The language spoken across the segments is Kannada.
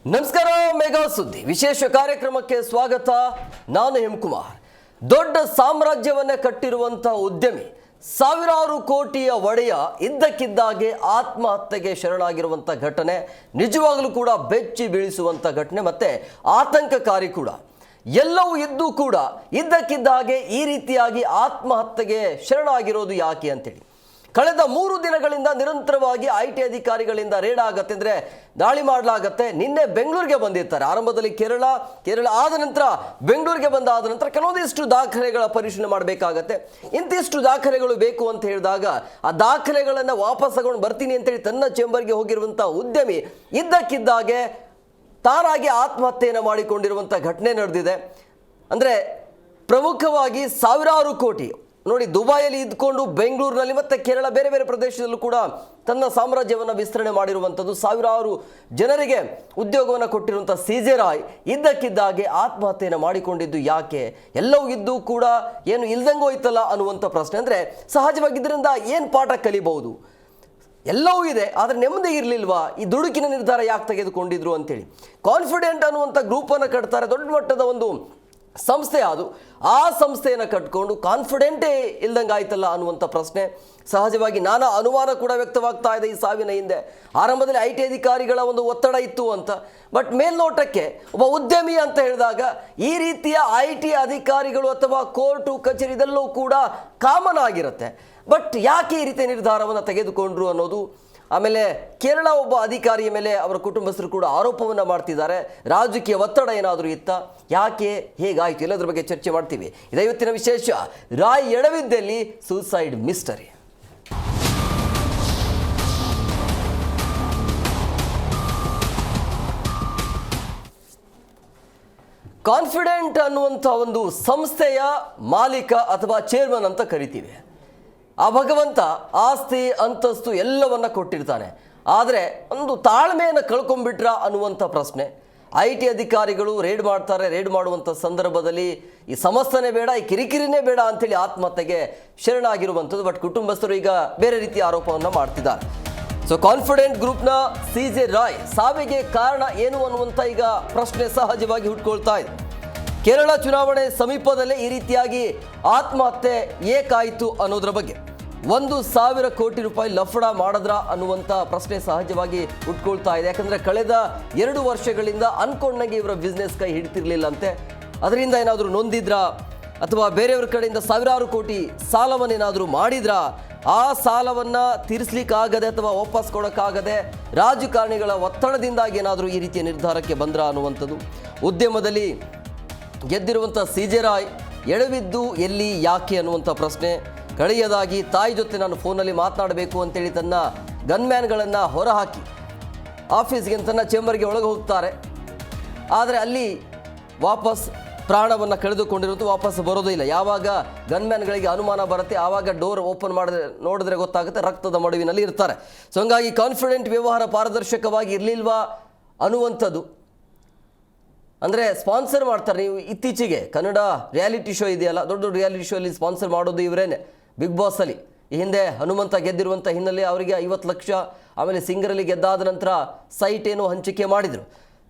ನಮಸ್ಕಾರ. ಮೆಗಾ ಸುದ್ದಿ ವಿಶೇಷ ಕಾರ್ಯಕ್ರಮಕ್ಕೆ ಸ್ವಾಗತ. ನಾನು ಹೇಮಕುಮಾರ್. ದೊಡ್ಡ ಸಾಮ್ರಾಜ್ಯವನ್ನೇ ಕಟ್ಟಿರುವಂಥ ಉದ್ಯಮಿ, ಸಾವಿರಾರು ಕೋಟಿಯ ಒಡೆಯ ಇದ್ದಕ್ಕಿದ್ದಾಗೆ ಆತ್ಮಹತ್ಯೆಗೆ ಶರಣಾಗಿರುವಂಥ ಘಟನೆ ನಿಜವಾಗಲೂ ಕೂಡ ಬೆಚ್ಚಿ ಬೀಳಿಸುವಂಥ ಘಟನೆ ಮತ್ತೆ ಆತಂಕಕಾರಿ ಕೂಡ. ಎಲ್ಲವೂ ಇದ್ದು ಕೂಡ ಇದ್ದಕ್ಕಿದ್ದಾಗೆ ಈ ರೀತಿಯಾಗಿ ಆತ್ಮಹತ್ಯೆಗೆ ಶರಣಾಗಿರೋದು ಯಾಕೆ ಅಂತೇಳಿ ಕಳೆದ 3 ದಿನಗಳಿಂದ ನಿರಂತರವಾಗಿ IT ಅಧಿಕಾರಿಗಳಿಂದ ರೇಡ್ ಆಗತ್ತೆ, ಅಂದರೆ ದಾಳಿ ಮಾಡಲಾಗತ್ತೆ. ನಿನ್ನೆ ಬೆಂಗಳೂರಿಗೆ ಬಂದಿರ್ತಾರೆ. ಆರಂಭದಲ್ಲಿ ಕೇರಳ ಆದ ನಂತರ ಬೆಂಗಳೂರಿಗೆ ಬಂದಾದ ನಂತರ ಕೆಲವೊಂದಿಷ್ಟು ದಾಖಲೆಗಳ ಪರಿಶೀಲನೆ ಮಾಡಬೇಕಾಗತ್ತೆ. ಇಂತಿಷ್ಟು ದಾಖಲೆಗಳು ಬೇಕು ಅಂತ ಹೇಳಿದಾಗ ಆ ದಾಖಲೆಗಳನ್ನು ವಾಪಸ್ ತಗೊಂಡು ಬರ್ತೀನಿ ಅಂತೇಳಿ ತನ್ನ ಚೇಂಬರ್ಗೆ ಹೋಗಿರುವಂಥ ಉದ್ಯಮಿ ಇದ್ದಕ್ಕಿದ್ದಾಗೆ ತಾನಾಗಿ ಆತ್ಮಹತ್ಯೆಯನ್ನು ಮಾಡಿಕೊಂಡಿರುವಂಥ ಘಟನೆ ನಡೆದಿದೆ. ಅಂದರೆ ಪ್ರಮುಖವಾಗಿ ಸಾವಿರಾರು ಕೋಟಿ ನೋಡಿ, ದುಬೈಯಲ್ಲಿ ಇದ್ಕೊಂಡು ಬೆಂಗಳೂರಿನಲ್ಲಿ ಮತ್ತು ಕೇರಳ ಬೇರೆ ಬೇರೆ ಪ್ರದೇಶದಲ್ಲೂ ಕೂಡ ತನ್ನ ಸಾಮ್ರಾಜ್ಯವನ್ನು ವಿಸ್ತರಣೆ ಮಾಡಿರುವಂಥದ್ದು, ಸಾವಿರಾರು ಜನರಿಗೆ ಉದ್ಯೋಗವನ್ನು ಕೊಟ್ಟಿರುವಂಥ CJ ರಾಯ್ ಇದ್ದಕ್ಕಿದ್ದಾಗೆ ಆತ್ಮಹತ್ಯೆಯನ್ನು ಮಾಡಿಕೊಂಡಿದ್ದು ಯಾಕೆ? ಎಲ್ಲವೂ ಇದ್ದು ಕೂಡ ಏನು ಇಲ್ದಂಗೆ ಹೋಯ್ತಲ್ಲ ಅನ್ನುವಂಥ ಪ್ರಶ್ನೆ. ಅಂದರೆ ಸಹಜವಾಗಿ ಇದರಿಂದ ಏನು ಪಾಠ ಕಲಿಬಹುದು? ಎಲ್ಲವೂ ಇದೆ, ಆದರೆ ನೆಮ್ಮದಿ ಇರಲಿಲ್ವಾ? ಈ ದುಡುಕಿನ ನಿರ್ಧಾರ ಯಾಕೆ ತೆಗೆದುಕೊಂಡಿದ್ರು ಅಂತೇಳಿ ಕಾನ್ಫಿಡೆಂಟ್ ಅನ್ನುವಂಥ ಗ್ರೂಪನ್ನು ಕಟ್ತಾರೆ. ದೊಡ್ಡ ಮಟ್ಟದ ಒಂದು ಸಂಸ್ಥೆ ಅದು. ಆ ಸಂಸ್ಥೆಯನ್ನು ಕಟ್ಕೊಂಡು ಕಾನ್ಫಿಡೆಂಟೇ ಇಲ್ದಂಗೆ ಆಯ್ತಲ್ಲ ಅನ್ನುವಂಥ ಪ್ರಶ್ನೆ. ಸಹಜವಾಗಿ ನಾನಾ ಅನುಮಾನ ಕೂಡ ವ್ಯಕ್ತವಾಗ್ತಾ ಇದೆ ಈ ಸಾವಿನ ಹಿಂದೆ. ಆರಂಭದಲ್ಲಿ IT ಅಧಿಕಾರಿಗಳ ಒಂದು ಒತ್ತಡ ಇತ್ತು ಅಂತ, ಬಟ್ ಮೇಲ್ನೋಟಕ್ಕೆ ಒಬ್ಬ ಉದ್ಯಮಿ ಅಂತ ಹೇಳಿದಾಗ ಈ ರೀತಿಯ IT ಅಧಿಕಾರಿಗಳು ಅಥವಾ ಕೋರ್ಟು ಕಚೇರಿ ಇದೆಲ್ಲವೂ ಕೂಡ ಕಾಮನ್ ಆಗಿರುತ್ತೆ. ಬಟ್ ಯಾಕೆ ಈ ರೀತಿಯ ನಿರ್ಧಾರವನ್ನು ತೆಗೆದುಕೊಂಡ್ರು ಅನ್ನೋದು. ಆಮೇಲೆ ಕೇರಳ ಒಬ್ಬ ಅಧಿಕಾರಿಯ ಮೇಲೆ ಅವರ ಕುಟುಂಬಸ್ಥರು ಕೂಡ ಆರೋಪವನ್ನು ಮಾಡ್ತಿದ್ದಾರೆ. ರಾಜಕೀಯ ಒತ್ತಡ ಏನಾದರೂ ಇತ್ತ? ಯಾಕೆ ಹೇಗಾಯಿತು? ಎಲ್ಲದರ ಬಗ್ಗೆ ಚರ್ಚೆ ಮಾಡ್ತೀವಿ. ಇದು ಇವತ್ತಿನ ವಿಶೇಷ. ರಾಯ್ ಎಡವಿದ್ದಲ್ಲಿ ಸೂಸೈಡ್ ಮಿಸ್ಟರಿ. ಕಾನ್ಫಿಡೆಂಟ್ ಅನ್ನುವಂಥ ಒಂದು ಸಂಸ್ಥೆಯ ಮಾಲೀಕ ಅಥವಾ ಚೇರ್ಮನ್ ಅಂತ ಕರಿತೀವಿ. ಆ ಭಗವಂತ ಆಸ್ತಿ ಅಂತಸ್ತು ಎಲ್ಲವನ್ನ ಕೊಟ್ಟಿರ್ತಾನೆ, ಆದರೆ ಒಂದು ತಾಳ್ಮೆಯನ್ನು ಕಳ್ಕೊಂಡ್ಬಿಟ್ರ ಅನ್ನುವಂಥ ಪ್ರಶ್ನೆ. IT ಅಧಿಕಾರಿಗಳು ರೇಡ್ ಮಾಡ್ತಾರೆ. ರೇಡ್ ಮಾಡುವಂಥ ಸಂದರ್ಭದಲ್ಲಿ ಈ ಸಮಸ್ಯೆನೇ ಬೇಡ, ಈ ಕಿರಿಕಿರಿನೇ ಬೇಡ ಅಂಥೇಳಿ ಆತ್ಮಹತ್ಯೆಗೆ ಶರಣಾಗಿರುವಂಥದ್ದು. ಬಟ್ ಕುಟುಂಬಸ್ಥರು ಈಗ ಬೇರೆ ರೀತಿಯ ಆರೋಪವನ್ನು ಮಾಡ್ತಿದ್ದಾರೆ. ಸೊ ಕಾನ್ಫಿಡೆಂಟ್ ಗ್ರೂಪ್ನ CJ ರಾಯ್ ಸಾವಿಗೆ ಕಾರಣ ಏನು ಅನ್ನುವಂಥ ಈಗ ಪ್ರಶ್ನೆ ಸಹಜವಾಗಿ ಹುಟ್ಕೊಳ್ತಾ ಇದೆ. ಕೇರಳ ಚುನಾವಣೆ ಸಮೀಪದಲ್ಲೇ ಈ ರೀತಿಯಾಗಿ ಆತ್ಮಹತ್ಯೆ ಏಕಾಯಿತು ಅನ್ನೋದ್ರ ಬಗ್ಗೆ 1,000 ಕೋಟಿ ರೂಪಾಯಿ ಲಫಡ ಮಾಡಿದ್ರ ಅನ್ನುವಂಥ ಪ್ರಶ್ನೆ ಸಹಜವಾಗಿ ಉಟ್ಕೊಳ್ತಾ ಇದೆ. ಯಾಕಂದರೆ ಕಳೆದ 2 ವರ್ಷಗಳಿಂದ ಅನ್ಕೊಂಡಂಗೆ ಇವರ ಬಿಸ್ನೆಸ್ ಕೈ ಹಿಡ್ತಿರ್ಲಿಲ್ಲಂತೆ. ಅದರಿಂದ ಏನಾದರೂ ನೊಂದಿದ್ರ ಅಥವಾ ಬೇರೆಯವ್ರ ಕಡೆಯಿಂದ ಸಾವಿರಾರು ಕೋಟಿ ಸಾಲವನ್ನೇನಾದರೂ ಮಾಡಿದ್ರ, ಆ ಸಾಲವನ್ನು ತೀರಿಸ್ಲಿಕ್ಕಾಗದೆ ಅಥವಾ ವಾಪಸ್ ಕೊಡೋಕ್ಕಾಗದೆ ರಾಜಕಾರಣಿಗಳ ಒತ್ತಡದಿಂದಾಗಿ ಏನಾದರೂ ಈ ರೀತಿಯ ನಿರ್ಧಾರಕ್ಕೆ ಬಂದ್ರ ಅನ್ನುವಂಥದ್ದು. ಉದ್ಯಮದಲ್ಲಿ ಗೆದ್ದಿರುವಂಥ CJ ರಾಯ್ ಎಡವಿದ್ದು ಎಲ್ಲಿ, ಯಾಕೆ ಅನ್ನುವಂಥ ಪ್ರಶ್ನೆ. ಕಡೆಯದಾಗಿ ತಾಯಿ ಜೊತೆ ನಾನು ಫೋನಲ್ಲಿ ಮಾತನಾಡಬೇಕು ಅಂತೇಳಿ ತನ್ನ ಗನ್ಮ್ಯಾನ್ಗಳನ್ನು ಹೊರಹಾಕಿ ಆಫೀಸ್ಗೆ ತನ್ನ ಚೇಂಬರ್ಗೆ ಒಳಗೆ ಹೋಗ್ತಾರೆ. ಆದರೆ ಅಲ್ಲಿ ವಾಪಸ್ ಪ್ರಾಣವನ್ನು ಕಳೆದುಕೊಂಡಿರೋದು, ವಾಪಸ್ ಬರೋದೇ ಇಲ್ಲ. ಯಾವಾಗ ಗನ್ಮ್ಯಾನ್ಗಳಿಗೆ ಅನುಮಾನ ಬರುತ್ತೆ ಆವಾಗ ಡೋರ್ ಓಪನ್ ನೋಡಿದ್ರೆ ಗೊತ್ತಾಗುತ್ತೆ, ರಕ್ತದ ಮಡುವಿನಲ್ಲಿ ಇರ್ತಾರೆ. ಸೊ ಹಂಗಾಗಿ ಕಾನ್ಫಿಡೆಂಟ್ ವ್ಯವಹಾರ ಪಾರದರ್ಶಕವಾಗಿ ಇರಲಿಲ್ವಾ ಅನ್ನುವಂಥದ್ದು. ಅಂದರೆ ಸ್ಪಾನ್ಸರ್ ಮಾಡ್ತಾರೆ. ನೀವು ಇತ್ತೀಚೆಗೆ ಕನ್ನಡ ರಿಯಾಲಿಟಿ ಶೋ ಇದೆಯಲ್ಲ, ದೊಡ್ಡ ದೊಡ್ಡ ರಿಯಾಲಿಟಿ ಶೋ ಅಲ್ಲಿ ಸ್ಪಾನ್ಸರ್ ಮಾಡೋದು ಇವರೇನೆ. ಬಿಗ್ ಬಾಸಲ್ಲಿ ಈ ಹಿಂದೆ ಹನುಮಂತ ಗೆದ್ದಿರುವಂಥ ಹಿನ್ನೆಲೆ ಅವರಿಗೆ 50 ಲಕ್ಷ, ಆಮೇಲೆ ಸಿಂಗರಲ್ಲಿ ಗೆದ್ದಾದ ನಂತರ ಸೈಟ್ ಏನು ಹಂಚಿಕೆ ಮಾಡಿದರು.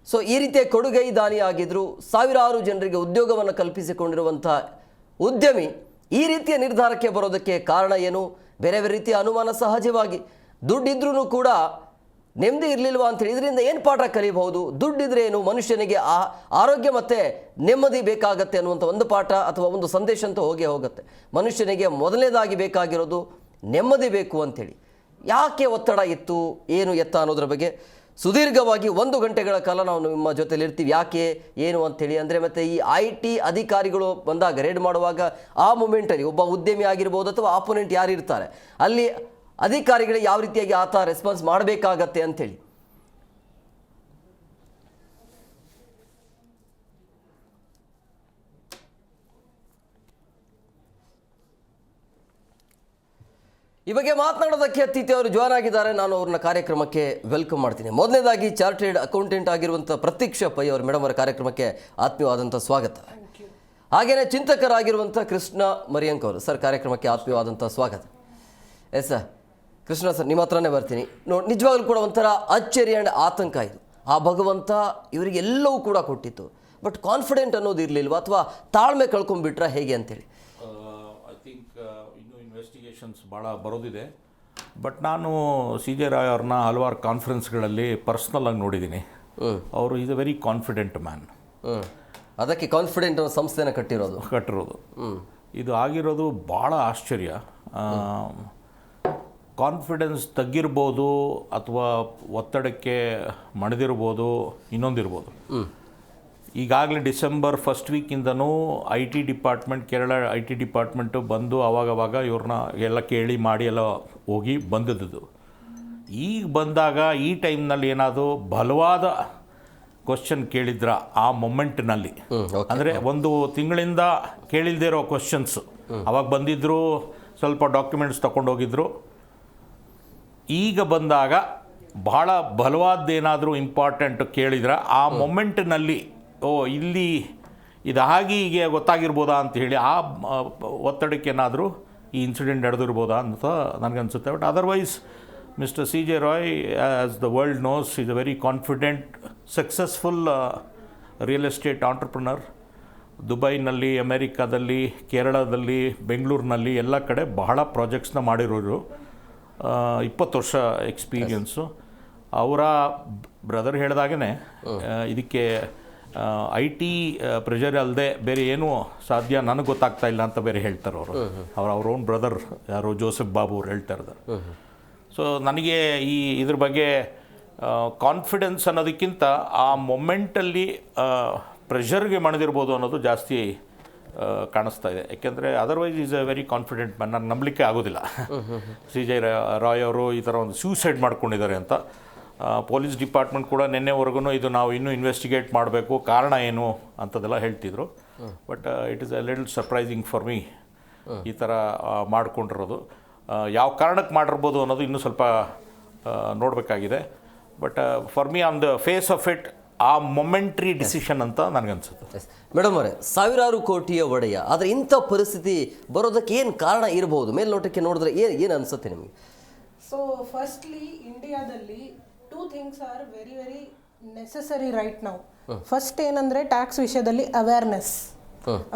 ಸೊ ಈ ರೀತಿಯ ಕೊಡುಗೈ ದಾನಿ ಆಗಿದ್ರು. ಸಾವಿರಾರು ಜನರಿಗೆ ಉದ್ಯೋಗವನ್ನು ಕಲ್ಪಿಸಿಕೊಂಡಿರುವಂಥ ಉದ್ಯಮಿ ಈ ರೀತಿಯ ನಿರ್ಧಾರಕ್ಕೆ ಬರೋದಕ್ಕೆ ಕಾರಣ ಏನು? ಬೇರೆ ಬೇರೆ ರೀತಿಯ ಅನುಮಾನ ಸಹಜವಾಗಿ. ದುಡ್ಡಿದ್ರೂ ಕೂಡ ನೆಮ್ಮದಿ ಇರಲಿಲ್ವಾ ಅಂತೇಳಿ ಇದರಿಂದ ಏನು ಪಾಠ ಕಲಿಬಹುದು? ದುಡ್ಡಿದ್ರೆ ಏನು, ಮನುಷ್ಯನಿಗೆ ಆರೋಗ್ಯ ಮತ್ತು ನೆಮ್ಮದಿ ಬೇಕಾಗತ್ತೆ ಅನ್ನುವಂಥ ಒಂದು ಪಾಠ ಅಥವಾ ಒಂದು ಸಂದೇಶ ಅಂತ ಹೋಗುತ್ತೆ. ಮನುಷ್ಯನಿಗೆ ಮೊದಲನೇದಾಗಿ ಬೇಕಾಗಿರೋದು ನೆಮ್ಮದಿ ಬೇಕು ಅಂಥೇಳಿ. ಯಾಕೆ ಒತ್ತಡ ಇತ್ತು, ಏನು ಎತ್ತ ಅನ್ನೋದ್ರ ಬಗ್ಗೆ ಸುದೀರ್ಘವಾಗಿ 1 ಗಂಟೆಗಳ ಕಾಲ ನಾವು ನಿಮ್ಮ ಜೊತೆಲಿ ಇರ್ತೀವಿ. ಯಾಕೆ ಏನು ಅಂಥೇಳಿ ಅಂದರೆ ಮತ್ತು ಈ IT ಅಧಿಕಾರಿಗಳು ಬಂದಾಗ ರೇಡ್ ಮಾಡುವಾಗ ಆ ಮೂಮೆಂಟಲ್ಲಿ ಒಬ್ಬ ಉದ್ಯಮಿ ಆಗಿರ್ಬೋದು ಅಥವಾ ಆಪೋನೆಂಟ್ ಯಾರು ಇರ್ತಾರೆ ಅಲ್ಲಿ ಅಧಿಕಾರಿಗಳಿಗೆ ಯಾವ ರೀತಿಯಾಗಿ ಆತ ರೆಸ್ಪಾನ್ಸ್ ಮಾಡಬೇಕಾಗತ್ತೆ ಅಂಥೇಳಿ. ಈ ಬಗ್ಗೆ ಮಾತನಾಡೋದಕ್ಕೆ ಅತಿಥಿ ಅವರು ಜಾಯ್ನ್ ಆಗಿದ್ದಾರೆ. ನಾನು ಅವ್ರನ್ನ ಕಾರ್ಯಕ್ರಮಕ್ಕೆ ವೆಲ್ಕಮ್ ಮಾಡ್ತೀನಿ. ಮೊದಲನೇದಾಗಿ ಚಾರ್ಟೆಡ್ ಅಕೌಂಟೆಂಟ್ ಆಗಿರುವಂಥ ಪ್ರತೀಕ್ಷಾ ಪೈ ಅವರು, ಮೇಡಮ್ ಅವರ ಕಾರ್ಯಕ್ರಮಕ್ಕೆ ಆತ್ಮೀಯವಾದಂಥ ಸ್ವಾಗತ. ಹಾಗೆಯೇ ಚಿಂತಕರಾಗಿರುವಂಥ ಕೃಷ್ಣ ಮರಿಯಂಕ್ ಅವರು, ಸರ್ ಕಾರ್ಯಕ್ರಮಕ್ಕೆ ಆತ್ಮೀಯವಾದಂಥ ಸ್ವಾಗತ. ಎಸ್ ಸರ್, ಕೃಷ್ಣ ಸರ್ ನಿಮ್ಮ ಹತ್ರನೇ ಬರ್ತೀನಿ. ನಿಜವಾಗ್ಲೂ ಕೂಡ ಒಂಥರ ಅಚ್ಚರಿ ಆ್ಯಂಡ್ ಆತಂಕ ಇದು. ಆ ಭಗವಂತ ಇವರಿಗೆಲ್ಲವೂ ಕೂಡ ಕೊಟ್ಟಿತ್ತು. ಬಟ್ ಕಾನ್ಫಿಡೆಂಟ್ ಅನ್ನೋದು ಇರಲಿಲ್ವಾ, ಅಥವಾ ತಾಳ್ಮೆ ಕಳ್ಕೊಂಡ್ಬಿಟ್ರಾ ಹೇಗೆ ಅಂತೇಳಿ? ಐ ಥಿಂಕ್ ಇನ್ನೂ ಇನ್ವೆಸ್ಟಿಗೇಷನ್ಸ್ ಭಾಳ ಬರೋದಿದೆ. ಬಟ್ ನಾನು ಸಿ ಜೆ ರಾಯ್ ಅವ್ರನ್ನ ಹಲವಾರು ಕಾನ್ಫರೆನ್ಸ್ಗಳಲ್ಲಿ ಪರ್ಸ್ನಲ್ ಆಗಿ ನೋಡಿದ್ದೀನಿ. ಅವರು is a very confident man. ಅದಕ್ಕೆ ಕಾನ್ಫಿಡೆಂಟ್ ಸಂಸ್ಥೆನ ಕಟ್ಟಿರೋದು. ಇದು ಆಗಿರೋದು ಭಾಳ ಆಶ್ಚರ್ಯ. ಕಾನ್ಫಿಡೆನ್ಸ್ ತಗ್ಗಿರ್ಬೋದು, ಅಥವಾ ಒತ್ತಡಕ್ಕೆ ಮಣಿದಿರ್ಬೋದು, ಇನ್ನೊಂದಿರ್ಬೋದು. ಈಗಾಗಲೇ ಡಿಸೆಂಬರ್ ಫಸ್ಟ್ ವೀಕಿಂದನೂ I T department, Kerala I T department ಬಂದು ಆವಾಗವಾಗ ಇವ್ರನ್ನ ಎಲ್ಲ ಕೇಳಿ ಮಾಡಿ ಎಲ್ಲ ಹೋಗಿ ಬಂದದ್ದು. ಈಗ ಬಂದಾಗ ಈ ಟೈಮ್ನಲ್ಲಿ ಏನಾದರೂ ಬಲವಾದ ಕ್ವಶನ್ ಕೇಳಿದ್ರ ಆ ಮೊಮೆಂಟ್ನಲ್ಲಿ, ಅಂದರೆ ಒಂದು ತಿಂಗಳಿಂದ ಕೇಳಿಲ್ದೇ ಇರೋ ಕ್ವಶನ್ಸು ಅವಾಗ ಬಂದಿದ್ದರು, ಸ್ವಲ್ಪ ಡಾಕ್ಯುಮೆಂಟ್ಸ್ ತೊಗೊಂಡೋಗಿದ್ರು. ಈಗ ಬಂದಾಗ ಭಾಳ ಬಲವಾದ್ದೇನಾದರೂ ಇಂಪಾರ್ಟೆಂಟ್ ಕೇಳಿದ್ರೆ ಆ ಮೊಮೆಂಟ್ನಲ್ಲಿ ಇಲ್ಲಿ ಇದು ಹಾಗೆ ಹೀಗೆ ಗೊತ್ತಾಗಿರ್ಬೋದಾ ಅಂತ ಹೇಳಿ ಆ ಒತ್ತಡಕ್ಕೇನಾದರೂ ಈ ಇನ್ಸಿಡೆಂಟ್ ನಡೆದಿರ್ಬೋದಾ ಅಂತ ನನಗನ್ಸುತ್ತೆ. But otherwise mister C J Roy, as the world knows, is a very confident, successful real estate entrepreneur. ದುಬೈನಲ್ಲಿ, ಅಮೇರಿಕಾದಲ್ಲಿ, ಕೇರಳದಲ್ಲಿ, ಬೆಂಗಳೂರಿನಲ್ಲಿ ಎಲ್ಲ ಕಡೆ ಬಹಳ ಪ್ರಾಜೆಕ್ಟ್ಸ್ನ ಮಾಡಿರೋರು. 20 ವರ್ಷ ಎಕ್ಸ್ಪೀರಿಯನ್ಸು. ಅವರ ಬ್ರದರ್ ಹೇಳಿದಾಗೇ ಇದಕ್ಕೆ ಐ ಟಿ ಪ್ರೆಷರ್ ಅಲ್ಲದೆ ಬೇರೆ ಏನೂ ಸಾಧ್ಯ ನನಗೆ ಗೊತ್ತಾಗ್ತಾ ಇಲ್ಲ ಅಂತ ಬೇರೆ ಹೇಳ್ತಾರೆ ಅವರು. ಅವ್ರ ಓನ್ ಬ್ರದರ್ ಯಾರು ಜೋಸೆಫ್ ಬಾಬು ಅವ್ರು ಹೇಳ್ತಾ ಇದ್ದಾರೆ. ಸೊ ನನಗೆ ಇದ್ರ ಬಗ್ಗೆ ಕಾನ್ಫಿಡೆನ್ಸ್ ಅನ್ನೋದಕ್ಕಿಂತ ಆ ಮೊಮೆಂಟಲ್ಲಿ ಪ್ರೆಷರ್ಗೆ ಮಣಿದಿರ್ಬೋದು ಅನ್ನೋದು ಜಾಸ್ತಿ ಕಾಣಿಸ್ತಾ ಇದೆ. ಯಾಕೆಂದರೆ otherwise is a very confident man. ನಾನು ನಂಬಲಿಕ್ಕೆ ಆಗೋದಿಲ್ಲ ಸಿ ಜೆ ರಾಯ್ ಅವರು ಈ ಥರ ಒಂದು ಸೂಸೈಡ್ ಮಾಡ್ಕೊಂಡಿದ್ದಾರೆ ಅಂತ. ಪೊಲೀಸ್ ಡಿಪಾರ್ಟ್ಮೆಂಟ್ ಕೂಡ ನಿನ್ನೆವರೆಗೂ ಇದು ನಾವು ಇನ್ನೂ ಇನ್ವೆಸ್ಟಿಗೇಟ್ ಮಾಡಬೇಕು, ಕಾರಣ ಏನು ಅಂತದೆಲ್ಲ ಹೇಳ್ತಿದ್ರು. But it is a little surprising for me ಈ ಥರ ಮಾಡ್ಕೊಂಡಿರೋದು. ಯಾವ ಕಾರಣಕ್ಕೆ ಮಾಡಿರ್ಬೋದು ಅನ್ನೋದು ಇನ್ನೂ ಸ್ವಲ್ಪ ನೋಡಬೇಕಾಗಿದೆ. But for me on the face of it a momentary decision ಅಂತ ನನಗನ್ಸುತ್ತೆ. ಮೇಡಮ್ ಅವರೇ, ಸಾವಿರಾರು ಕೋಟಿಯ ಒಡೆಯ, ಆದರೆ ಇಂಥ ಪರಿಸ್ಥಿತಿ ಬರೋದಕ್ಕೆ ಏನು ಕಾರಣ ಇರಬಹುದು? ಮೇಲ್ನೋಟಕ್ಕೆ ನೋಡಿದ್ರೆ ಏನು ಅನಿಸುತ್ತೆ ನಿಮಗೆ? ಸೊ ಫಸ್ಟ್ಲಿ ಇಂಡಿಯಾದಲ್ಲಿ 2 things are very very necessary right now. First ಏನಂದರೆ ಟ್ಯಾಕ್ಸ್ ವಿಷಯದಲ್ಲಿ ಅವೇರ್ನೆಸ್.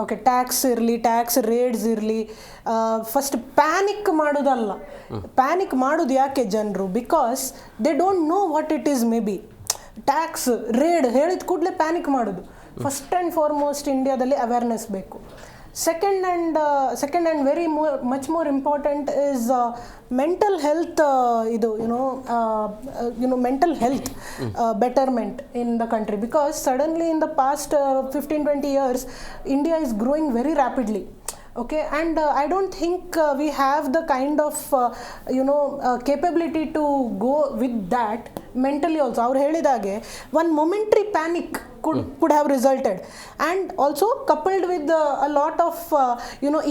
ಓಕೆ, ಟ್ಯಾಕ್ಸ್ ಇರಲಿ, ಟ್ಯಾಕ್ಸ್ ರೇಡ್ಸ್ ಇರಲಿ, ಫಸ್ಟ್ ಪ್ಯಾನಿಕ್ ಮಾಡೋದಲ್ಲ. ಪ್ಯಾನಿಕ್ ಮಾಡೋದು ಯಾಕೆ ಜನರು? Because they don't know what it is. Maybe tax raid ಹೇಳಿದ ಕೂಡಲೇ ಪ್ಯಾನಿಕ್ ಮಾಡೋದು. ಫಸ್ಟ್ ಆ್ಯಂಡ್ ಫಾರ್ಮೋಸ್ಟ್ ಇಂಡಿಯಾದಲ್ಲಿ ಅವೇರ್ನೆಸ್ ಬೇಕು. Second and very much more important is mental health. Mental health betterment in the country, because suddenly in the past 15-20 years India is growing very rapidly. Okay, and I don't think we have the kind of capability to go with that mentally also. Our helidage one momentary panic could have resulted, and also coupled with a lot of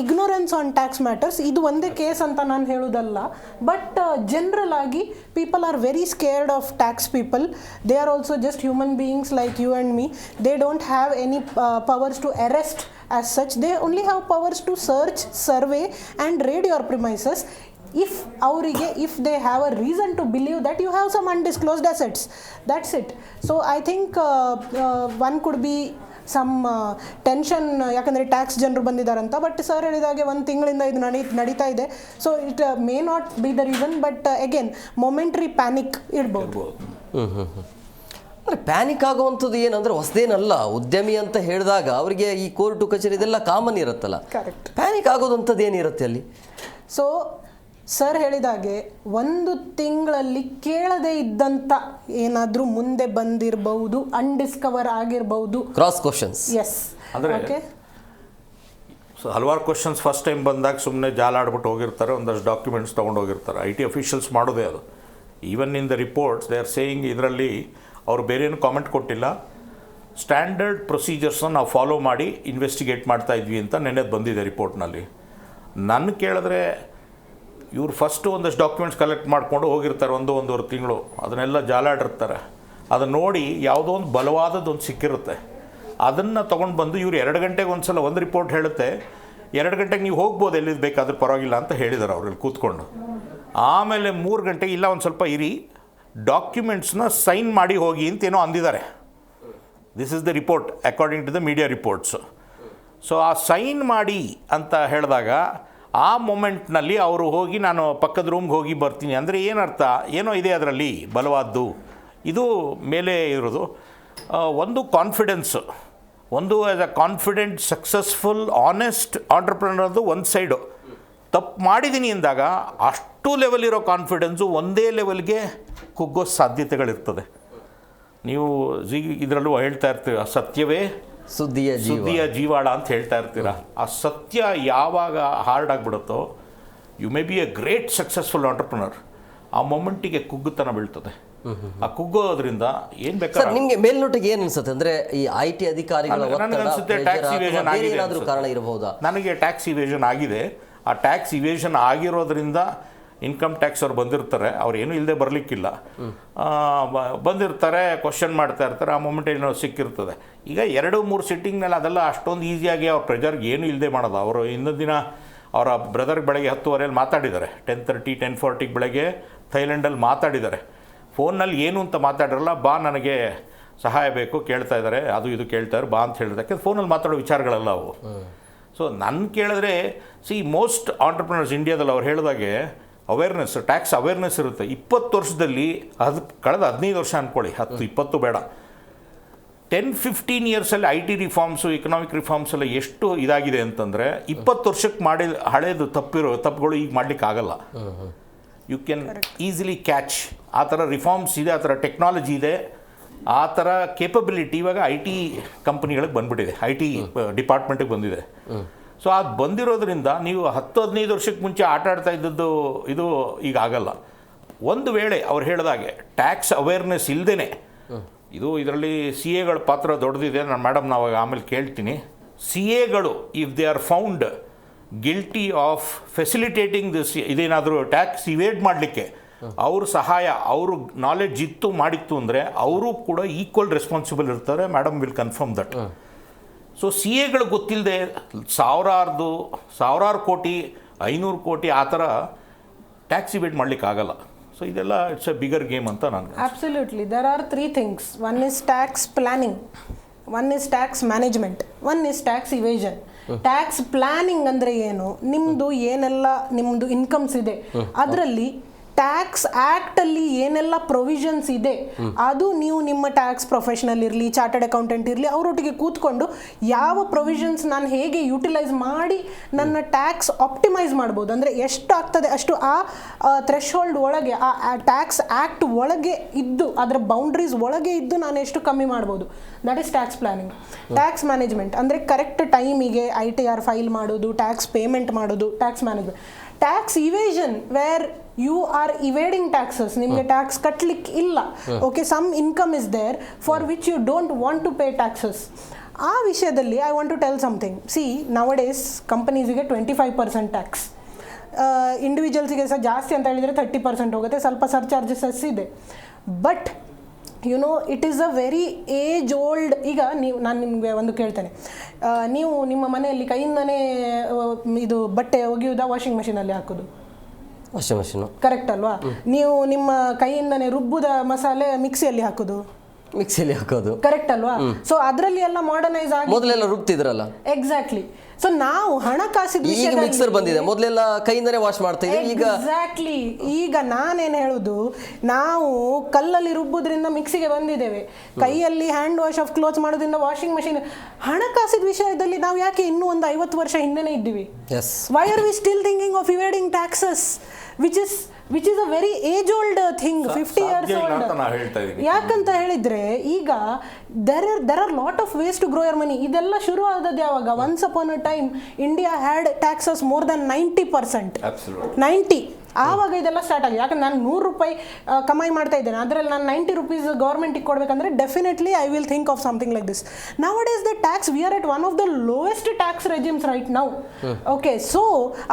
ignorance on tax matters. Idu onde case anta nan heludalla, but general agi people are very scared of tax people. They are also just human beings like you and me. They don't have any powers to arrest as such. They only have powers to search, survey and raid your premises if they have a reason to believe that you have some undisclosed assets. That's it. So I think one could be some tension, ಯಾಕಂದರೆ ಟ್ಯಾಕ್ಸ್ ಜನರು ಬಂದಿದ್ದಾರಂತ. ಬಟ್ ಸರ್ ಹೇಳಿದಾಗೆ 1 ತಿಂಗಳಿಂದ ಇದು ನಡೀತಾ ಇದೆ. So it may not be the reason, but again momentary panic ಇರ್ಬೋದು. ಅಂದರೆ ಪ್ಯಾನಿಕ್ ಆಗುವಂಥದ್ದು ಏನಂದರೆ ಹೊಸದೇನಲ್ಲ. ಉದ್ಯಮಿ ಅಂತ ಹೇಳಿದಾಗ ಅವರಿಗೆ ಈ ಕೋರ್ಟು ಕಚೇರಿ ಇದೆಲ್ಲ ಕಾಮನ್ ಇರುತ್ತಲ್ಲ. ಕರೆಕ್ಟ್. ಪ್ಯಾನಿಕ್ ಆಗೋದಂಥದ್ದು ಏನಿರುತ್ತೆ ಅಲ್ಲಿ? ಸೊ ಸರ್ ಹೇಳಿದಾಗೆ 1 ತಿಂಗಳಲ್ಲಿ ಕೇಳದೇ ಇದ್ದಂಥ ಏನಾದರೂ ಮುಂದೆ ಬಂದಿರಬಹುದು, ಅನ್ಡಿಸ್ಕವರ್ ಆಗಿರಬಹುದು, ಕ್ರಾಸ್ ಕ್ವಶನ್ಸ್. ಎಸ್, ಅಂದರೆ ಸೊ ಹಲವಾರು ಕ್ವಶನ್ಸ್ ಫಸ್ಟ್ ಟೈಮ್ ಬಂದಾಗ ಸುಮ್ಮನೆ ಜಾಲಾಡ್ಬಿಟ್ಟು ಹೋಗಿರ್ತಾರೆ, ಒಂದಷ್ಟು ಡಾಕ್ಯುಮೆಂಟ್ಸ್ ತೊಗೊಂಡು ಹೋಗಿರ್ತಾರೆ. ಐ ಟಿ ಅಫಿಷಿಯಲ್ಸ್ ಮಾಡೋದೇ ಅದು. Even in the reports they are saying ಇದರಲ್ಲಿ ಅವರು ಬೇರೇನು ಕಾಮೆಂಟ್ ಕೊಟ್ಟಿಲ್ಲ, ಸ್ಟ್ಯಾಂಡರ್ಡ್ ಪ್ರೊಸೀಜರ್ಸ್ನ ನಾವು ಫಾಲೋ ಮಾಡಿ ಇನ್ವೆಸ್ಟಿಗೇಟ್ ಮಾಡ್ತಾ ಇದ್ವಿ ಅಂತ ನೆನ್ನೆದು ಬಂದಿದೆ ರಿಪೋರ್ಟ್ನಲ್ಲಿ. ನನ್ನ ಕೇಳಿದ್ರೆ ಇವ್ರು ಫಸ್ಟು ಒಂದಷ್ಟು ಡಾಕ್ಯುಮೆಂಟ್ಸ್ ಕಲೆಕ್ಟ್ ಮಾಡಿಕೊಂಡು ಹೋಗಿರ್ತಾರೆ, 1-1.5 ತಿಂಗಳು, ಅದನ್ನೆಲ್ಲ ಜಾಲಾಡಿರ್ತಾರೆ. ಅದನ್ನು ನೋಡಿ ಯಾವುದೋ ಒಂದು ಬಲವಾದದ್ದೊಂದು ಸಿಕ್ಕಿರುತ್ತೆ, ಅದನ್ನು ತೊಗೊಂಡು ಬಂದು ಇವ್ರು 2 ಗಂಟೆಗೆ ಒಂದು ಸಲ ಒಂದು ರಿಪೋರ್ಟ್ ಹೇಳುತ್ತೆ, 2 ಗಂಟೆಗೆ ನೀವು ಹೋಗ್ಬೋದು ಎಲ್ಲಿದ್ದು ಬೇಕಾದ್ರೆ ಪರವಾಗಿಲ್ಲ ಅಂತ ಹೇಳಿದ್ದಾರೆ ಅವ್ರಲ್ಲಿ ಕೂತ್ಕೊಂಡು. ಆಮೇಲೆ 3 ಗಂಟೆಗೆ ಇಲ್ಲ ಒಂದು ಸ್ವಲ್ಪ ಇರಿ, ಡಾಕ್ಯುಮೆಂಟ್ಸ್ನ ಸೈನ್ ಮಾಡಿ ಹೋಗಿ ಅಂತೇನೋ ಅಂದಿದ್ದಾರೆ. This is the report according to the media reports. So ಆ ಸೈನ್ ಮಾಡಿ ಅಂತ ಹೇಳಿದಾಗ ಆ ಮೊಮೆಂಟ್ನಲ್ಲಿ ಅವರು ಹೋಗಿ ನಾನು ಪಕ್ಕದ ರೂಮ್ಗೆ ಹೋಗಿ ಬರ್ತೀನಿ ಅಂದರೆ ಏನರ್ಥ, ಏನೋ ಇದೆ ಅದರಲ್ಲಿ ಬಲವಾದ್ದು. ಇದು ಮೇಲೆ ಇರೋದು ಒಂದು ಕಾನ್ಫಿಡೆನ್ಸು, ಒಂದು as a confident successful honest ಆಂಟ್ರಪ್ರನರ್ದು ಒಂದು ಸೈಡು. ತಪ್ಪು ಮಾಡಿದ್ದೀನಿ ಅಂದಾಗ ಅಷ್ಟು ಲೆವೆಲ್ ಇರೋ ಕಾನ್ಫಿಡೆನ್ಸು ಒಂದೇ ಲೆವೆಲ್ಗೆ ಕುಗ್ಗೋ ಸಾಧ್ಯತೆಗಳಿರ್ತದೆ. ನೀವು ಇದರಲ್ಲೂ ಹೇಳ್ತಾ ಇರ್ತೀರ ಸತ್ಯವೇ ಸುದ್ದಿಯ ಜೀವಾಳ ಅಂತ ಹೇಳ್ತಾ ಇರ್ತೀರ. ಆ ಸತ್ಯ ಯಾವಾಗ ಹಾರ್ಡ್ ಆಗಿಬಿಡುತ್ತೋ you may be a great successful entrepreneur, ಆ ಮೊಮೆಂಟಿಗೆ ಕುಗ್ಗುತನ ಬೀಳ್ತದೆ. ಆ ಕುಗ್ಗೋದ್ರಿಂದ ಏನು ಬೇಕಾದ್ರೆ ನಿಮಗೆ ಮೇಲ್ನೋಟಿಗೆ ಏನು ಅನ್ಸುತ್ತೆ ಅಂದರೆ ಈ IT ಅಧಿಕಾರಿಗಳ ಕಾರಣ ಇರಬಹುದಾ? ನನಗೆ ಟ್ಯಾಕ್ಸ್ ಇವೇಷನ್ ಆಗಿದೆ. ಆ ಟ್ಯಾಕ್ಸ್ ಇವೇಷನ್ ಆಗಿರೋದ್ರಿಂದ ಇನ್ಕಮ್ ಟ್ಯಾಕ್ಸ್ ಅವ್ರು ಬಂದಿರ್ತಾರೆ, ಅವ್ರು ಏನೂ ಇಲ್ಲದೆ ಬರಲಿಕ್ಕಿಲ್ಲ, ಬಂದಿರ್ತಾರೆ, ಕ್ವಶನ್ ಮಾಡ್ತಾ ಇರ್ತಾರೆ, ಆ ಮೊಮೆಂಟ್ ಏನೋ ಸಿಕ್ಕಿರ್ತದೆ. ಈಗ 2-3 ಸಿಟ್ಟಿಂಗ್ನಲ್ಲಿ ಅದೆಲ್ಲ ಅಷ್ಟೊಂದು ಈಸಿಯಾಗಿ ಅವ್ರ ಪ್ರೆಜರ್ಗೆ ಏನೂ ಇಲ್ಲದೆ ಮಾಡೋದು. ಅವರು ಇನ್ನೊಂದು ದಿನ ಅವರ ಬ್ರದರ್ ಬೆಳಗ್ಗೆ 10:30 ಮಾತಾಡಿದ್ದಾರೆ, 10:30 10:40 ಬೆಳಗ್ಗೆ ಥೈಲ್ಯಾಂಡಲ್ಲಿ ಮಾತಾಡಿದ್ದಾರೆ. ಫೋನ್ನಲ್ಲಿ ಏನು ಅಂತ ಮಾತಾಡಿರಲ್ಲ, ಬಾ ನನಗೆ ಸಹಾಯ ಬೇಕು ಕೇಳ್ತಾ ಇದ್ದಾರೆ, ಅದು ಇದು ಕೇಳ್ತಾರೆ ಬಾ ಅಂತ ಹೇಳಿದ್ರೆ, ಯಾಕೆಂದ್ರೆ ಫೋನಲ್ಲಿ ಮಾತಾಡೋ ವಿಚಾರಗಳೆಲ್ಲ ಅವು. ಸೊ ನನ್ನ ಕೇಳಿದ್ರೆ ಮೋಸ್ಟ್ ಆಂಟ್ರಪ್ರನರ್ಸ್ ಇಂಡಿಯಾದಲ್ಲಿ ಅವ್ರು ಹೇಳಿದಾಗೆ ಅವೇರ್ನೆಸ್, ಟ್ಯಾಕ್ಸ್ ಅವೇರ್ನೆಸ್ ಇರುತ್ತೆ. 20 ವರ್ಷದಲ್ಲಿ ಕಳೆದ 15 ವರ್ಷ ಅಂದ್ಕೊಳ್ಳಿ, 10-20 ಬೇಡ, 10-15 ಇಯರ್ಸಲ್ಲಿ IT ರಿಫಾರ್ಮ್ಸು, ಎಕನಾಮಿಕ್ ರಿಫಾರ್ಮ್ಸ್ ಎಲ್ಲ ಎಷ್ಟು ಇದಾಗಿದೆ ಅಂತಂದರೆ 20 ವರ್ಷಕ್ಕೆ ಮಾಡಿ ಹಳೇದು ತಪ್ಪುಗಳು ಈಗ ಮಾಡಲಿಕ್ಕಾಗಲ್ಲ. You can easily catch. ಆ ಥರ ರಿಫಾರ್ಮ್ಸ್ ಇದೆ, ಆ ಥರ ಟೆಕ್ನಾಲಜಿ ಇದೆ, ಆ ಥರ ಕೇಪಬಿಲಿಟಿ ಇವಾಗ IT ಕಂಪ್ನಿಗಳಿಗೆ ಬಂದುಬಿಟ್ಟಿದೆ, IT ಡಿಪಾರ್ಟ್ಮೆಂಟಿಗೆ ಬಂದಿದೆ. ಸೊ ಅದು ಬಂದಿರೋದ್ರಿಂದ ನೀವು 10-15 ವರ್ಷಕ್ಕೆ ಮುಂಚೆ ಆಟ ಆಡ್ತಾ ಇದ್ದದ್ದು ಇದು ಈಗ ಆಗಲ್ಲ. ಒಂದು ವೇಳೆ ಅವ್ರು ಹೇಳಿದಾಗೆ ಟ್ಯಾಕ್ಸ್ ಅವೇರ್ನೆಸ್ ಇಲ್ಲದೇ ಇದರಲ್ಲಿ CAಗಳ ಪಾತ್ರ ದೊಡ್ಡದಿದೆ. ನಾನು ಮೇಡಮ್ ನಾವು ಆಮೇಲೆ ಕೇಳ್ತೀನಿ. CAಗಳು if they are found guilty of facilitating this, ಇದೇನಾದರೂ ಟ್ಯಾಕ್ಸ್ ಇವೇಡ್ ಮಾಡಲಿಕ್ಕೆ ಅವ್ರ ಸಹಾಯ, ಅವರು ನಾಲೆಡ್ಜ್ ಇತ್ತು ಮಾಡಿತ್ತು ಅಂದರೆ ಅವರು ಕೂಡ ಈಕ್ವಲ್ ರೆಸ್ಪಾನ್ಸಿಬಲ್ ಇರ್ತಾರೆ. Madam will confirm that. So CAಗಳು ಗೊತ್ತಿಲ್ಲದೆ ಸಾವಿರಾರು ಕೋಟಿ 500 ಕೋಟಿ ಆ ಥರ ಟ್ಯಾಕ್ಸ್ ಇವೇಡ್ ಮಾಡಲಿಕ್ಕಾಗಲ್ಲ. ಸೊ ಇದೆಲ್ಲ ಇಟ್ಸ್ ಎ ಬಿಗರ್ ಗೇಮ್ ಅಂತ ನಾನು. Absolutely. There are 3 things. One is tax planning, one is tax management, one is tax evasion. Tax planning ಅಂದರೆ ಏನು, ನಿಮ್ಮದು ಏನೆಲ್ಲ ನಿಮ್ಮದು ಇನ್ಕಮ್ಸ್ ಇದೆ ಅದರಲ್ಲಿ ಟ್ಯಾಕ್ಸ್ ಆ್ಯಕ್ಟಲ್ಲಿ ಏನೆಲ್ಲ ಪ್ರೊವಿಷನ್ಸ್ ಇದೆ ಅದು ನೀವು ನಿಮ್ಮ ಟ್ಯಾಕ್ಸ್ ಪ್ರೊಫೆಷನಲ್ ಇರಲಿ, ಚಾರ್ಟರ್ಡ್ ಅಕೌಂಟೆಂಟ್ ಇರಲಿ, ಅವರೊಟ್ಟಿಗೆ ಕೂತ್ಕೊಂಡು ಯಾವ ಪ್ರೊವಿಷನ್ಸ್ ನಾನು ಹೇಗೆ ಯುಟಿಲೈಸ್ ಮಾಡಿ ನನ್ನ ಟ್ಯಾಕ್ಸ್ ಆಪ್ಟಿಮೈಸ್ ಮಾಡ್ಬೋದು, ಅಂದರೆ ಎಷ್ಟು ಆಗ್ತದೆ ಅಷ್ಟು ಆ ಥ್ರೆಶೋಲ್ಡ್ ಒಳಗೆ, ಆ ಟ್ಯಾಕ್ಸ್ ಆ್ಯಕ್ಟ್ ಒಳಗೆ ಇದ್ದು, ಅದರ ಬೌಂಡ್ರೀಸ್ ಒಳಗೆ ಇದ್ದು ನಾನು ಎಷ್ಟು ಕಮ್ಮಿ ಮಾಡ್ಬೋದು. That is tax planning. Tax management ಅಂದರೆ ಕರೆಕ್ಟ್ ಟೈಮಿಗೆ ITR ಫೈಲ್ ಮಾಡೋದು, ಟ್ಯಾಕ್ಸ್ ಪೇಮೆಂಟ್ ಮಾಡೋದು, tax management. Tax evasion where you are evading taxes, ನಿಮಗೆ ಟ್ಯಾಕ್ಸ್ ಕಟ್ಟಲಿಕ್ಕೆ ಇಲ್ಲ, okay, some income is there for which you don't want to pay taxes. ಆ ವಿಷಯದಲ್ಲಿ I want to tell something. Nowadays ಕಂಪನೀಸಿಗೆ 25% ಟ್ಯಾಕ್ಸ್, ಇಂಡಿವಿಜುವಲ್ಸಿಗೆ ಸಹ ಜಾಸ್ತಿ ಅಂತ ಹೇಳಿದರೆ 30% ಹೋಗುತ್ತೆ, ಸ್ವಲ್ಪ ಸರ್ಚಾರ್ಜಸ್ ಇದೆ. But it is a very age old. ಈಗ ನಾನು ನಿಮಗೆ ಒಂದು ಕೇಳ್ತೇನೆ, ನೀವು ನಿಮ್ಮ ಮನೆಯಲ್ಲಿ ಕೈಯಿಂದನೇ ಇದು ಬಟ್ಟೆ ಒಗೆಯುವುದಾ ವಾಷಿಂಗ್ ಮೆಷಿನಲ್ಲಿ ಹಾಕೋದು? ವಾಷಿಂಗ್ ಮೆಷಿನು ಕರೆಕ್ಟ್ ಅಲ್ವಾ? ನೀವು ನಿಮ್ಮ ಕೈಯಿಂದನೇ ರುಬ್ಬುದ ಮಸಾಲೆ ಮಿಕ್ಸಿಯಲ್ಲಿ ಹಾಕೋದು? ಮಿಕ್ಸಿಯಲ್ಲಿ ಹಾಕೋದು ಕರೆಕ್ಟ್ ಅಲ್ವಾ? ಸೊ ಅದರಲ್ಲಿ ಎಲ್ಲ ಮಾಡರ್ನೈಸ್ ಆಗಿ ಮೊದಲೆಲ್ಲ ರುಬ್ತಿದ್ರಲ್ಲ. ಎಕ್ಸಾಕ್ಟ್ಲಿ. ಸೊ ನಾವು ಹಣಕಾಸಿನ ಈಗ ಮಿಕ್ಸರ್ ಬಂದಿದೆ, ಮೊದಲೆಲ್ಲ ಕೈಯಿಂದನೇ ವಾಶ್ ಮಾಡ್ತಾ ಇದ್ದೀವಿ. ಈಗ ಎಕ್ಸಾಕ್ಟ್ಲಿ. ಈಗ ನಾನೇನು ಹೇಳುದು, ನಾವು ಕಲ್ಲಲ್ಲಿ ರುಬ್ಬುದ್ರಿಂದ ಮಿಕ್ಸಿಗೆ ಬಂದಿದ್ದೇವೆ, ಕೈಯಲ್ಲಿ ಹ್ಯಾಂಡ್ ವಾಶ್ ಆಫ್ ಕ್ಲೋತ್ಸ್ ಮಾಡೋದ್ರಿಂದ ವಾಷಿಂಗ್ ಮಷೀನ್. ಹಣಕಾಸಿನ ವಿಷಯದಲ್ಲಿ ನಾವು ಯಾಕೆ ಇನ್ನೂ ಒಂದು 50 ವರ್ಷ ಹಿಂದೆನೇ ಇದ್ದೀವಿ? Why are we still thinking of evading taxes which is a very age old thing, 50 years old. ಯಾಕಂತ ಹೇಳಿದ್ರೆ ಈಗ there are lot of ways to grow your money. ಇದೆಲ್ಲ ಶುರು ಆದದ್ದು ಯಾವಾಗ? once upon a time India had taxes more than 90%. 90. ಆವಾಗ ಇದೆಲ್ಲ ಸ್ಟಾರ್ಟ್ ಆಗಿದೆ. ಯಾಕಂದ್ರೆ ನಾನು 100 ರೂಪಾಯಿ ಕಮಾಯಿ ಮಾಡ್ತಾ ಇದ್ದೇನೆ, ಅದರಲ್ಲಿ ನಾನು 90 ರೂಪೀಸ್ ಗೌರ್ಮೆಂಟಿಗೆ ಕೊಡಬೇಕಂದ್ರೆ definitely I will think of something like this. Nowadays the tax, we are at one of the lowest tax regimes right now. Okay, so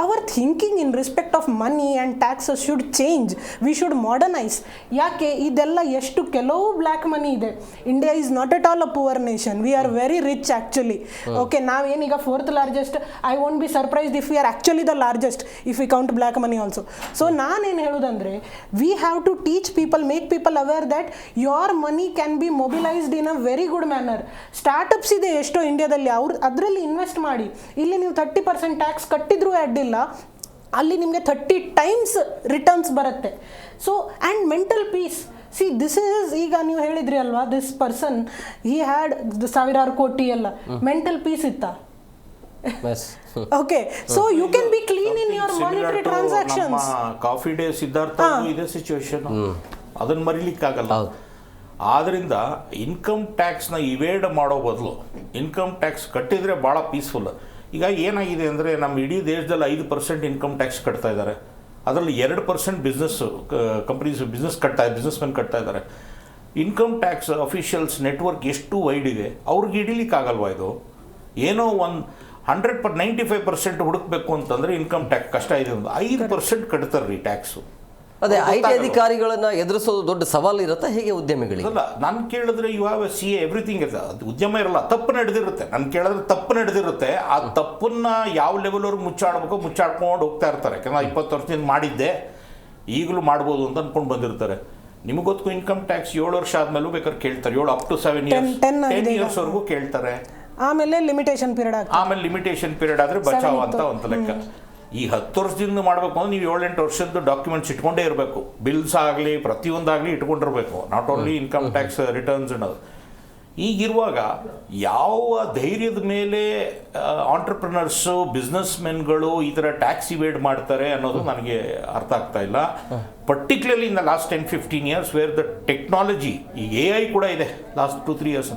our thinking in respect of money and taxes should change. We should modernize. ಯಾಕೆ ಇದೆಲ್ಲ ಎಷ್ಟು ಕೆಲವು ಬ್ಲ್ಯಾಕ್ ಮನಿ ಇದೆ. India is not at all a poor nation. We are very rich actually. Okay, ನಾವೇನೀಗ 4th largest. I won't be surprised if we are actually the largest if we count black money also. So ನಾನೇನು ಹೇಳೋದಂದರೆ we have to teach people, make people aware that your money can be mobilised in a very good manner. Startups ಇದೆ ಎಷ್ಟೋ ಇಂಡಿಯಾದಲ್ಲಿ, ಅದರಲ್ಲಿ ಇನ್ವೆಸ್ಟ್ ಮಾಡಿ. ಇಲ್ಲಿ ನೀವು 30% ಟ್ಯಾಕ್ಸ್ ಕಟ್ಟಿದ್ರೂ ಅಡ್ಡಿಲ್ಲ, ಅಲ್ಲಿ ನಿಮಗೆ 30 ಟೈಮ್ಸ್ ರಿಟರ್ನ್ಸ್ ಬರುತ್ತೆ. So and mental piece, see this is, ಈಗ ನೀವು ಹೇಳಿದ್ರಿ ಅಲ್ವಾ, ದಿಸ್ ಪರ್ಸನ್ ಹಿ ಹ್ಯಾಡ್ ಸಾವಿರಾರು ಕೋಟಿ ಎಲ್ಲ, ಮೆಂಟಲ್ ಪೀಸ್ ಇತ್ತ? Okay, so you can be clean in your monetary transactions. Coffee Day Siddhartha ಇದೇ ಸಿಚುವೇಶನ್, ಅದನ್ನ ಮರಿಲಿಕ್ಕಾಗಲ್ಲ. ಆದ್ರಿಂದ ಇನ್ಕಮ್ ಟ್ಯಾಕ್ಸ್ನ ಇವೇಡ್ ಮಾಡೋ ಬದಲು ಇನ್ಕಮ್ ಟ್ಯಾಕ್ಸ್ ಕಟ್ಟಿದ್ರೆ ಭಾಳ ಪೀಸ್ಫುಲ್. ಈಗ ಏನಾಗಿದೆ ಅಂದರೆ ನಮ್ಮ ಇಡೀ ದೇಶದಲ್ಲಿ 5% ಇನ್ಕಮ್ ಟ್ಯಾಕ್ಸ್ ಕಟ್ತಾ ಇದ್ದಾರೆ, ಅದರಲ್ಲಿ 2% ಬಿಸ್ನೆಸ್ ಕಂಪ್ನೀಸ್ ಬಿಸ್ನೆಸ್ ಮೆನ್ ಕಟ್ತಾ ಇದ್ದಾರೆ. ಇನ್ಕಮ್ ಟ್ಯಾಕ್ಸ್ ಅಫಿಷಿಯಲ್ಸ್ ನೆಟ್ವರ್ಕ್ ಎಷ್ಟು ವೈಡ್ ಇದೆ, ಅವ್ರಿಗೆ ಹಿಡಿಲಿಕ್ಕಾಗಲ್ವಾ ಇದು? ಏನೋ 95% ಹುಡುಕ್ಬೇಕು ಅಂತಂದರೆ ಇನ್ಕಮ್ ಟ್ಯಾಕ್ಸ್ ಕಷ್ಟ ಇದೆ, ಒಂದು 5% ಕಟ್ತಾರೆ ರೀ ಟ್ಯಾಕ್ಸು. ಅದೇ IT ಅಧಿಕಾರಿಗಳನ್ನ ಎದುರಿಸೋದು ದೊಡ್ಡ ಸವಾಲು ಇರುತ್ತೆ ಹೇಗೆ ಉದ್ಯಮಿಗಳಿಗೆ? ಅಲ್ಲ, ನಾನು ಕೇಳಿದ್ರೆ you have a CA everything ಇರುತ್ತೆ, ಅದು ಉದ್ಯಮ ಇರಲ್ಲ, ತಪ್ಪು ನಡೆದಿರುತ್ತೆ. ನಾನು ಕೇಳಿದ್ರೆ ತಪ್ಪು ನಡೆದಿರುತ್ತೆ, ಆ ತಪ್ಪನ್ನ ಯಾವ ಲೆವೆಲ್ವರೆಗೂ ಮುಚ್ಚಾಡಬೇಕು ಮುಚ್ಚಾಡ್ಕೊಂಡು ಹೋಗ್ತಾ ಇರ್ತಾರೆ. ಯಾಕಂದ್ರೆ 20 ವರ್ಷದಿಂದ ಮಾಡಿದ್ದೆ ಈಗಲೂ ಮಾಡ್ಬೋದು ಅಂತ ಅಂದ್ಕೊಂಡು ಬಂದಿರ್ತಾರೆ. ನಿಮಗೆ ಗೊತ್ತು, ಇನ್ಕಮ್ ಟ್ಯಾಕ್ಸ್ 7 ವರ್ಷ ಆದ್ಮೇಲೂ ಬೇಕಾದ್ರೆ ಕೇಳ್ತಾರೆ, 7 up to 7 years 10 yearsವರೆಗೂ ಕೇಳ್ತಾರೆ. ಆಮೇಲೆ ಲಿಮಿಟೇಷನ್ ಪೀರಿಯಡ್ ಆದರೆ ಬಚಾವ್ ಅಂತ ಒಂದು ಲೆಕ್ಕ. ಈ 10 ವರ್ಷದಿಂದ ಮಾಡಬೇಕು ಅಂದ್ರೆ ನೀವು 7-8 ವರ್ಷದ ಡಾಕ್ಯುಮೆಂಟ್ಸ್ ಇಟ್ಕೊಂಡೇ ಇರಬೇಕು, ಬಿಲ್ಸ್ ಆಗಲಿ ಪ್ರತಿಯೊಂದಾಗಲಿ ಇಟ್ಕೊಂಡಿರಬೇಕು, not only income tax returns ಅನ್ನೋದು. ಈಗಿರುವಾಗ ಯಾವ ಧೈರ್ಯದ ಮೇಲೆ ಆಂಟ್ರಪ್ರಿನರ್ಸು ಬಿಸ್ನೆಸ್ ಮೆನ್ಗಳು ಈ ಥರ ಟ್ಯಾಕ್ಸ್ ಇವೇಡ್ ಮಾಡ್ತಾರೆ ಅನ್ನೋದು ನನಗೆ ಅರ್ಥ ಆಗ್ತಾ ಇಲ್ಲ. Particularly in the last 10-15 years where the technology, ಈಗ AI ಕೂಡ ಇದೆ ಲಾಸ್ಟ್ 2-3 years.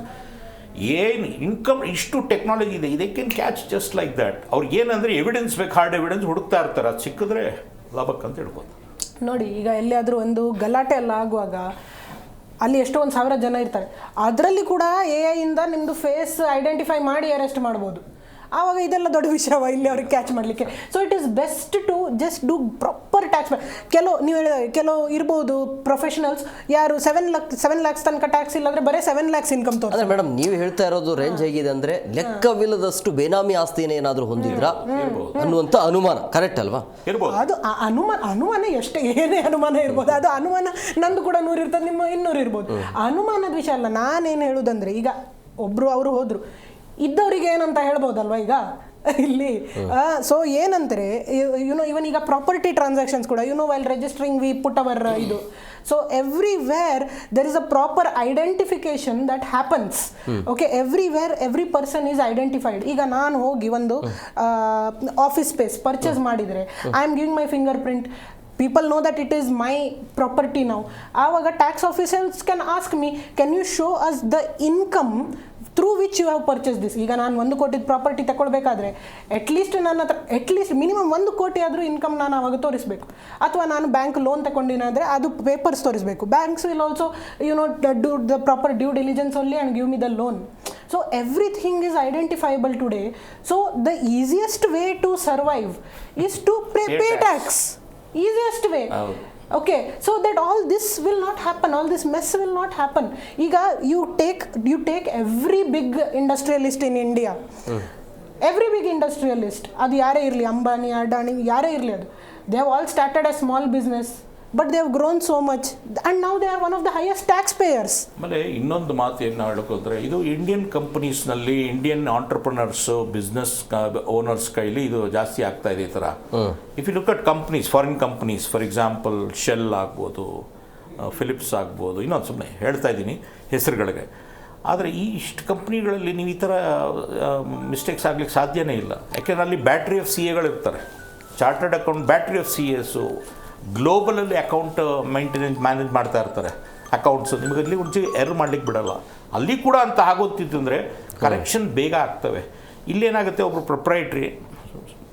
ಏನು ಇನ್ಕಮ್ ಇಷ್ಟು ಟೆಕ್ನಾಲಜಿ ಇದೆ, ಇದೇ can catch just like that. ಅವ್ರಿಗೆ ಏನಂದರೆ ಎವಿಡೆನ್ಸ್ ಬೇಕು, ಹಾರ್ಡ್ ಎವಿಡೆನ್ಸ್ ಹುಡುಕ್ತಾ ಇರ್ತಾರೆ, ಅದು ಸಿಕ್ಕಿದ್ರೆ ಲಾಭಕ್ಕಂತ ಹೇಳ್ಬೋದು. ನೋಡಿ, ಈಗ ಎಲ್ಲಿಯಾದರೂ ಒಂದು ಗಲಾಟೆ ಎಲ್ಲ ಆಗುವಾಗ ಅಲ್ಲಿ ಎಷ್ಟೋ 1,000 ಜನ ಇರ್ತಾರೆ, ಅದರಲ್ಲಿ ಕೂಡ AI ಇಂದ ನಿಮ್ಮದು ಫೇಸ್ ಐಡೆಂಟಿಫೈ ಮಾಡಿ ಅರೆಸ್ಟ್ ಮಾಡ್ಬೋದು. ಆವಾಗ ಇದೆಲ್ಲ ದೊಡ್ಡ ವಿಷಯವ ಇಲ್ಲಿ ಅವ್ರಿಗೆ ಕ್ಯಾಚ್ ಮಾಡಲಿಕ್ಕೆ. So it is best to just do proper tax. ನೀವು ಹೇಳಿದ ಕೆಲವು ಇರ್ಬೋದು ಪ್ರೊಫೆಷನಲ್ಸ್, ಯಾರು 7 lakhs ತನಕ ಟ್ಯಾಕ್ಸ್ ಇಲ್ಲಾಂದ್ರೆ ಬರೀ 7 lakhs ಇನ್ಕಮ್ ತೋರಿಸ್ತಾರೆ. ಅಂದ್ರೆ ಮೇಡಮ್, ನೀವು ಹೇಳ್ತಾ ಇರೋದು ರೇಂಜ್ ಹೇಗಿದೆ ಅಂದ್ರೆ ಲೆಕ್ಕವಿಲ್ಲದಷ್ಟು ಬೇನಾಮಿ ಆಸ್ತಿನ ಏನಾದರೂ ಹೊಂದಿದ್ರಾ ಅನ್ನುವಂಥ ಅನುಮಾನ, ಕರೆಕ್ಟ್ ಅಲ್ವಾ? ಅದು ಅನುಮಾನ ಎಷ್ಟೇ ಏನೇ ಅನುಮಾನ ಇರ್ಬೋದು, ಅದು ಅನುಮಾನ ನಂದು ಕೂಡ 100 ಇರ್ತದೆ, ನಿಮ್ಮ 200 ಇರ್ಬೋದು. ಅನುಮಾನದ ವಿಷಯ ಅಲ್ಲ. ನಾನೇನು ಹೇಳುದಂದ್ರೆ, ಈಗ ಒಬ್ರು ಅವರು ಹೋದ್ರು, ಇದ್ದವರಿಗೆ ಏನಂತ ಹೇಳ್ಬೋದಲ್ವಾ ಈಗ ಇಲ್ಲಿ. ಸೊ ಏನಂತಾರೆ, ಇವನ್ ಈಗ ಪ್ರಾಪರ್ಟಿ ಟ್ರಾನ್ಸಾಕ್ಷನ್ಸ್ ಕೂಡ while registering we put our ಇದು. So everywhere there is a proper identification that happens. Okay, everywhere every person is identified. ಈಗ ನಾನು ಹೋಗಿ ಒಂದು ಆಫೀಸ್ ಸ್ಪೇಸ್ ಪರ್ಚೇಸ್ ಮಾಡಿದರೆ, I am giving my fingerprint. People know that it is my property now. ಆವಾಗ tax officers can ask me, can you show us the income through which you have purchase this. ಈಗ ನಾನು 1 ಕೋಟಿ ಪ್ರಾಪರ್ಟಿ ತಗೊಳ್ಬೇಕಾದ್ರೆ ಅಟ್ಲೀಸ್ಟ್ ನನ್ನ ಹತ್ರ ಮಿನಿಮಮ್ 1 ಕೋಟಿ ಆದರೂ ಇನ್ಕಮ್ ನಾನು ಆವಾಗ ತೋರಿಸಬೇಕು. ಅಥವಾ ನಾನು ಬ್ಯಾಂಕ್ ಲೋನ್ ತಗೊಂಡಿನಾದರೆ ಅದು ಪೇಪರ್ಸ್ ತೋರಿಸಬೇಕು. Banks will also do the proper due diligence only and give me the loan. So everything is identifiable today. So the easiest way to survive is to pay tax. Easiest way. Okay, so that all this will not happen, all this mess will not happen. Iga you take every big industrialist in India, every big industrialist, adu yare irli, Ambani, Adani, yare irli, adu they have all started a small business, but they have grown so much and now they are one of the highest taxpayers. ಆಮೇಲೆ ಇನ್ನೊಂದು ಮಾತು ಏನು ಹೇಳೋಕೋದ್ರೆ, ಇದು ಇಂಡಿಯನ್ ಕಂಪನೀಸ್ನಲ್ಲಿ ಇಂಡಿಯನ್ ಆಂಟ್ರಪ್ರಿನರ್ಸ್ ಬಿಸ್ನೆಸ್ ಓನರ್ಸ್ ಕೈಲಿ ಇದು ಜಾಸ್ತಿ ಆಗ್ತಾ ಇದೆ ಈ ಥರ. If you look at companies, foreign companies, for example Shell ಆಗ್ಬೋದು, ಫಿಲಿಪ್ಸ್ ಆಗ್ಬೋದು, ಇನ್ನೊಂದು ಸುಮ್ಮನೆ ಹೇಳ್ತಾ ಇದ್ದೀನಿ ಹೆಸರುಗಳಿಗೆ. ಆದರೆ ಈ ಇಷ್ಟು ಕಂಪ್ನಿಗಳಲ್ಲಿ ನೀವು ಈ ಥರ ಮಿಸ್ಟೇಕ್ಸ್ ಆಗ್ಲಿಕ್ಕೆ ಸಾಧ್ಯನೇ ಇಲ್ಲ. ಯಾಕೆಂದರೆ ಅಲ್ಲಿ ಬ್ಯಾಟ್ರಿ ಆಫ್ CAಗಳು ಇರ್ತಾರೆ, ಚಾರ್ಟರ್ಡ್ ಅಕೌಂಟ್ ಬ್ಯಾಟ್ರಿ ಆಫ್ CAಸು ಗ್ಲೋಬಲಲ್ಲಿ ಅಕೌಂಟ್ ಮ್ಯಾನೇಜ್ ಮಾಡ್ತಾ ಇರ್ತಾರೆ ಅಕೌಂಟ್ಸು. ನಿಮಗೆ ಅಲ್ಲಿ ಮುಂಚೆ ಎರರ್ ಮಾಡ್ಲಿಕ್ಕೆ ಬಿಡಲ್ಲ. ಅಲ್ಲಿ ಕೂಡ ಅಂತ ಆಗೋತಿತ್ತು ಅಂದರೆ ಕರೆಕ್ಷನ್ ಬೇಗ ಆಗ್ತವೆ. ಇಲ್ಲೇನಾಗುತ್ತೆ, ಒಬ್ಬರು ಪ್ರೊಪ್ರೈಟ್ರಿ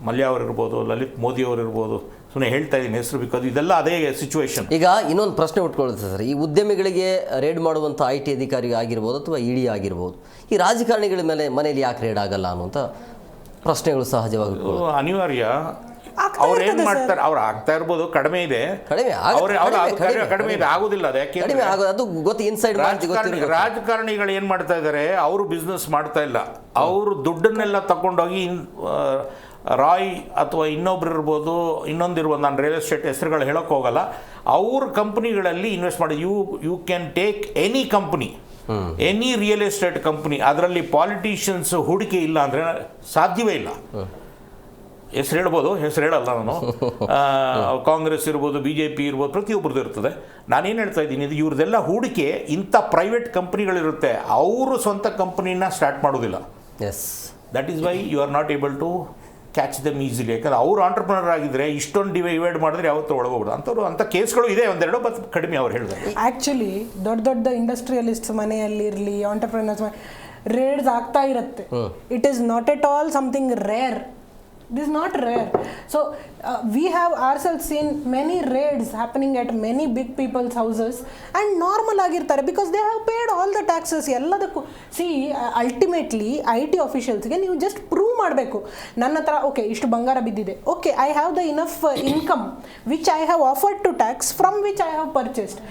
ಮಲ್ಯ ಅವರು ಇರ್ಬೋದು, ಲಲಿತ್ ಮೋದಿ ಅವರು ಇರ್ಬೋದು, ಸುಮ್ಮನೆ ಹೇಳ್ತಾ ಇದ್ದೀನಿ ಹೆಸರು, ಬಿಕಾಸ್ ಇದೆಲ್ಲ ಅದೇ ಸಿಚುವೇಶನ್. ಈಗ ಇನ್ನೊಂದು ಪ್ರಶ್ನೆ ಉಟ್ಕೊಳ್ಳುತ್ತೆ ಸರ್, ಈ ಉದ್ಯಮಿಗಳಿಗೆ ರೇಡ್ ಮಾಡುವಂಥ IT ಅಧಿಕಾರಿ ಆಗಿರ್ಬೋದು ಅಥವಾ ED ಆಗಿರ್ಬೋದು, ಈ ರಾಜಕಾರಣಿಗಳ ಮನೆಯಲ್ಲಿ ಯಾಕೆ ರೇಡ್ ಆಗಲ್ಲ ಅನ್ನುವಂಥ ಪ್ರಶ್ನೆಗಳು ಸಹಜವಾಗಿ ಅನಿವಾರ್ಯ. ಅವ್ರು ಏನ್ ಮಾಡ್ತಾರೆ, ಅವ್ರು ಆಗ್ತಾ ಇರ್ಬೋದು, ಕಡಿಮೆ ಇದೆ, ಕಡಿಮೆ ಇದೆ, ಆಗುದಿಲ್ಲ. ರಾಜಕಾರಣಿಗಳು ಏನ್ ಮಾಡ್ತಾ ಇದ್ದಾರೆ, ಅವರು ಬಿಸ್ನೆಸ್ ಮಾಡ್ತಾ ಇಲ್ಲ, ಅವರು ದುಡ್ಡನ್ನೆಲ್ಲ ತಗೊಂಡೋಗಿ ರಾಯ್ ಅಥವಾ ಇನ್ನೊಬ್ರು ಇರ್ಬೋದು, ಇನ್ನೊಂದಿರ್ಬೋದು, ನಾನು ರಿಯಲ್ ಎಸ್ಟೇಟ್ ಹೆಸರುಗಳು ಹೇಳೋಕ್ಕೆ ಹೋಗಲ್ಲ, ಅವ್ರ ಕಂಪ್ನಿಗಳಲ್ಲಿ ಇನ್ವೆಸ್ಟ್ ಮಾಡಿ. You can take any company, any real estate company, ಅದರಲ್ಲಿ ಪಾಲಿಟಿಷಿಯನ್ಸ್ ಹೂಡಿಕೆ ಇಲ್ಲ ಅಂದರೆ ಸಾಧ್ಯವೇ ಇಲ್ಲ. ಹೆಸರು ಹೇಳ್ಬೋದು, ಹೆಸರು ಹೇಳಲ್ಲ ನಾನು. ಕಾಂಗ್ರೆಸ್ ಇರ್ಬೋದು, BJP ಇರ್ಬೋದು, ಪ್ರತಿಯೊಬ್ಬರದ್ದು ಇರ್ತದೆ. ನಾನೇನು ಹೇಳ್ತಾ ಇದ್ದೀನಿ, ಇದು ಇವ್ರದ್ದೆಲ್ಲ ಹೂಡಿಕೆ ಇಂಥ ಪ್ರೈವೇಟ್ ಕಂಪ್ನಿಗಳಿರುತ್ತೆ, ಅವರು ಸ್ವಂತ ಕಂಪ್ನಿನ ಸ್ಟಾರ್ಟ್ ಮಾಡೋದಿಲ್ಲ. Yes, that is why you are not able to catch them easily. ಯಾಕಂದ್ರೆ ಅವರು ಆಂಟರ್ಪ್ರನರ್ ಆಗಿದ್ದರೆ ಇಷ್ಟೊಂದು ಡಿವೈಡ್ ಮಾಡಿದ್ರೆ ಯಾವತ್ತೂ ಒಳಗೋಗ್ಬಿಡು. ಅಂಥವ್ರು ಅಂಥ ಕೇಸ್ಗಳು ಇದೆ, ಒಂದೆರಡು, ಬಟ್ ಕಡಿಮೆ ಅವ್ರು ಹೇಳಿದ್ದಾರೆ. ಆ್ಯಕ್ಚುಲಿ ದೊಡ್ಡ ಇಂಡಸ್ಟ್ರಿಯಲಿಸ್ಟ್ಸ್ ಮನೆಯಲ್ಲಿರಲಿ, ಆಂಟರ್ಪ್ರಿನರ್ಸ್ ರೇಡ್ಸ್ ಆಗ್ತಾ ಇರುತ್ತೆ. It is not at all something rare. This is not rare. So we have ourselves seen many raids happening at many big people's houses and normal agirtare because they have paid all the taxes. Elladakku see, ultimately IT officials ge ನೀವು just prove ಮಾಡಬೇಕು. ನನ್ನ ಹತ್ರ ಓಕೆ ಇಷ್ಟು ಬಂಗಾರ ಬಿದ್ದಿದೆ, okay I have the enough income which I have offered to tax from which I have purchased.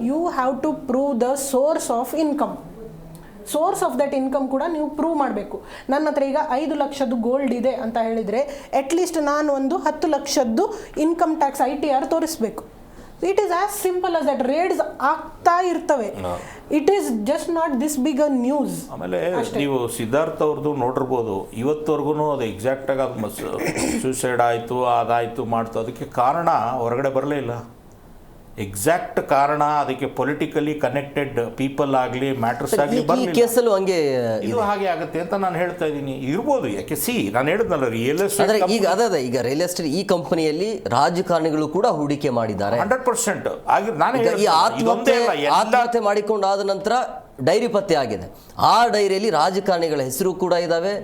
You have to prove the source of income. Source of that income ಕೂಡ ನೀವು ಪ್ರೂವ್ ಮಾಡಬೇಕು. ನನ್ನ ಹತ್ರ ಈಗ 5 ಲಕ್ಷದ್ದು ಗೋಲ್ಡ್ ಇದೆ ಅಂತ ಹೇಳಿದರೆ ಅಟ್ಲೀಸ್ಟ್ ನಾನು ಒಂದು 10 ಲಕ್ಷದ್ದು ಇನ್ಕಮ್ ಟ್ಯಾಕ್ಸ್ ITR ತೋರಿಸಬೇಕು. It is as simple as that. Raids ಆಗ್ತಾ ಇರ್ತವೆ. It is just not this big a news. ಆಮೇಲೆ ನೀವು ಸಿದ್ಧಾರ್ಥ್ ಅವ್ರದ್ದು ನೋಡಿರ್ಬೋದು, ಇವತ್ತವರೆಗೂ ಅದು ಎಕ್ಸಾಕ್ಟಾಗಿ ಅದು ಸೂಸೈಡ್ ಆಯಿತು, ಅದಾಯಿತು ಮಾಡ್ತು, ಅದಕ್ಕೆ ಕಾರಣ ಹೊರಗಡೆ ಬರಲೇ ಇಲ್ಲ. ಎಕ್ಸಾಕ್ಟ್ ಕಾರಣ ಅದಕ್ಕೆ ಪೊಲಿಟಿಕಲಿ ಕನೆಕ್ಟೆಡ್ ಪೀಪಲ್ ಆಗಲಿ, ಮ್ಯಾಟರ್ಸ್ ಆಗಲಿ ಬರಲಿಲ್ಲ. ಕೇಸಲ್ಲೂ ಹಂಗೆ ಇದು ಹಾಗೆ ಆಗುತ್ತೆ ಅಂತ ನಾನು ಹೇಳ್ತಾ ಇದ್ದೀನಿ. ಇರ್ಬೋದು, ಯಾಕೆ ನಾನು ಹೇಳಿದ್ನಲ್ಲ, ರಿಯಲ್ ಎಸ್ಟೇಟ್ ಈಗ ರಿಯಲ್ ಎಸ್ಟೇಟ್ ಈ ಕಂಪನಿಯಲ್ಲಿ ರಾಜಕಾರಣಿಗಳು ಕೂಡ ಹೂಡಿಕೆ ಮಾಡಿದ್ದಾರೆ 100%. ಈ ಆತ್ಮಹತ್ಯೆ ಮಾಡಿಕೊಂಡಾದ ನಂತರ ಡೈರಿ ಪತ್ತೆ ಆಗಿದೆ. ಆ ಡೈರಿಯಲ್ಲಿ ರಾಜಕಾರಣಿಗಳ ಹೆಸರು ಕೂಡ ಇದಾವೆ,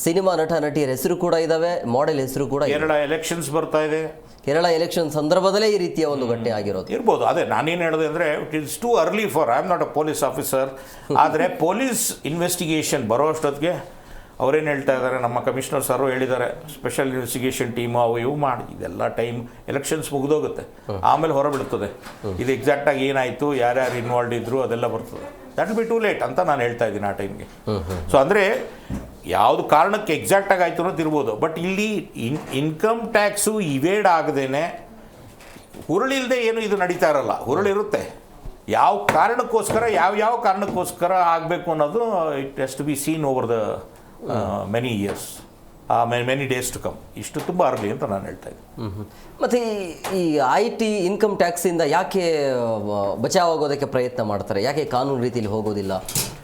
ಸಿನಿಮಾ ನಟ ನಟಿಯರ ಹೆಸರು ಕೂಡ ಇದಾವೆ, ಮಾಡೆಲ್ ಹೆಸರು ಕೂಡ. ಕೇರಳ ಎಲೆಕ್ಷನ್ಸ್ ಬರ್ತಾ ಇದೆ. ಕೇರಳ ಎಲೆಕ್ಷನ್ ಸಂದರ್ಭದಲ್ಲೇ ಈ ರೀತಿಯ ಒಂದು ಘಟನೆ ಆಗಿರೋದು ಇರ್ಬೋದು. ಅದೇ ನಾನೇನು ಹೇಳಿದೆ ಅಂದರೆ, it is too early for, I am not a police officer. ಆದರೆ ಪೊಲೀಸ್ ಇನ್ವೆಸ್ಟಿಗೇಷನ್ ಬರೋ ಅಷ್ಟೊತ್ತಿಗೆ ಅವರೇನು ಹೇಳ್ತಾ ಇದ್ದಾರೆ, ನಮ್ಮ ಕಮಿಷನರ್ ಸರ್ ಹೇಳಿದ್ದಾರೆ, ಸ್ಪೆಷಲ್ ಇನ್ವೆಸ್ಟಿಗೇಷನ್ ಟೀಮು ಅವು ಇವು ಮಾಡಿ, ಇದೆಲ್ಲ ಟೈಮ್ ಎಲೆಕ್ಷನ್ಸ್ ಮುಗಿದೋಗುತ್ತೆ, ಆಮೇಲೆ ಹೊರಬಿಡ್ತದೆ ಇದು ಎಕ್ಸಾಕ್ಟಾಗಿ ಏನಾಯಿತು, ಯಾರ್ಯಾರು ಇನ್ವಾಲ್ವ್ ಇದ್ರು ಅದೆಲ್ಲ ಬರ್ತದೆ. That will be too late ಅಂತ ನಾನು ಹೇಳ್ತಾ ಇದ್ದೀನಿ ಆ ಟೈಮ್ಗೆ. ಸೊ ಅಂದರೆ ಯಾವುದು ಕಾರಣಕ್ಕೆ ಎಕ್ಸಾಕ್ಟಾಗಿ ಆಯಿತು ಅನ್ನೋದು ಇರ್ಬೋದು. ಬಟ್ ಇಲ್ಲಿ ಇನ್ಕಮ್ ಟ್ಯಾಕ್ಸು ಇವೇಡ್ ಆಗದೇನೆ ಹುರುಳಿಲ್ಲದೆ ಏನು ಇದು ನಡೀತಾ ಇರಲ್ಲ. ಹುರುಳಿರುತ್ತೆ, ಯಾವ ಕಾರಣಕ್ಕೋಸ್ಕರ ಯಾವ ಕಾರಣಕ್ಕೋಸ್ಕರ ಆಗಬೇಕು ಅನ್ನೋದು it has to be seen over the many years, many days to come. ಇಷ್ಟು ತುಂಬ ಅರ್ಲಿ ಅಂತ ನಾನು ಹೇಳ್ತಾ ಇದ್ದೀನಿ. ಮತ್ತು ಈ IT ಇನ್ಕಮ್ ಟ್ಯಾಕ್ಸಿಂದ ಯಾಕೆ ಬಚಾವಾಗೋದಕ್ಕೆ ಪ್ರಯತ್ನ ಮಾಡ್ತಾರೆ? ಯಾಕೆ ಕಾನೂನು ರೀತಿಯಲ್ಲಿ ಹೋಗೋದಿಲ್ಲ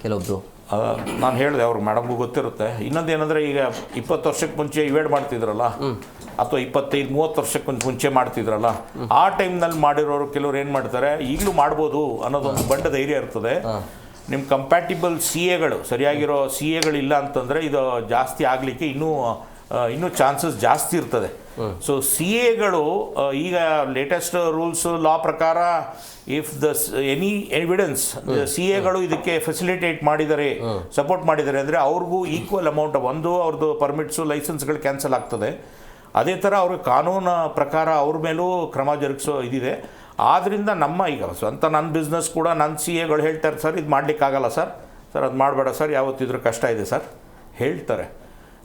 ಕೆಲವೊಬ್ಬರು? ನಾನು ಹೇಳಿದೆ, ಅವ್ರಿಗೆ ಮೇಡಮ್ಗೂ ಗೊತ್ತಿರುತ್ತೆ. ಇನ್ನೊಂದೇನೆಂದರೆ, ಈಗ 20 ವರ್ಷಕ್ಕೆ ಮುಂಚೆ ಇವೇಡ್ ಮಾಡ್ತಿದ್ರಲ್ಲ, ಅಥವಾ 25-30 ವರ್ಷಕ್ಕೆ ಮುಂಚೆ ಮಾಡ್ತಿದ್ರಲ್ಲ, ಆ ಟೈಮ್ನಲ್ಲಿ ಮಾಡಿರೋರು ಕೆಲವ್ರು ಏನು ಮಾಡ್ತಾರೆ, ಈಗಲೂ ಮಾಡ್ಬೋದು ಅನ್ನೋದೊಂದು ಬಂಡ ಧೈರ್ಯ ಇರ್ತದೆ. ನಿಮ್ಮ ಕಂಪ್ಯಾಟಿಬಲ್ CAಗಳು ಸರಿಯಾಗಿರೋ CAಗಳಿಲ್ಲ ಅಂತಂದರೆ ಇದು ಜಾಸ್ತಿ ಆಗಲಿಕ್ಕೆ ಇನ್ನೂ ಚಾನ್ಸಸ್ ಜಾಸ್ತಿ ಇರ್ತದೆ. ಸೊ CAಗಳು ಈಗ ಲೇಟೆಸ್ಟ್ ರೂಲ್ಸ್ ಲಾ ಪ್ರಕಾರ ಇಫ್ ಎನಿ ಎವಿಡೆನ್ಸ್ CAಗಳು ಇದಕ್ಕೆ ಫೆಸಿಲಿಟೇಟ್ ಮಾಡಿದ್ದಾರೆ, ಸಪೋರ್ಟ್ ಮಾಡಿದ್ದಾರೆ ಅಂದರೆ ಅವ್ರಿಗೂ ಈಕ್ವಲ್ ಅಮೌಂಟ್ ಒಂದು ಅವ್ರದ್ದು ಪರ್ಮಿಟ್ಸು ಲೈಸೆನ್ಸ್ಗಳು ಕ್ಯಾನ್ಸಲ್ ಆಗ್ತದೆ. ಅದೇ ಥರ ಅವ್ರಿಗೆ ಕಾನೂನು ಪ್ರಕಾರ ಅವ್ರ ಮೇಲೂ ಕ್ರಮ ಜರುಗಿಸೋ ಇದಿದೆ. ಆದ್ದರಿಂದ ನಮ್ಮ ಈಗ ಸ್ವಂತ ನನ್ನ ಬಿಸ್ನೆಸ್ ಕೂಡ ನನ್ನ CAಗಳು ಹೇಳ್ತಾರೆ, ಸರ್ ಇದು ಮಾಡಲಿಕ್ಕಾಗಲ್ಲ ಸರ್ ಅದು ಮಾಡಬೇಡ ಸರ್, ಯಾವತ್ತಿದ್ರೂ ಕಷ್ಟ ಇದೆ ಸರ್ ಹೇಳ್ತಾರೆ.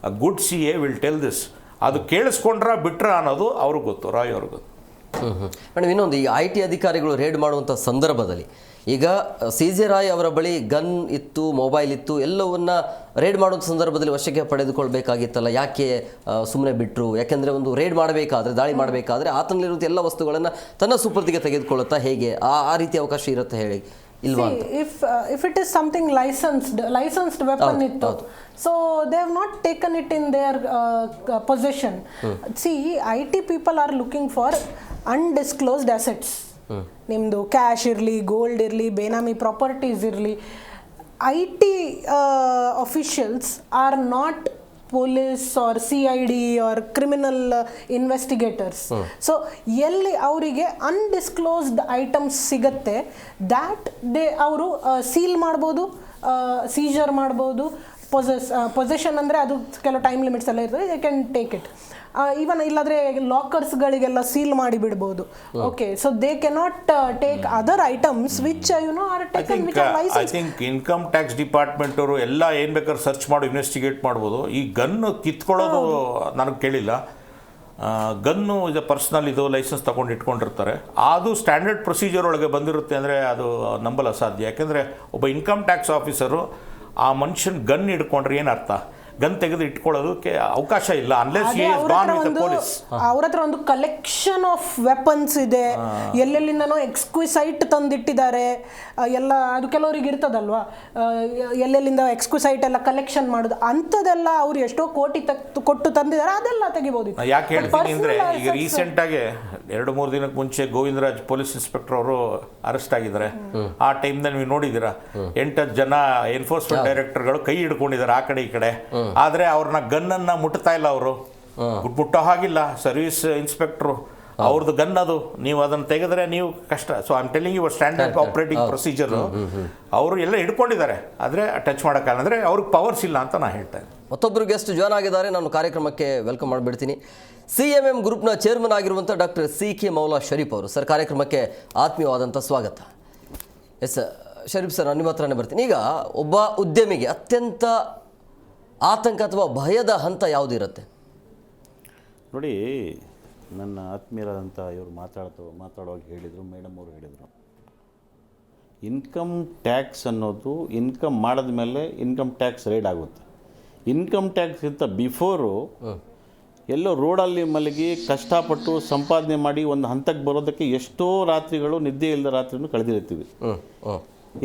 A good CA will tell this. ಅದು ಕೇಳಿಸ್ಕೊಂಡ್ರ ಬಿಟ್ರ ಅನ್ನೋದು ಅವ್ರಿಗೆ ಗೊತ್ತು, ರಾಯ್ ಅವ್ರಿಗೆ ಗೊತ್ತು. ಮೇಡಮ್, ಇನ್ನೊಂದು ಈ IT ಅಧಿಕಾರಿಗಳು ರೇಡ್ ಮಾಡುವಂಥ ಸಂದರ್ಭದಲ್ಲಿ ಈಗ CJ ರಾಯ್ ಅವರ ಬಳಿ ಗನ್ ಇತ್ತು, ಮೊಬೈಲ್ ಇತ್ತು, ಎಲ್ಲವನ್ನ ರೇಡ್ ಮಾಡುವಂಥ ಸಂದರ್ಭದಲ್ಲಿ ವಶಕ್ಕೆ ಪಡೆದುಕೊಳ್ಬೇಕಾಗಿತ್ತಲ್ಲ, ಯಾಕೆ ಸುಮ್ಮನೆ ಬಿಟ್ಟರು? ಯಾಕೆಂದರೆ ಒಂದು ರೇಡ್ ಮಾಡಬೇಕಾದ್ರೆ, ದಾಳಿ ಮಾಡಬೇಕಾದ್ರೆ ಆತನಲ್ಲಿರುವಂಥ ಎಲ್ಲ ವಸ್ತುಗಳನ್ನು ತನ್ನ ಸುಪರ್ದಿಗೆ ತೆಗೆದುಕೊಳ್ಳುತ್ತಾ ಹೇಗೆ ಆ ರೀತಿ ಅವಕಾಶ ಇರುತ್ತೆ ಹೇಳಿ ಇಲ್ವಾ ಅಂತ? If it is something licensed weapon ittu, so they have not taken it in their possession. See, IT people are looking for undisclosed assets. ನಿಮ್ಮದು ಕ್ಯಾಶ್ ಇರಲಿ, ಗೋಲ್ಡ್ ಇರಲಿ, ಬೇನಾಮಿ ಪ್ರಾಪರ್ಟೀಸ್ ಇರಲಿ. IT officials are not police or CID or criminal investigators. So ಎಲ್ಲಿ ಅವರಿಗೆ ಅನ್ಡಿಸ್ಕ್ಲೋಸ್ಡ್ ಐಟಮ್ಸ್ ಸಿಗುತ್ತೆ, ದ್ಯಾಟ್ ಅವರು ಸೀಲ್ ಮಾಡ್ಬೋದು, ಸೀಜರ್ ಮಾಡ್ಬೋದು. ಪೊಸೆಷನ್ ಅಂದರೆ ಅದು ಕೆಲವು ಟೈಮ್ ಲಿಮಿಟ್ಸ್ ಎಲ್ಲ ಇರ್ತದೆ, they can take it. Even ಇಲ್ಲಾದ್ರೆ ಲಾಕರ್ಸ್ಗಳಿಗೆಲ್ಲ ಸೀಲ್ ಮಾಡಿ ಬಿಡ್ಬೋದು. Okay, so they cannot take other items which are taken which are I licence. Think income tax department ಅವರು ಎಲ್ಲ ಏನು ಬೇಕಾದ್ರೂ ಸರ್ಚ್ ಮಾಡಿ ಇನ್ವೆಸ್ಟಿಗೇಟ್ ಮಾಡ್ಬೋದು. ಈ ಗನ್ನು ಕಿತ್ಕೊಳ್ಳೋದು ನನಗೆ ಕೇಳಿಲ್ಲ. ಗನ್ನು ಇದು ಪರ್ಸ್ನಲ್, ಇದು ಲೈಸೆನ್ಸ್ ತೊಗೊಂಡು ಇಟ್ಕೊಂಡಿರ್ತಾರೆ. ಅದು ಸ್ಟ್ಯಾಂಡರ್ಡ್ ಪ್ರೊಸೀಜರ್ ಒಳಗೆ ಬಂದಿರುತ್ತೆ ಅಂದರೆ ಅದು ನಂಬಲು ಅಸಾಧ್ಯ. ಯಾಕೆಂದರೆ ಒಬ್ಬ ಇನ್ಕಮ್ ಟ್ಯಾಕ್ಸ್ ಆಫೀಸರು ಆ ಮನುಷ್ಯನ ಗನ್ ಹಿಡ್ಕೊಂಡ್ರೆ ಏನು ಅರ್ಥ? ಗನ್ ತೆಗೆದು ಇಟ್ಕೊಳ್ಳೋದಕ್ಕೆ ಅವಕಾಶ ಇಲ್ಲ unless he is gone with the police. ಅವ್ರ ಹತ್ರ ಒಂದು ಕಲೆಕ್ಷನ್ ಆಫ್ ವೆಪನ್ಸ್ ಇದೆ, ಎಲ್ಲೆಲ್ಲಿಂದನೋ ಎಕ್ಸ್ಕ್ವಿಸೈಟ್ ತಂದಿಟ್ಟಿದ್ದಾರೆ ಎಲ್ಲ. ಅದು ಕೆಲವರಿಗೆ ಇರ್ತದಲ್ವಾ, ಎಲ್ಲೆಲ್ಲಿಂದ ಎಕ್ಸ್ಕ್ವಿಸೈಟ್ ಎಲ್ಲ ಕಲೆಕ್ಷನ್ ಮಾಡೋದು ಅಂಥದ್ದೆಲ್ಲ ಅವ್ರು ಎಷ್ಟೋ ಕೋಟಿ ಕೊಟ್ಟು ತಂದಿದ್ದಾರೆ, ಅದೆಲ್ಲ ತೆಗಿಬೋದು. ಯಾಕೆ ಹೇಳ್ತೀನಿ ಅಂದರೆ ಈಗ ರೀಸೆಂಟಾಗಿ 2-3 ದಿನಕ್ಕೆ ಮುಂಚೆ ಗೋವಿಂದರಾಜ್ ಪೊಲೀಸ್ ಇನ್ಸ್ಪೆಕ್ಟರ್ ಅವರು ಅರೆಸ್ಟ್ ಆಗಿದ್ದಾರೆ. ಆ ಟೈಮ್ನಲ್ಲಿ ನೀವು ನೋಡಿದ್ದೀರಾ, 8-10 ಜನ ಎನ್ಫೋರ್ಸ್ಮೆಂಟ್ ಡೈರೆಕ್ಟರ್ಗಳು ಕೈ ಹಿಡ್ಕೊಂಡಿದ್ದಾರೆ ಆ ಕಡೆ ಈ ಕಡೆ. ಆದರೆ ಅವ್ರನ್ನ ಗನ್ನನ್ನ ಮುಟ್ತಾ ಇಲ್ಲ, ಅವರು ಮುಟ್ಟೋ ಹಾಗಿಲ್ಲ. ಸರ್ವಿಸ್ ಇನ್ಸ್ಪೆಕ್ಟ್ರು ಅವ್ರದ್ದು ಗನ್ ಅದು, ನೀವು ಅದನ್ನು ತೆಗೆದ್ರೆ ನೀವು ಕಷ್ಟ. So I am telling you standard operating procedure. ಅವರು ಎಲ್ಲ ಹಿಡ್ಕೊಂಡಿದ್ದಾರೆ, ಆದರೆ ಟಚ್ ಮಾಡೋಕ್ಕಲ್ಲ, ಅಂದರೆ ಅವ್ರಿಗೆ ಪವರ್ಸ್ ಇಲ್ಲ ಅಂತ ನಾನು ಹೇಳ್ತಾ ಇದ್ದೀನಿ. ಮತ್ತೊಬ್ಬರು ಗೆಸ್ಟ್ ಜಾಯ್ನ್ ಆಗಿದ್ದಾರೆ, ನಾನು ಕಾರ್ಯಕ್ರಮಕ್ಕೆ ವೆಲ್ಕಮ್ ಮಾಡಿಬಿಡ್ತೀನಿ. CMM ಗ್ರೂಪ್ನ ಚೇರ್ಮನ್ ಆಗಿರುವಂಥ ಡಾಕ್ಟರ್ CK ಮೌಲಾ ಶರೀಫ್ ಅವರು. ಸರ್, ಕಾರ್ಯಕ್ರಮಕ್ಕೆ ಆತ್ಮೀಯವಾದಂಥ ಸ್ವಾಗತ. ಎಸ್ ಶರೀಫ್ ಸರ್, ನಾನು ನಿಮ್ಮ ಹತ್ರನೇ ಬರ್ತೀನಿ. ಈಗ ಒಬ್ಬ ಉದ್ಯಮಿಗೆ ಅತ್ಯಂತ ಆತಂಕ ಅಥವಾ ಭಯದ ಹಂತ ಯಾವುದಿರುತ್ತೆ? ನೋಡಿ, ನನ್ನ ಆತ್ಮೀಯರಾದಂಥ ಇವರು ಮಾತಾಡುವಾಗ ಹೇಳಿದರು, ಮೇಡಮ್ ಅವರು ಹೇಳಿದರು, ಇನ್ಕಮ್ ಟ್ಯಾಕ್ಸ್ ಅನ್ನೋದು ಇನ್ಕಮ್ ಮಾಡಿದ ಮೇಲೆ ಇನ್ಕಮ್ ಟ್ಯಾಕ್ಸ್ ರೇಡ್ ಆಗುತ್ತೆ. ಇನ್ಕಮ್ ಟ್ಯಾಕ್ಸ್ಗಿಂತ ಬಿಫೋರು ಎಲ್ಲೋ ರೋಡಲ್ಲಿ ಮಲಗಿ ಕಷ್ಟಪಟ್ಟು ಸಂಪಾದನೆ ಮಾಡಿ ಒಂದು ಹಂತಕ್ಕೆ ಬರೋದಕ್ಕೆ ಎಷ್ಟೋ ರಾತ್ರಿಗಳು, ನಿದ್ದೆ ಇಲ್ಲದ ರಾತ್ರಿನೂ ಕಳೆದಿರ್ತೀವಿ.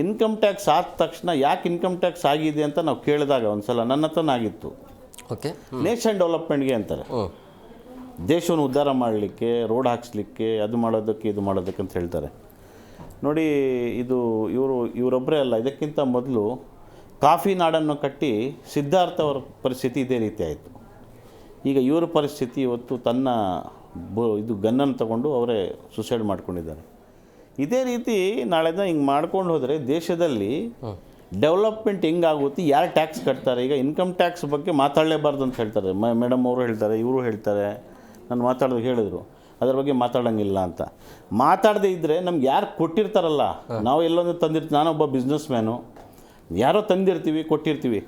ಇನ್ಕಮ್ ಟ್ಯಾಕ್ಸ್ ಆದ ತಕ್ಷಣ ಯಾಕೆ ಇನ್ಕಮ್ ಟ್ಯಾಕ್ಸ್ ಆಗಿದೆ ಅಂತ ನಾವು ಕೇಳಿದಾಗ ಒಂದು ಸಲ ನನ್ನ ಹತ್ರನೇ ಆಗಿತ್ತು. ಓಕೆ, ನೇಷನ್ ಡೆವಲಪ್ಮೆಂಟ್ಗೆ ಅಂತಾರೆ, ದೇಶವನ್ನು ಉದ್ಧಾರ ಮಾಡಲಿಕ್ಕೆ, ರೋಡ್ ಹಾಕ್ಸ್ಲಿಕ್ಕೆ, ಅದು ಮಾಡೋದಕ್ಕೆ ಇದು ಮಾಡೋದಕ್ಕೆ ಅಂತ ಹೇಳ್ತಾರೆ. ನೋಡಿ, ಇವರೊಬ್ಬರೇ ಅಲ್ಲ, ಇದಕ್ಕಿಂತ ಮೊದಲು ಕಾಫಿ ನಾಡನ್ನು ಕಟ್ಟಿ ಸಿದ್ಧಾರ್ಥ ಅವರ ಪರಿಸ್ಥಿತಿ ಇದೇ ರೀತಿ ಆಯಿತು. ಈಗ ಇವರ ಪರಿಸ್ಥಿತಿ ಇವತ್ತು ತನ್ನ ಇದು ಗನ್ನನ್ನು ತಗೊಂಡು ಅವರೇ ಸುಸೈಡ್ ಮಾಡ್ಕೊಂಡಿದ್ದಾರೆ. ಇದೇ ರೀತಿ ನಾಳೆ ದಿನ ಹಿಂಗೆ ಮಾಡ್ಕೊಂಡು ಹೋದರೆ ದೇಶದಲ್ಲಿ ಡೆವಲಪ್ಮೆಂಟ್ ಹೆಂಗಾಗುತ್ತೆ, ಯಾರು ಟ್ಯಾಕ್ಸ್ ಕಟ್ತಾರೆ? ಈಗ ಇನ್ಕಮ್ ಟ್ಯಾಕ್ಸ್ ಬಗ್ಗೆ ಮಾತಾಡಲೇಬಾರ್ದು ಅಂತ ಹೇಳ್ತಾರೆ, ಮೇಡಮ್ ಅವರು ಹೇಳ್ತಾರೆ, ಇವರು ಹೇಳ್ತಾರೆ. ನಾನು ಮಾತಾಡೋದು ಹೇಳಿದರು, ಅದ್ರ ಬಗ್ಗೆ ಮಾತಾಡೋಂಗಿಲ್ಲ ಅಂತ. ಮಾತಾಡದೇ ಇದ್ದರೆ ನಮ್ಗೆ ಯಾರು ಕೊಟ್ಟಿರ್ತಾರಲ್ಲ, ನಾವು ಎಲ್ಲೊಂದು ತಂದಿರ್ತೀವಿ, ನಾನೊಬ್ಬ ಬಿಸ್ನೆಸ್ ಮ್ಯಾನು, ಯಾರೋ ತಂದಿರ್ತೀವಿ, ಕೊಟ್ಟಿರ್ತೀವಿ,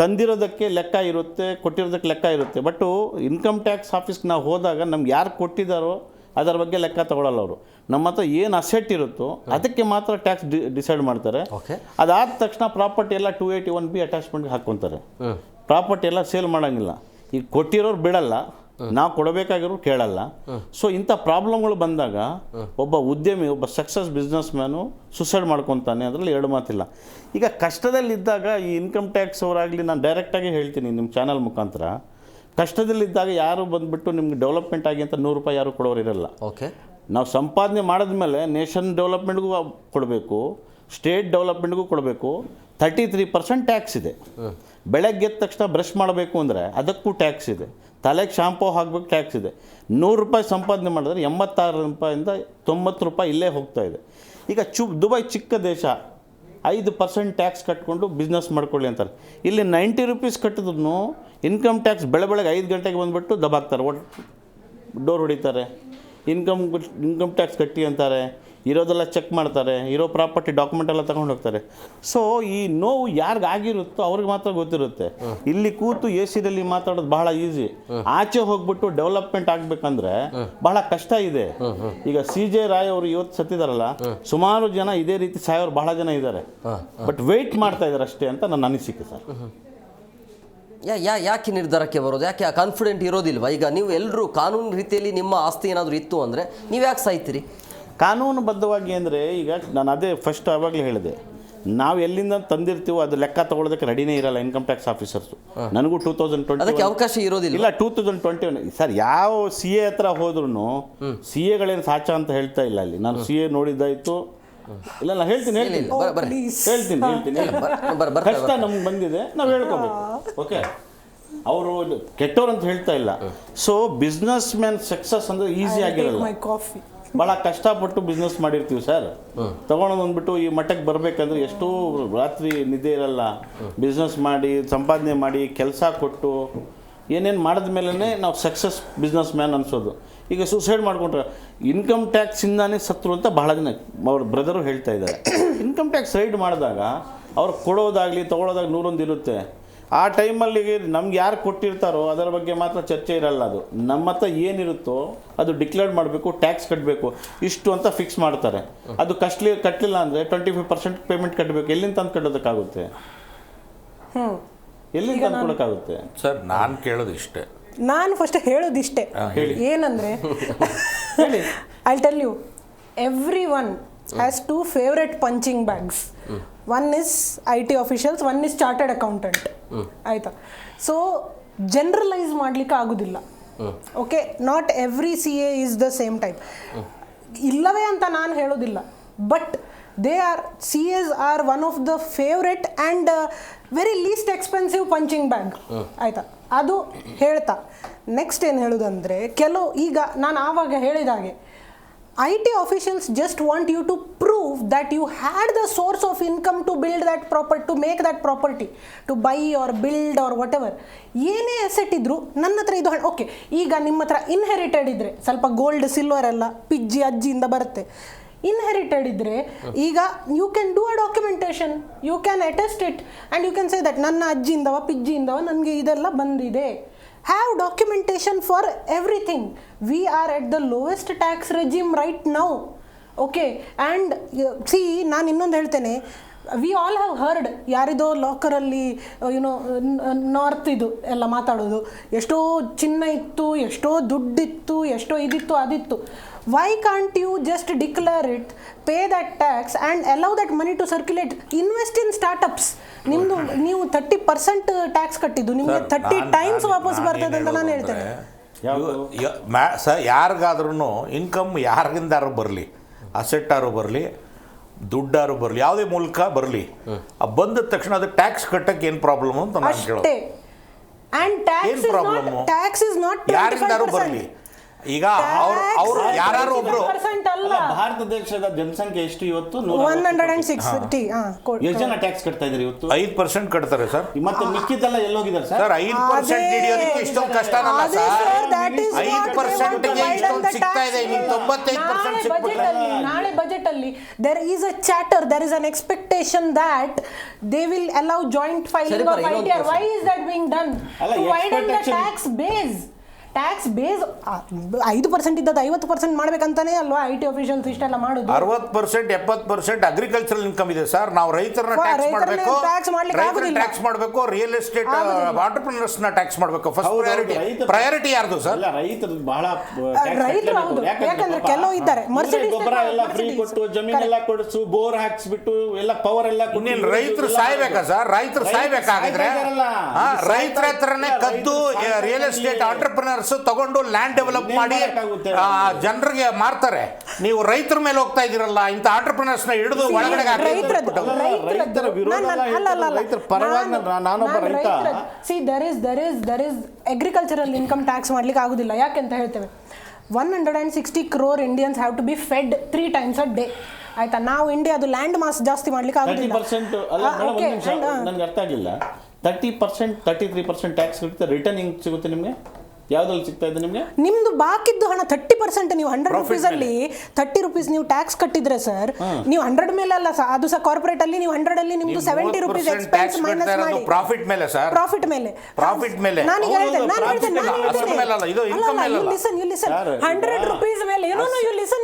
ತಂದಿರೋದಕ್ಕೆ ಲೆಕ್ಕ ಇರುತ್ತೆ, ಕೊಟ್ಟಿರೋದಕ್ಕೆ ಲೆಕ್ಕ ಇರುತ್ತೆ. ಬಟ್ಟು ಇನ್ಕಮ್ ಟ್ಯಾಕ್ಸ್ ಆಫೀಸ್ಗೆ ನಾವು ಹೋದಾಗ ನಮ್ಗೆ ಯಾರು ಕೊಟ್ಟಿದ್ದಾರೋ ಅದರ ಬಗ್ಗೆ ಲೆಕ್ಕ ತಗೊಳ್ಳಲ್ಲ ಅವರು. ನಮ್ಮ ಹತ್ರ ಏನು ಅಸೆಟ್ ಇರುತ್ತೋ ಅದಕ್ಕೆ ಮಾತ್ರ ಟ್ಯಾಕ್ಸ್ ಡಿಸೈಡ್ ಮಾಡ್ತಾರೆ. ಅದಾದ ತಕ್ಷಣ ಪ್ರಾಪರ್ಟಿ ಎಲ್ಲ 281B ಅಟ್ಯಾಚ್ಮೆಂಟ್ಗೆ ಹಾಕ್ಕೊತಾರೆ. ಪ್ರಾಪರ್ಟಿ ಎಲ್ಲ ಸೇಲ್ ಮಾಡೋಂಗಿಲ್ಲ. ಈಗ ಕೊಟ್ಟಿರೋರು ಬಿಡಲ್ಲ, ನಾವು ಕೊಡಬೇಕಾಗಿರೋರು ಕೇಳಲ್ಲ. ಸೊ ಇಂಥ ಪ್ರಾಬ್ಲಮ್ಗಳು ಬಂದಾಗ ಒಬ್ಬ ಉದ್ಯಮಿ, ಒಬ್ಬ ಸಕ್ಸಸ್ ಬಿಸ್ನೆಸ್ ಮ್ಯಾನು ಸುಸೈಡ್ ಮಾಡ್ಕೊತಾನೆ, ಅದರಲ್ಲಿ ಎರಡು ಮಾತಿಲ್ಲ. ಈಗ ಕಷ್ಟದಲ್ಲಿದ್ದಾಗ ಈ ಇನ್ಕಮ್ ಟ್ಯಾಕ್ಸ್ ಅವರಾಗಲಿ, ನಾನು ಡೈರೆಕ್ಟಾಗಿ ಹೇಳ್ತೀನಿ ನಿಮ್ಮ ಚಾನಲ್ ಮುಖಾಂತರ, ಕಷ್ಟದಲ್ಲಿದ್ದಾಗ ಯಾರು ಬಂದುಬಿಟ್ಟು ನಿಮ್ಗೆ ಡೆವಲಪ್ಮೆಂಟ್ ಆಗಿ ಅಂತ 100 ರೂಪಾಯಿ ಯಾರು ಕೊಡೋರು ಇರಲ್ಲ. ಓಕೆ, ನಾವು ಸಂಪಾದನೆ ಮಾಡಿದ್ಮೇಲೆ ನೇಷನ್ ಡೆವಲಪ್ಮೆಂಟ್ಗೂ ಕೊಡಬೇಕು, ಸ್ಟೇಟ್ ಡೆವಲಪ್ಮೆಂಟ್ಗೂ ಕೊಡಬೇಕು. 33% ಟ್ಯಾಕ್ಸ್ ಇದೆ. ಬೆಳಗ್ಗೆ ಎದ್ದ ತಕ್ಷಣ ಬ್ರಷ್ ಮಾಡಬೇಕು ಅಂದರೆ ಅದಕ್ಕೂ ಟ್ಯಾಕ್ಸ್ ಇದೆ. ತಲೆಗೆ ಶಾಂಪೂ ಹಾಕಬೇಕು, ಟ್ಯಾಕ್ಸ್ ಇದೆ. 100 ರೂಪಾಯಿ ಸಂಪಾದನೆ ಮಾಡಿದ್ರೆ 86 ರೂಪಾಯಿಂದ 90 ರೂಪಾಯಿ ಇಲ್ಲೇ ಹೋಗ್ತಾ ಇದೆ. ಈಗ ದುಬೈ ಚಿಕ್ಕ ದೇಶ, 5% ಟ್ಯಾಕ್ಸ್ ಕಟ್ಕೊಂಡು ಬಿಸ್ನೆಸ್ ಮಾಡ್ಕೊಳ್ಳಿ ಅಂತಾರೆ. ಇಲ್ಲಿ 90 ರೂಪೀಸ್ ಕಟ್ಟಿದ್ರು ಇನ್ಕಮ್ ಟ್ಯಾಕ್ಸ್ ಬೆಳಗ್ಗೆ 5 ಗಂಟೆಗೆ ಬಂದುಬಿಟ್ಟು ದಬಾಕ್ತಾರೆ, ಡೋರ್ ಹೊಡಿತಾರೆ. ಇನ್ಕಮ್ ಟ್ಯಾಕ್ಸ್ ಕಟ್ಟಿ ಅಂತಾರೆ, ಇರೋದೆಲ್ಲ ಚೆಕ್ ಮಾಡ್ತಾರೆ, ಇರೋ ಪ್ರಾಪರ್ಟಿ ಡಾಕ್ಯುಮೆಂಟ್ ಎಲ್ಲ ತಗೊಂಡು ಹೋಗ್ತಾರೆ. ಸೊ ಈ ನೋವು ಯಾರಿಗಾಗಿರುತ್ತೋ ಅವ್ರಿಗೆ ಮಾತ್ರ ಗೊತ್ತಿರುತ್ತೆ. ಇಲ್ಲಿ ಕೂತು AC ಮಾತಾಡೋದು ಬಹಳ ಈಸಿ. ಆಚೆ ಹೋಗ್ಬಿಟ್ಟು ಡೆವಲಪ್ಮೆಂಟ್ ಆಗಬೇಕಂದ್ರೆ ಬಹಳ ಕಷ್ಟ ಇದೆ. ಈಗ CJ ರಾಯ್ ಅವರು ಇವತ್ತು ಸತ್ತಿದಾರಲ್ಲ, ಸುಮಾರು ಜನ ಇದೇ ರೀತಿ ಸಾಯೋರು ಬಹಳ ಜನ ಇದ್ದಾರೆ. ಬಟ್ ವೆಯ್ಟ್ ಮಾಡ್ತಾ ಇದ್ದಾರೆ ಅಷ್ಟೇ ಅಂತ ನನ್ನ ಅನಿಸಿಕೆ ಸರ್. ಯಾಕೆ ನಿರ್ಧಾರಕ್ಕೆ ಬರೋದು? ಯಾಕೆ ಆ ಕಾನ್ಫಿಡೆಂಟ್ ಇರೋದಿಲ್ವಾ? ಈಗ ನೀವು ಎಲ್ಲರೂ ಕಾನೂನು ರೀತಿಯಲ್ಲಿ ನಿಮ್ಮ ಆಸ್ತಿ ಏನಾದರೂ ಇತ್ತು ಅಂದರೆ ನೀವು ಯಾಕೆ ಸಾಯ್ತೀರಿ? ಕಾನೂನುಬದ್ಧವಾಗಿ ಅಂದರೆ ಈಗ ನಾನು ಅದೇ ಫಸ್ಟ್ ಆವಾಗಲೇ ಹೇಳಿದೆ, ನಾವು ಎಲ್ಲಿಂದ ತಂದಿರ್ತೀವೋ ಅದು ಲೆಕ್ಕ ತೊಗೊಳೋದಕ್ಕೆ ರೆಡಿನೇ ಇರಲ್ಲ ಇನ್ಕಮ್ ಟ್ಯಾಕ್ಸ್ ಆಫೀಸರ್ಸು. ನನಗೂ 2020 ಅದಕ್ಕೆ ಅವಕಾಶ ಇರೋದಿಲ್ಲ. ಇಲ್ಲ, 2021 ಸರ್, ಯಾವ CA ಹತ್ರ ಹೋದ್ರೂ CAಗಳೇನು ಸಾಚ ಅಂತ ಹೇಳ್ತಾ ಇಲ್ಲ. ಅಲ್ಲಿ ನಾನು CA ನೋಡಿದ್ದಾಯಿತು. ಇಲ್ಲ, ನಾನು ಹೇಳ್ತೀನಿ ಕಷ್ಟ ನಮ್ಗೆ ಬಂದಿದೆ, ನಾವು ಹೇಳ್ಕೋಬೇಕು. ಓಕೆ, ಅವರು ಕೆಟ್ಟವ್ರು ಅಂತ ಹೇಳ್ತಾ ಇಲ್ಲ. ಸೊ ಬಿಸ್ನೆಸ್ ಮ್ಯಾನ್ ಸಕ್ಸಸ್ ಅಂದರೆ ಈಸಿ ಆಗಿರಲ್ಲ. ಭಾಳ ಕಷ್ಟಪಟ್ಟು ಬಿಸ್ನೆಸ್ ಮಾಡಿರ್ತೀವಿ ಸರ್. ತೊಗೊಂಡು ಬಂದ್ಬಿಟ್ಟು ಈ ಮಟ್ಟಕ್ಕೆ ಬರಬೇಕಂದ್ರೆ ಎಷ್ಟೋ ರಾತ್ರಿ ನಿದ್ದೆ ಇರಲ್ಲ. ಬಿಸ್ನೆಸ್ ಮಾಡಿ, ಸಂಪಾದನೆ ಮಾಡಿ, ಕೆಲಸ ಕೊಟ್ಟು ಏನೇನು ಮಾಡಿದ ಮೇಲೇ ನಾವು ಸಕ್ಸಸ್ ಬಿಸ್ನೆಸ್ ಮ್ಯಾನ್ ಅನ್ಸೋದು. ಈಗ ಸೂಸೈಡ್ ಮಾಡಿಕೊಂಡ್ರೆ ಇನ್ಕಮ್ ಟ್ಯಾಕ್ಸಿಂದಾನೇ ಸತ್ರು ಅಂತ ಬಹಳ ಜನ ಅವ್ರ ಬ್ರದರು ಹೇಳ್ತಾ ಇದ್ದಾರೆ. ಇನ್ಕಮ್ ಟ್ಯಾಕ್ಸ್ ರೈಡ್ ಮಾಡಿದಾಗ ಅವ್ರು ಕೊಡೋದಾಗಲಿ ತೊಗೊಳೋದಾಗಲಿ 101 ಇರುತ್ತೆ. ಆ ಟೈಮಲ್ಲಿ ನಮ್ಗೆ ಯಾರು ಕೊಟ್ಟಿರ್ತಾರೋ ಅದರ ಬಗ್ಗೆ ಮಾತ್ರ ಚರ್ಚೆ ಇರಲ್ಲ. ಅದು ನಮ್ಮ ಹತ್ರ ಏನಿರುತ್ತೋ ಅದು ಡಿಕ್ಲೇರ್ ಮಾಡಬೇಕು, ಟ್ಯಾಕ್ಸ್ ಕಟ್ಟಬೇಕು, ಇಷ್ಟು ಅಂತ ಫಿಕ್ಸ್ ಮಾಡ್ತಾರೆ. ಅದು ಕಟ್ಟಲಿಲ್ಲ ಅಂದರೆ 25% ಪೇಮೆಂಟ್ ಕಟ್ಟಬೇಕು. ಎಲ್ಲಿಂದ ತಂದು ಕಟ್ಟೋದಕ್ಕಾಗುತ್ತೆ? ಎಲ್ಲಿಂದ ತಂದು ಕೊಡೋಕ್ಕಾಗುತ್ತೆ? ಸರ್ ನಾನು ಕೇಳೋದು ಇಷ್ಟೇ, ನಾನು ಫಸ್ಟ್ ಹೇಳೋದಿಷ್ಟೇ, ಏನಂದರೆ I tell you, every one has 2 favourite punching bags. One is IT officials, one is chartered accountant. ಆಯಿತಾ? ಸೊ ಜನರಲೈಸ್ ಮಾಡಲಿಕ್ಕೆ ಆಗೋದಿಲ್ಲ. Okay, not every CA is the same type. ಇಲ್ಲವೇ ಅಂತ ನಾನು ಹೇಳೋದಿಲ್ಲ, but CAs are one of the favourite and very least expensive punching bag. ಆಯಿತಾ? ಅದು ಹೇಳ್ತಾ ನೆಕ್ಸ್ಟ್ ಏನು ಹೇಳೋದಂದರೆ, ಈಗ ನಾನು ಆವಾಗ ಹೇಳಿದಾಗೆ IT officials just want you to prove that you had the source of income to build that property, to make that property, to buy or build or whatever. ಏನೇ ಅಸೆಟ್ ಇದ್ದರೂ ನನ್ನ ಹತ್ರ ಇದು ಓಕೆ. ಈಗ ನಿಮ್ಮ ಹತ್ರ ಇನ್ಹೆರಿಟೆಡ್ ಇದ್ದರೆ, ಸ್ವಲ್ಪ ಗೋಲ್ಡ್ ಸಿಲ್ವರ್ ಎಲ್ಲ ಪಿಜ್ಜಿ ಅಜ್ಜಿಯಿಂದ ಬರುತ್ತೆ. ಇನ್ಹೆರಿಟೆಡ್ ಇದ್ದರೆ ಈಗ you can do a documentation, you can attest it and you can say that ನನ್ನ ಅಜ್ಜಿಯಿಂದವ ಪಿಜ್ಜಿಯಿಂದವ ನನಗೆ ಇದೆಲ್ಲ ಬಂದಿದೆ. Have documentation for everything. We are at the lowest tax regime right now. Okay, and see, ನಾನು ಇನ್ನೊಂದು ಹೇಳ್ತೇನೆ, ವಿ ಆಲ್ ಹ್ಯಾವ್ ಹರ್ಡ್ ಯಾರಿದೋ ಲಾಕರಲ್ಲಿ ನಾರ್ತ್ ಇದು ಎಲ್ಲ ಮಾತಾಡೋದು, ಎಷ್ಟೋ ಚಿನ್ನ ಇತ್ತು, ಎಷ್ಟೋ ದುಡ್ಡಿತ್ತು, ಎಷ್ಟೋ ಇದಿತ್ತು ಅದಿತ್ತು. Why can't you just declare it, pay that tax and allow that money to circulate, invest in startups. ನಿಮ್ಮದು ನೀವು 30% ಟ್ಯಾಕ್ಸ್ ಕಟ್ಟಿದ್ದು ನಿಮಗೆ 30 ಟೈಮ್ಸ್ ವಾಪಸ್ ಬರ್ತದೆ ಅಂತ ನಾನು ಹೇಳ್ತೇನೆ. ಸರ್ ಯಾರಿಗಾದ್ರೂ ಇನ್ಕಮ್ ಯಾರಿಗಿಂದಾರು ಬರಲಿ, ಅಸೆಟ್ಟಾರು ಬರಲಿ, ದುಡ್ಡಾರು ಬರಲಿ, ಯಾವುದೇ ಮೂಲಕ ಬರಲಿ, ಬಂದ ತಕ್ಷಣ ಅದು ಟ್ಯಾಕ್ಸ್ ಕಟ್ಟಕ್ಕೆ ಏನು ಪ್ರಾಬ್ಲಮ್ ಅಂತ ನಾನು ಕೇಳೋದು. ಏನು ಪ್ರಾಬ್ಲಮ್ಮು? ಯಾರಿಂದಾರು ಬರಲಿ. ಈಗ ಅವರು ಯಾರು ಒಬ್ರು, ಭಾರತ ದೇಶದ ಜನಸಂಖ್ಯೆ ಎಷ್ಟು ಇವತ್ತು? 160. ಎಷ್ಟು ಜನ ಟ್ಯಾಕ್ಸ್ ಕಟ್ತಾ ಇದ್ದಾರೆ ಇವತ್ತು? 5% ಕಟ್ತಾರೆ ಸರ್. ಮತ್ತೆ ಮಿಕ್ಕಿದ್ದೆಲ್ಲ ಎಲ್ಲೋಗಿದ್ದಾರೆ ಸರ್? 5% ಹಿಡಿಯೋದಕ್ಕೆ ಇಷ್ಟೊಂದು ಕಷ್ಟನಲ್ಲ ಸರ್. 5%ಗೆ ಇಷ್ಟೊಂದು ಸಿಗ್ತಾ ಇದೆ, ನಿಮ್ಗೆ 95% ಸಿಕ್ಬಿಟ್ರೆ. ನಾಳೆ ಬಜೆಟ್ ಅಲ್ಲಿ there is a chatter, there is an expectation that they will allow joint filing of ITR. Why is that being done? To widen the tax base. Tax base 5% ಇದ್ದದ್ದು 50% ಮಾಡ್ಬೇಕಂತಾನೆ ಅಲ್ವಾ IT ಆಫೀಷಿಯಲ್ಸ್ ಇಷ್ಟೆಲ್ಲ ಮಾಡೋದು. 60%, 70% ಅಗ್ರಿಕಲ್ಚರಲ್ ಇನ್ಕಮ್ ಇದೆ ಸರ್. ನಾವು ರೈತರನ್ನ ಟ್ಯಾಕ್ಸ್ ಮಾಡಬೇಕು, ಟ್ಯಾಕ್ಸ್ ಮಾಡಬೇಕು, ರಿಯಲ್ ಎಸ್ಟೇಟ್ ಆಂಟರ್ಪ್ರಿನರ್ಸ್ ನ ಟ್ಯಾಕ್ಸ್ ಮಾಡಬೇಕು. ಫಸ್ಟ್ ಪ್ರಯಾರಿಟಿ ಯಾರ್ದು ಸರ್? ರೈತರು ಬಹಳ ರೈತರು. ಹೌದು, ಯಾಕಂದ್ರೆ ಕೆಲವು ಇದ್ದಾರೆ ಮರ್ಸಿಡೀಸ್ ಗೊಬ್ಬರ ಎಲ್ಲ ಫ್ರೀ ಕೊಟ್ಟು, ಜಮೀನೆಲ್ಲ ಕೊಡಿಸು, ಬೋರ್ ಹಾಕ್ಸ್ಬಿಟ್ಟು ಎಲ್ಲ ಪವರ್ ಎಲ್ಲ ಇನ್ನೇನು ರೈತರು ಸಾಯ್ಬೇಕಾ ಸರ್? ರೈತರು ಸಾಯ್ಬೇಕಾಗಿದ್ರೆ ರೈತರ ಹತ್ರನೇ ಕದ್ದು ರಿಯಲ್ ಎಸ್ಟೇಟ್ ಆಂಟರ್ಪ್ರಿನರ್ಸ್ ತಗೊಂಡು ಲ್ಯಾಂಡ್ ಡೆವಲಪ್ ಮಾಡಿ ಜನರಿಗೆ ಮಾರ್ತಾರೆ. ನೀವು ರೈತರ ಮೇಲೆ ಹೋಗ್ತಾ ಇದೀರಲ್ಲ, ಇಂಥ ಆಂಟರ್ಪ್ರಿನರ್ಸ್ ನ ಹಿಡಿದು ಒಳಗಡೆ ರೈತರ ವಿರೋಧ ರೈತರ ಪರವಾಗಿ ನಾನೊಬ್ಬ ರೈತ. C there is agricultural income tax ಮಾಡ್ಲಿಕ್ಕೆ ಆಗುದಿಲ್ಲ. ಯಾಕೆಂತ ಹೇಳ್ತೇವೆ, 160 crore Indians have to be fed 3 times a day. ಆಯ್ತಾ? ನಾವು ಇಂಡಿಯಾದು ಲ್ಯಾಂಡ್ ಮಾಸ್ ಜಾಸ್ತಿ ಮಾಡ್ಲಿಕ್ಕೆ ಆಗುದಿಲ್ಲ. 30% ನನಗೆ ಅರ್ಥ ಆಗಿಲ್ಲ. 30%, 33% ಟ್ಯಾಕ್ಸ್ ರಿಟರ್ನ್ ಹೆಂಗ್ ಸಿಗುತ್ತೆ ನಿಮಗೆ? ಯಾವ್ದ್ರಲ್ಲಿ ಸಿಗ್ತಾ ಇದೆ ನಿಮಗೆ? ನಿಮ್ದು ಬಾಕಿದ್ದು ಹಣ 30%. ನೀವು 100 rupees ಅಲ್ಲಿ 30 rupees ನೀವು ಟ್ಯಾಕ್ಸ್ ಕಟ್ಟಿದ್ರೆ ಸರ್, ನೀವು 100 ಮೇಲೆ ಅಲ್ಲ, ಅದು ಸಹ ಕಾರ್ಪೊರೇಟ್ ಅಲ್ಲಿ ನೀವು 100 ಅಲ್ಲಿ ನಿಮ್ದು 70 rupees ಎಕ್ಸ್ಪೆನ್ಸ್ ಮೈನಸ್ ಮಾಡಿ. ಪ್ರಾಫಿಟ್ ಮೇಲೆ ಸರ್, ಪ್ರಾಫಿಟ್ ಮೇಲೆ. ನಾನು ಹೇಳ್ತೇನೆ 100 rupees ಮೇಲೆ. You listen.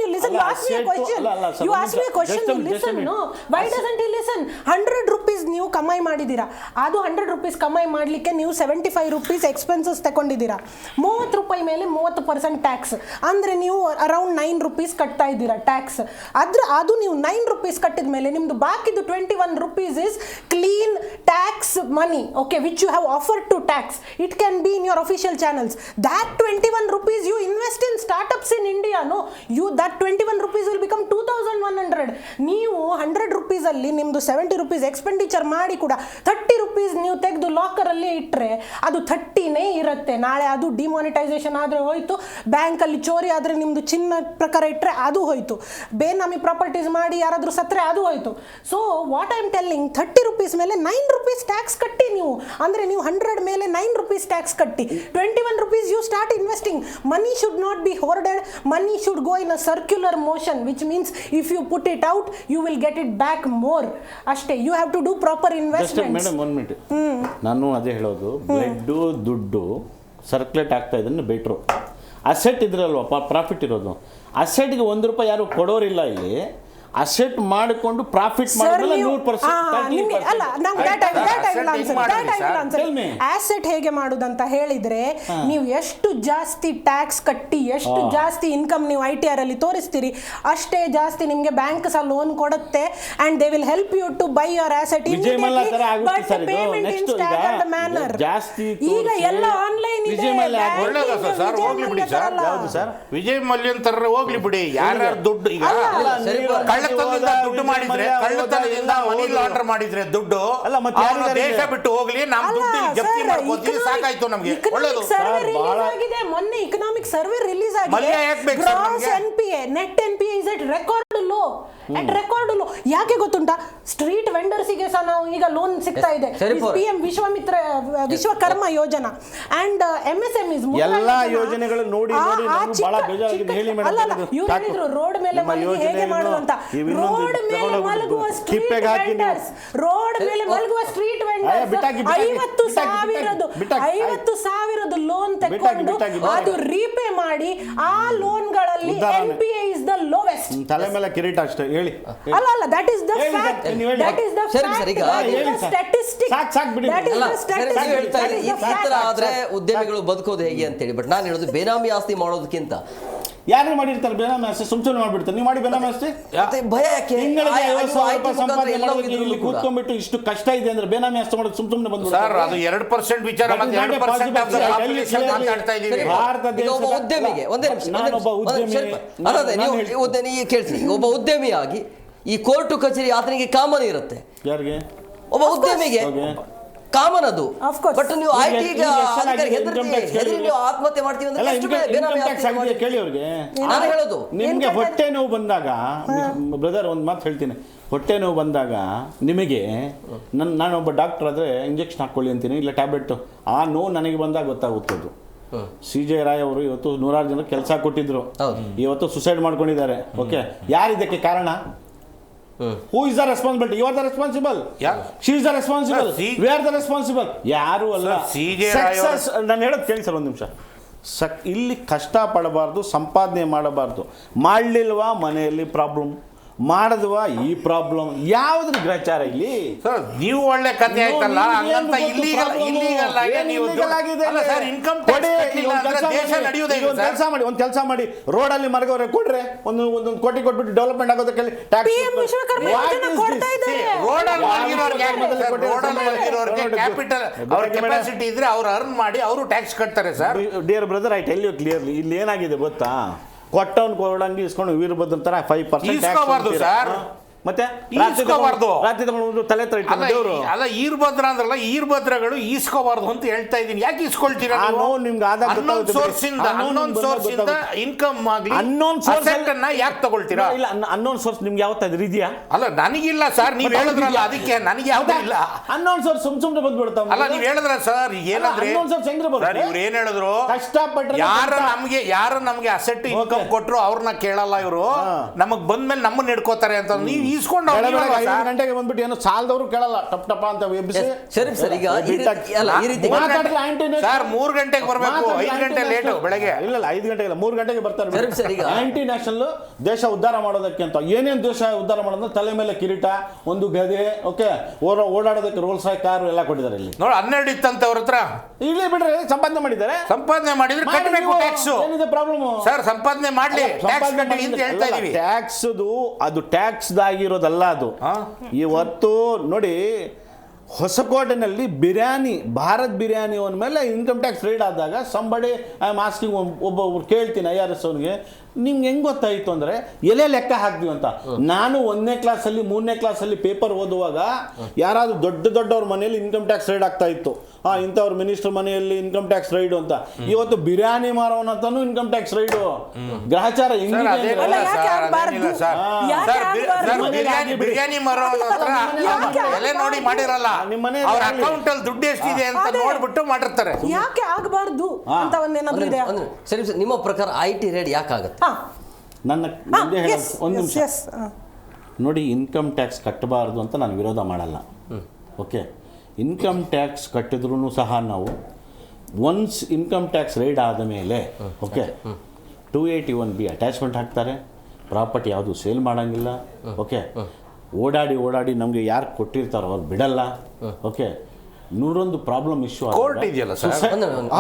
You ask me a question. You listen. No, why doesn't he listen? 100 rupees ನೀವು ಕಮಾಯಿ ಮಾಡಿದ್ದೀರಾ, ಅದು 100 rupees ಕಮಾಯಿ ಮಾಡ್ಲಿಕ್ಕೆ ನೀವು 75 rupees ಎಕ್ಸ್ಪೆನ್ಸಸ್ ತಗೊಂಡಿದ್ದೀರಾ. 30 ರೂಪಾಯಿ ಮೇಲೆ 30% ಟ್ಯಾಕ್ಸ್ ಅಂದ್ರೆ ನೀವು ಅರೌಂಡ್ 9 rupees ಕಟ್ತಾ ಇದ್ದೀರಾ ಟ್ಯಾಕ್ಸ್. ಅದು ನೀವು 9 rupees ಕಟ್ಟಿದ ಮೇಲೆ ನಿಮ್ದು ಬಾಕಿದು 21 rupees is clean tax money, okay, which you have offered to tax. It can be in your official channels. That 21 rupees you invest in startups in India, no? That 21 rupees will become 2100. ನೀವು 100 rupees ಅಲ್ಲಿ ನಿಮ್ದು 70 rupees ಎಕ್ಸ್ಪೆಂಡಿಚರ್ ಮಾಡಿ ಕೂಡ 30 rupees ನೀವು ತೆಗೆದು ಲಾಕರ್ ಅಲ್ಲಿ ಇಟ್ಟರೆ ಅದು 30ನೇ ಇರುತ್ತೆ. ನಾಳೆ ಅದು ಡಿಮಾನಿಟೈಸೇಷನ್ ಆದರೆ ಹೋಯ್ತು, ಬ್ಯಾಂಕಲ್ಲಿ ಚೋರಿ ಆದರೆ ನಿಮ್ಮದು ಚಿನ್ನ ಪ್ರಕಾರ ಇಟ್ಟರೆ ಅದು ಹೋಯ್ತು, ಬೇನಾಮಿ ಪ್ರಾಪರ್ಟೀಸ್ ಮಾಡಿ ಯಾರಾದರೂ ಸತ್ತರೆ ಅದು ಹೋಯ್ತು. So what I am telling, 30 rupees ಮೇಲೆ 9 ರೂಪೀಸ್ ಟ್ಯಾಕ್ಸ್ ಕಟ್ಟಿ ನೀವು, ಅಂದರೆ ನೀವು 100 ಮೇಲೆ 9 ರೂಪೀಸ್ ಟ್ಯಾಕ್ಸ್ ಕಟ್ಟಿ 21 rupees you start investing. Money should not be hoarded, money should go in a circular motion, which means if you put it out you will get it back more. ಅಷ್ಟೇ, you have to do proper investment. Madam 1 minute, ನಾನು ಅದೇ ಹೇಳೋದು, ಬ್ಲಡ್ಡು ದುಡ್ಡು ಸರ್ಕ್ಯುಲೇಟ್ ಆಗ್ತಾ ಇದನ್ನು ಬೆಟ್ರು. ಅಸೆಟ್ ಇದ್ರಲ್ವ ಪ್ರಾಫಿಟ್ ಇರೋದು, ಅಸೆಟ್ಗೆ 1 ರೂಪಾಯಿ ಯಾರು ಕೊಡೋರಿಲ್ಲ ಇಲ್ಲಿ. ಅಸೆಟ್ ಮಾಡಿಕೊಂಡು ಪ್ರಾಫಿಟ್ ಮಾಡಿದ್ರೆ 100%. ಆಸೆಟ್ ಹೇಗೆ ಮಾಡುದಂತ ಹೇಳಿದ್ರೆ, ನೀವು ಎಷ್ಟು ಜಾಸ್ತಿ ಟ್ಯಾಕ್ಸ್ ಕಟ್ಟಿ ಎಷ್ಟು ಜಾಸ್ತಿ ಇನ್ಕಮ್ ನೀವು ITR ಅಲ್ಲಿ ತೋರಿಸ್ತೀರಿ, ಅಷ್ಟೇ ಜಾಸ್ತಿ ನಿಮ್ಗೆ ಬ್ಯಾಂಕ್ ಸಹ ಲೋನ್ ಕೊಡುತ್ತೆ and they will help you to buy your asset immediately, but payment in staggered manner. ಈಗ ಎಲ್ಲ ಆನ್ಲೈನ್ ಇದೆ. ಸರ್ ಹೋಗ್ಲಿ ಬಿಡಿ ಸರ್, ಯಾವುದು ಸರ್ ವಿಜಯ್ ಮಲ್ಯನ್ ತರ ಹೋಗ್ಲಿ ಬಿಡಿ, ಯಾರ್ಯಾರು ದುಡ್ಡು ಈಗ ಕಳ್ಳತನದಿಂದ ದುಡ್ಡು ಮಾಡಿದ್ರೆ, ಕಳ್ಳತನದಿಂದ ಮನಿ ಲಾಂಡರ್ ಮಾಡಿದ್ರೆ ದುಡ್ಡು ದೇಶ ಬಿಟ್ಟು ಹೋಗ್ಲಿ, ನಮ್ಮ ದುಡ್ಡು ಜಪ್ತಿ ಮಾಡ್ಕೋತೀವಿ, ಸಾಕಾಯ್ತು ನಮ್ಗೆ. ಒಳ್ಳೆದು ಮೊನ್ನೆ ಇಕನಾಮಿಕ್ ಸರ್ವೆ ರಿಲೀಸ್ ಆಗಿದೆ. Gross NPA, net NPA is at record low, at record low. ಯಾಕೆ ಗೊತ್ತುಂಟಾ? ಸ್ಟ್ರೀಟ್ ವೆಂಡರ್ಸಿಗೆ ಸಹ ನಾವು ಈಗ ಲೋನ್ ಸಿಗ್ತಾ ಇದೆ, PM ವಿಶ್ವಮಿತ್ರ Vishwakarma Yojana and MSMEs ಎಲ್ಲಾ ಯೋಜನೆಗಳು ನೋಡಿ ಬಹಳ ಬೇಜಾರಾಗಿದೆ. ಹೇಳಿ ಮೇಡಮ್, ಇವ್ರು ಹೇಳಿದ್ರು ರೋಡ್ ಮೇಲೆ ಹೇಗೆ ಮಾಡುವಂತ, ರೋಡ್ ಮೇಲೆ ಮಲಗುವ ಸ್ಟ್ರೀಟ್ ವೆಂಡರ್ಸ್, ರೋಡ್ ಮೇಲೆ ಮಲಗುವ ಸ್ಟ್ರೀಟ್ ವೆಂಡರ್ಸ್ 50,000 ಲೋನ್ ತಕೊಂಡು ಅದು ರೀಪೇ ಮಾಡಿ ಆ ಲೋನ್ಗಳಲ್ಲಿ NPA ಇಸ್ ದ ಲೋವೆಸ್ಟ್. ತಲೆ ಮೇಲೆ ಕಿರೀಟ ಅಷ್ಟೇ ಹೇಳಿ. ಅಲ್ಲ that is the fact, that is the statistic, that is the statistic. ಈ ತರ ಆದ್ರೆ ಉದ್ಯಮಿಗಳು ಬದುಕೋದು ಹೇಗೆ ಅಂತ ಹೇಳಿ. ಬಟ್ ನಾನು ಹೇಳೋದು ಬೇನಾಮಿ ಆಸ್ತಿ ಮಾಡೋದಕ್ಕಿಂತ ಯಾರು ಮಾಡಿರ್ತಾರೆ ಬೇನಾಮಿ ಆಸ್ತಿ, ಸುಮ್ನೆ ಮಾಡ್ಬಿಡ್ತಾರೆ. ನೀವು ಮಾಡಿ ಬೇನಾಮಿ ಆಸ್ತಿ, ಭಯ ಯಾಕೆ? ತಿಂಗಳಿಗೆ 50,000 ರೂಪಾಯಿ ಸಂಪಾದನೆ ಮಾಡೋದಕ್ಕೆ ಇಲ್ಲಿ ಕೂತ್ಕೊಂಡ್ಬಿಟ್ಟು ಇಷ್ಟು ಕಷ್ಟ ಇದೆ ಅಂದ್ರೆ ಬೇನಾಮಿ ಆಸ್ತಿ ಮಾಡೋದು ಸುಮ್ನೆ ಬಂದು ಸರ್, ಅದು 2% ವಿಚಾರ. ಭಾರತ ದೇಶ ಒಬ್ಬ ಉದ್ಯಮಿಗೆ ಕೇಳ್ತೀನಿ, ಒಬ್ಬ ಉದ್ಯಮಿಯಾಗಿ ಈ ಕೋರ್ಟು ಕಚೇರಿ ಆತನಿಗೆ ಕಾಮನ್ ಇರುತ್ತೆ. ಯಾರಿಗೆ? ಒಬ್ಬ ಉದ್ಯಮಿಗೆ ಕಾಮನ್ ಅದು. ಬಟ್ ನೀವು IT ಹೆದರಿ ನೀವು ಆತ್ಮಹತ್ಯೆ ಮಾಡ್ತೀವಿ ಅಂದ್ರೆ ಕೇಳಿ ಅವ್ರಿಗೆ. ನಾನು ಹೇಳೋದು, ನಿಮ್ಗೆ ಹೊಟ್ಟೆ ನೋವು ಬಂದಾಗ, ಬ್ರದರ್ ಒಂದು ಮಾತು ಹೇಳ್ತೀನಿ, ಹೊಟ್ಟೆ ನೋವು ಬಂದಾಗ ನಿಮಗೆ ನಾನೊಬ್ಬ ಡಾಕ್ಟರ್ ಆದರೆ ಇಂಜೆಕ್ಷನ್ ಹಾಕ್ಕೊಳ್ಳಿ ಅಂತೀನಿ, ಇಲ್ಲ ಟ್ಯಾಬ್ಲೆಟ್. ಆ ನೋವು ನನಗೆ ಬಂದಾಗ ಗೊತ್ತಾಗುತ್ತದು. CJ ರಾಯ್ ಅವರು ಇವತ್ತು 100 ಜನ ಕೆಲಸ ಕೊಟ್ಟಿದ್ರು, ಇವತ್ತು ಸುಸೈಡ್ ಮಾಡ್ಕೊಂಡಿದ್ದಾರೆ. ಓಕೆ, ಯಾರಿದಕ್ಕೆ ಕಾರಣ? Who is the responsibility? You are the responsible. She is the responsible. We are the responsible. ಯಾರು ಅಲ್ಲ. ಸಕ್ಸಸ್ ನಾನು ಹೇಳೋದು ಕೇಳಿ ಸರ್ ಒಂದು ನಿಮಿಷ. ಇಲ್ಲಿ ಕಷ್ಟ ಪಡಬಾರ್ದು, ಸಂಪಾದನೆ ಮಾಡಬಾರ್ದು. ಮಾಡಲಿಲ್ವಾ ಮನೆಯಲ್ಲಿ ಪ್ರಾಬ್ಲಮ್, ಮಾಡಿದ್ವಾ ಈ ಪ್ರಾಬ್ಲಮ್. ಯಾವುದ್ರ ಗ್ರಹಚಾರ ಇಲ್ಲಿ ಸರ್? ನೀವು ಒಳ್ಳೆ ಕಥೆ ಆಯ್ತಲ್ಲ, ಹಂಗಂತ ಇಲ್ಲೀಗಲ್ ಆಗಿ ನೀವು ಸರ್ ಇನ್ಕಮ್ ಒಂದು ಕೆಲಸ ಮಾಡಿ, ರೋಡಲ್ಲಿ ಮರಗವ್ರೆ ಕೊಡ್ರೆ, ಒಂದೊಂದು ಕೋಟಿ ಕೊಟ್ಬಿಟ್ಟು ಡೆವಲಪ್ಮೆಂಟ್ ಆಗೋದಕ್ಕೆ ಕ್ಯಾಪಿಟಲ್ ಅವ್ರ ಕೆಪಾಸಿಟಿ ಇದ್ರೆ ಅವ್ರು ಅರ್ನ್ ಮಾಡಿ ಅವರು ಟ್ಯಾಕ್ಸ್ ಕಟ್ತಾರೆ sir. Dear brother, I tell you clearly, ಇಲ್ಲಿ ಏನಾಗಿದೆ ಗೊತ್ತಾ? ಕೊಟ್ಟವನ್ ಕೊಡಂಗಿ ಇಸ್ಕೊಂಡು ವೀರಭದ್ರ ತರ 5% ಸರ್. ಮತ್ತೆ ರಾತ್ರಿ ತಗೊಂಡು ತಲೆ ದೇವರು ಅಲ್ಲ, ಈರ್ಭದ್ರ ಅಂದ್ರಲ್ಲ, ಈರ್ಭದ್ರಗಳು ಈಸ್ಕೋಬಾರ್ದು ಅಂತ ಹೇಳ್ತಾ ಇದೀನಿ. ಯಾಕೆ ಈಸ್ಕೊಳ್ತೀರಾ? ಅನ್ನೊಂದು ಸೋರ್ಸ್ ಇಂದ ಇನ್ಕಮ್ ಆಗಲಿ, ಅಸೆಟ್ ಅನ್ನ ಯಾಕೆ ತಗೊಳ್ತೀರಾ? ಇಲ್ಲ, ಅನ್ನೋನ್ ಸೋರ್ಸ್ ನಿಮ್ಗೆ ಯಾವತ್ತಾದ್ರೂ ಇದೆಯಾ? ಅಲ್ಲ, ನನಗಿಲ್ಲ ಸರ್. ನೀವ್ ಹೇಳಿದ್ರಲ್ಲ, ಅದಕ್ಕೆ ನನಗೆ ಯಾವ್ದು ಇಲ್ಲ. ಅನ್ನೋನ್ ಸೋರ್ಸ್ ಸುಮ್ನೆ ಬಂದ್ಬಿಡ್ತಾವ. ಅಲ್ಲ, ನೀವ್ ಹೇಳಿದ್ರ ಸರ್, ಏನಂದ್ರೆ ಇವ್ರು ಏನ್ ಹೇಳಿದ್ರು, ಕಷ್ಟಪಟ್ಟು ಯಾರು ನಮ್ಗೆ ಅಸೆಟ್ ಇನ್ಕಮ್ ಕೊಟ್ರು ಅವ್ರನ್ನ ಕೇಳಲ್ಲ ಇವರು, ನಮಗ್ ಬಂದ್ಮೇಲೆ ನಮ್ಮನ್ನ ಹಿಡ್ಕೋತಾರೆ ಅಂತ. ನೀವು ಈಸ್ಕೊಂಡು 5 ಗಂಟೆಗೆ ಬಂದ್ಬಿಟ್ಟು ಏನೋ ಸಾಲದವರು ಕೇಳಲ್ಲ, ಟಪ್ ಟಪ ಅಂತ ಎಬ್ಬಿಸಿ. ಸರ್, ಈಗ ಸರ್ 3 ಗಂಟೆಗೆ ಬರಬೇಕು, 5 ಗಂಟೆ ಲೇಟ್ ಬೆಳಗ್ಗೆ. ಇಲ್ಲ 5 ಗಂಟೆಗೆ ಇಲ್ಲ, 3 ಗಂಟೆಗೆ ಬರ್ತಾರೆ. ಆಂಟಿ ನ್ಯಾಷನಲ್ ದೇಶ ಉದ್ಧಾರ ಮಾಡೋದಕ್ಕೆ ಅಂತ ಏನೇನು ದೇಶ ಉದ್ಧಾರ ಮಾಡೋದು, ತಲೆ ಮೇಲೆ ಕಿರೀಟ, ಒಂದು ಗದೆ, ಓಕೆ, ಓಡಾಡೋದಕ್ಕೆ ರೋಲ್ಸ್ ರಾಯ್ ಕಾರು ಎಲ್ಲ ಕೊಟ್ಟಿದ್ದಾರೆ. ಇಲ್ಲಿ ನೋಡಿ 12 ಇತ್ತಂತೆ ಅವ್ರ ಹತ್ರ. ಇಲ್ಲಿ ಬಿಡ್ರಿ, ಸಂಪಾದನೆ ಮಾಡಿದ್ದಾರೆ. ಸಂಪಾದನೆ ಮಾಡಿದ್ರೆ ಕಟ್ಟಬೇಕು ಟ್ಯಾಕ್ಸ್. ಏನಿದೆ ಪ್ರಾಬ್ಲಮ್ ಸರ್? ಸಂಪಾದನೆ ಮಾಡ್ಲಿ, ಟ್ಯಾಕ್ಸ್ ಕಟ್ಟಿ ಅಂತ ಹೇಳ್ತಾ ಇದೀವಿ. ಟ್ಯಾಕ್ಸ್ ಅದು ಟ್ಯಾಕ್ಸ್ ಆಗಿರೋದಲ್ಲ ಅದು. ಇವತ್ತು ನೋಡಿ, ಹೊಸಕೋಟೆನಲ್ಲಿ ಬಿರಿಯಾನಿ, ಭಾರತ್ ಬಿರಿಯಾನಿ ಅವನ ಮೇಲೆ ಇನ್ಕಮ್ ಟ್ಯಾಕ್ಸ್ ರೇಡ್ ಆದಾಗ ಸಂಬಡಿ ಐ ಆಮ್ ಆಸ್ಕಿಂಗ್, ಒಬ್ಬೊಬ್ರು ಕೇಳ್ತೀನಿ IRS ಅವನಿಗೆ, ನಿಮ್ಗೆ ಹೆಂಗೆ ಗೊತ್ತಾಯಿತು ಅಂದರೆ ಎಲೆ ಲೆಕ್ಕ ಹಾಕ್ತೀವಿ ಅಂತ. ನಾನು 1ನೇ ಕ್ಲಾಸಲ್ಲಿ 3ನೇ ಕ್ಲಾಸಲ್ಲಿ ಪೇಪರ್ ಓದುವಾಗ ಯಾರಾದರೂ ದೊಡ್ಡವ್ರ ಮನೆಯಲ್ಲಿ ಇನ್ಕಮ್ ಟ್ಯಾಕ್ಸ್ ರೇಡ್ ಆಗ್ತಾ ಇತ್ತು. ಇಂಥವ್ರ ಮಿನಿಸ್ಟರ್ ಮನೆಯಲ್ಲಿ ಇನ್ಕಮ್ ಟ್ಯಾಕ್ಸ್ ರೈಡು ಅಂತ. ಇವತ್ತು ಬಿರಿಯಾನಿ ಮಾರೋನಂತಾನು ಇನ್ಕಮ್ ಟ್ಯಾಕ್ಸ್ ರೈಡು. ಗ್ರಹಚಾರ ಹೆಂಗಿದೆ ಅಂದ್ರೆ- ಅಲ್ಲ, ಯಾಕೆ ಆಗ್ಬಾರ್ದು? ಯಾಕೆ ಆಗ್ಬಾರ್ದು? ಬಿರಿಯಾನಿ ಮರೋ ಎಲೆ ನೋಡಿ ಮಾಡಿರಲ್ಲ, ಅವ್ರ ಅಕೌಂಟ್ ಅಲ್ಲಿ ದುಡ್ಡು ಎಷ್ಟಿದೆ ಅಂತ ನೋಡ್ಬಿಟ್ಟು ಮಾಡಿರ್ತಾರೆ. ಯಾಕೆ ಆಗ್ಬಾರ್ದು ಅಂತ ಒಂದೇನಾದ್ರು ಇದೆ? ಅಂದ್ರೆ ಸರಿ ಸರ್, ನಿಮ್ಮ ಪ್ರಕಾರ IT ರೇಡ್ ಯಾಕಾಗುತ್ತೆ? ನನ್ನ ಒಂದೇ ಹೇಳೋದು ಒಂದು ನಿಮಿಷ ನೋಡಿ. ಇನ್ಕಮ್ ಟ್ಯಾಕ್ಸ್ ಕಟ್ಟಬಾರ್ದು ಅಂತ ನಾನು ವಿರೋಧ ಮಾಡಲ್ಲ. ಓಕೆ, ಇನ್ಕಮ್ ಟ್ಯಾಕ್ಸ್ ಕಟ್ಟಿದ್ರೂ ಸಹ ನಾವು ಒನ್ಸ್ ಇನ್ಕಮ್ ಟ್ಯಾಕ್ಸ್ ರೈಡ್ ಆದ ಮೇಲೆ ಓಕೆ 281B ಅಟ್ಯಾಚ್ಮೆಂಟ್ ಹಾಕ್ತಾರೆ. ಪ್ರಾಪರ್ಟಿ ಯಾವುದು ಸೇಲ್ ಮಾಡೋಂಗಿಲ್ಲ. ಓಕೆ, ಓಡಾಡಿ ನಮಗೆ ಯಾರು ಕೊಟ್ಟಿರ್ತಾರೋ ಅವ್ರು ಬಿಡಲ್ಲ. ಓಕೆ, 101 ಪ್ರಾಬ್ಲಮ್ ಇಶ್ಯೂ ಕೋರ್ಟ್ ಇದೆಯಲ್ಲ ಸರ್.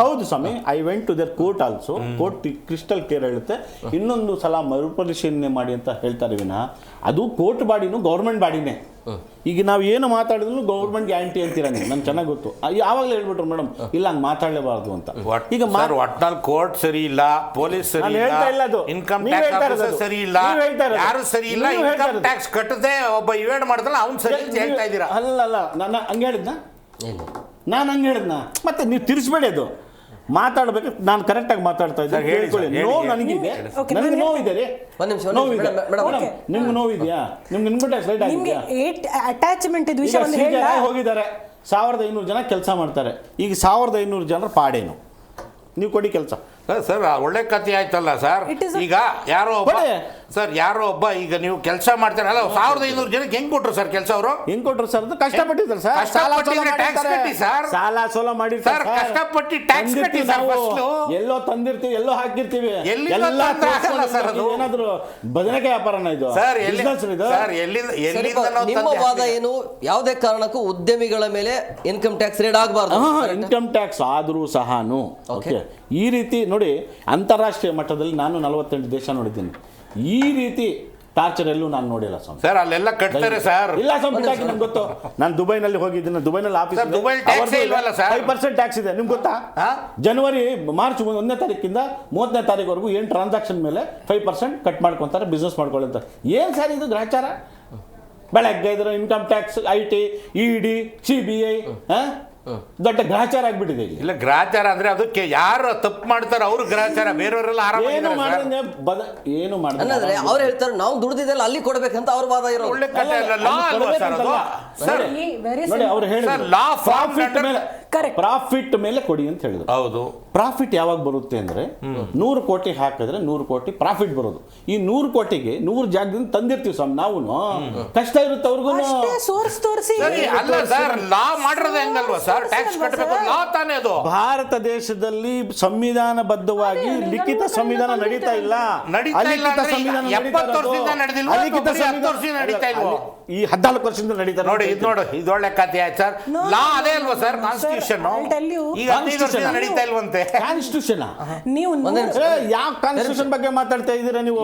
ಹೌದು ಸ್ವಾಮಿ, I went to the court also. Court crystal clear ಹೇಳುತ್ತೆ, ಇನ್ನೊಂದು ಸಲ ಮರುಪರಿಶೀಲನೆ ಮಾಡಿ ಅಂತ ಹೇಳ್ತಾರೆ ವಿನಃ ಅದು ಕೋರ್ಟ್ ಬಾಡಿನೂ ಗೌರ್ಮೆಂಟ್ ಬಾಡಿನೇ. ಈಗ ನಾವು ಏನು ಮಾತಾಡಿದ್ರು ಗೌರ್ಮೆಂಟ್ ಗ್ಯಾರಂಟಿ ಅಂತೀರ ನೀವು, ನಂಗೆ ಚೆನ್ನಾಗಿ ಗೊತ್ತು. ಯಾವಾಗಲೂ ಹೇಳ್ಬಿಟ್ರು ಮೇಡಮ್ ಇಲ್ಲ ಹಂಗೆ ಮಾತಾಡಲೇಬಾರ್ದು ಅಂತ. ಈಗ ಒಟ್ನಲ್ಲಿ ಕೋರ್ಟ್ ಸರಿ ಇಲ್ಲ, ಪೊಲೀಸ್ ಸರಿ ಇಲ್ಲ, ಇನ್ಕಮ್ ಟ್ಯಾಕ್ಸ್ ಸರಿ ಇಲ್ಲ, ಯಾರು ಸರಿ ಇಲ್ಲ. ಇನ್ಕಮ್ ಟ್ಯಾಕ್ಸ್ ಕಟ್ಟದೆ ಒಬ್ಬ ಇವೇಡ್ ಮಾಡಿದ್ರೆ ಅವ್ನು ಸರಿ ಅಂತ ಹೇಳ್ತಾ ಇದ್ದೀರಾ? ಅಲ್ಲ, ನಾನು ಹಂಗೆ ಹೇಳಿದ್ನ, ನಾನು ಹಂಗೆ ಹೇಳಿದ್ನ. ಮತ್ತೆ ನೀವು ತಿರ್ಸ್ಬೇಡಿ, ಅದು ಮಾತಾಡ್ಬೇಕು. ನಾನು ಕರೆಕ್ಟಾಗಿ ಮಾತಾಡ್ತಾ ಇದ್ದೀನಿ, ಹೇಳ್ಕೊಳ್ಳಿ. ನೋವು ನನಗಿದೆ, ನನಗೆ ನೋವಿದೆ ರೀ, ನೋವಿದೆ. ನಿಮ್ಗೆ ನೋವಿದೆಯಾ? ನಿಮ್ಗೆ ಇನ್ಕಮ್ ರೈಟ್ ಆಗಿದೆಯಾ? ಅಟ್ಯಾಚ್ಮೆಂಟ್ ಇದು ವಿಷಯ ಒಂದು ಹೇಳ ಹೋಗಿದ್ದಾರೆ, 1500 ಜನ ಕೆಲಸ ಮಾಡ್ತಾರೆ. ಈಗ 1500 ಜನರ ಪಾಡೇನು? ನೀವು ಕೊಡಿ ಕೆಲಸ ಸರ್. ಒಳ್ಳೆ ಕಥೆ ಆಯ್ತಲ್ಲ ಸರ್. ಈಗ ಯಾರೋ ಒಬ್ಬ ಈಗ ನೀವು ಕೆಲಸ ಮಾಡ್ತಾರಲ್ಲ, 1500 ಜನಕ್ಕೆ ಹೆಂಗ್ ಕೊಟ್ರು ಸರ್ ಕೆಲಸ? ಅವರು ಹೆಂಗ್ ಕೊಟ್ರು ಸರ್? ಕಷ್ಟಪಟ್ಟಿದ್ದಾರೆ ಸರ್, ಸಾಲ ಸೋಲ ಮಾಡಿರ್ತಾರೆ, ಕಷ್ಟಪಟ್ಟು ಟ್ಯಾಕ್ಸ್ ಕಟ್ಟಿ ಸರ್. ಎಲ್ಲೋ ತಂದಿರ್ತೀವಿ, ಎಲ್ಲೋ ಹಾಕಿರ್ತೀವಿ, ಏನಾದ್ರು ಬದನೆಕಾಯಿ ವ್ಯಾಪಾರನ ಇದು ಸರ್? ನಿಮ್ಮ ವಾದ ಏನು? ಯಾವುದೇ ಕಾರಣಕ್ಕೂ ಉದ್ಯಮಿಗಳ ಮೇಲೆ ಇನ್ಕಮ್ ಟ್ಯಾಕ್ಸ್ ರೇಡ್ ಆಗಬಾರ್ದು. ಇನ್ಕಮ್ ಟ್ಯಾಕ್ಸ್ ಆದ್ರೂ ಸಹಾನು ಓಕೆ. ಈ ರೀತಿ ನೋಡಿ, ಅಂತಾರಾಷ್ಟ್ರೀಯ ಮಟ್ಟದಲ್ಲಿ ನಾನು 48 ದೇಶ ನೋಡಿದ್ದೀನಿ. ಈ ರೀತಿ ಟಾರ್ಚರ್ ಎಲ್ಲೂ ನಾನು ನೋಡಿಲ್ಲ ಸ್ವಾಮಿ. ಸರ್ ಅಲ್ಲೆಲ್ಲ ಕಟ್ತಾರೆ ಸರ್. ಇಲ್ಲ ಸ್ವಾಮಿ, ನಮ್ಗೆ ಗೊತ್ತು. ನಾನು ದುಬೈನಲ್ಲಿ ಹೋಗಿದ್ದೀನಿ. ದುಬೈನಲ್ಲಿ ಆಫೀಸ್ 5% ಟ್ಯಾಕ್ಸ್ ಇದೆ, ನಿಮ್ಗೆ ಗೊತ್ತಾ? ಮಾರ್ಚ್ 1ನೇ ತಾರೀಕಿಂದ 30ನೇ ತಾರೀಕುವರೆಗೂ ಏನು ಟ್ರಾನ್ಸಾಕ್ಷನ್ ಮೇಲೆ 5% ಕಟ್ ಮಾಡ್ಕೊತಾರೆ, ಬಿಸ್ನೆಸ್ ಮಾಡ್ಕೊಳ್ಳುತ್ತಾರೆ. ಏನು ಸರ್ ಇದು ಗ್ರಹಚಾರ? ಬೆಳಗ್ಗೆ ಇದ್ರೆ income tax, IT, ED, CBI ದೊಡ್ಡ ಗ್ರಹಚಾರ ಆಗ್ಬಿಟ್ಟಿದೆ. ಇಲ್ಲ ಗ್ರಹಚಾರ ಅಂದ್ರೆ ಅದಕ್ಕೆ ಯಾರು ತಪ್ಪು ಮಾಡ್ತಾರೆ ಅವ್ರು ಗ್ರಹಚಾರ, ಬೇರೆಯವರೆಲ್ಲ ಏನು ಮಾಡಿದ್ರೆ ಅನ್ನೋದ್ರೆ ಅವ್ರು ಹೇಳ್ತಾರೆ ನಾವು ದುಡ್ದಿದ್ದೆಲ್ಲ ಅಲ್ಲಿ ಕೊಡ್ಬೇಕಂತ ಅವ್ರ ವಾದ ಇರೋ. ಒಳ್ಳೆ ಕಥೆ ಅಲ್ಲ, ಲಾ ಅಲ್ವಾ ಸರ್ ಅದು? ನೋಡಿ, ಅವ್ರು ಹೇಳಿದ್ರು ಪ್ರಾಫಿಟ್ ಮೇಲೆ ಕೊಡಿ ಅಂತ ಹೇಳಿದ್ರು. ಹೌದು, ಪ್ರಾಫಿಟ್ ಯಾವಾಗ ಬರುತ್ತೆ ಅಂದ್ರೆ 100 ಕೋಟಿ ಹಾಕಿದ್ರೆ 100 ಕೋಟಿ ಪ್ರಾಫಿಟ್ ಬರೋದು. ಈ 100 ಕೋಟಿಗೆ 100 ಜಾಗದಿಂದ ತಂದಿರ್ತೀವಿ ಸ್ವಾಮಿ ನಾವು. ಕಷ್ಟ ಇರುತ್ತೆ ಅವ್ರಿಗೂ. ಸೋರ್ಸ್ ತೋರಿಸಿ ಅಲ್ಲ ಸರ್, ಲಾ ಮಾಡಿರೋದು ಹೆಂಗಲ್ವಾ ಸರ್? ಟ್ಯಾಕ್ಸ್ ಕಟ್ಟಬೇಕು, ಲಾ ತಾನೇ ಅದು. ಭಾರತ ದೇಶದಲ್ಲಿ ಸಂವಿಧಾನಬದ್ಧವಾಗಿ ಲಿಖಿತ ಸಂವಿಧಾನ ನಡೀತಾ ಇಲ್ಲ. ಅಲಿಖಿತ ಸಂವಿಧಾನ ಈ 14 ವರ್ಷದಿಂದ ನಡೀತಾ. ನೋಡಿ ಇದು ಒಳ್ಳೆ ಕಥೆ ಆಯ್ತು ಸರ್. ಲಾ ಅದೇ ಅಲ್ವಾ ಸರ್? ಕಾನ್ಸ್ಟಿಟ್ಯೂಷನ್ ಈಗ 15 ವರ್ಷದಿಂದ ನಡೀತಾ ಇಲ್ವಂತೆ. ಕಾನ್ಸ್ಟಿಟ್ಯೂಷನ್ ನೀವು ಯಾವ ಕಾನ್ಸ್ಟಿಟ್ಯೂಷನ್ ಬಗ್ಗೆ ಮಾತಾಡ್ತಾ ಇದ್ದೀರಾ ನೀವು?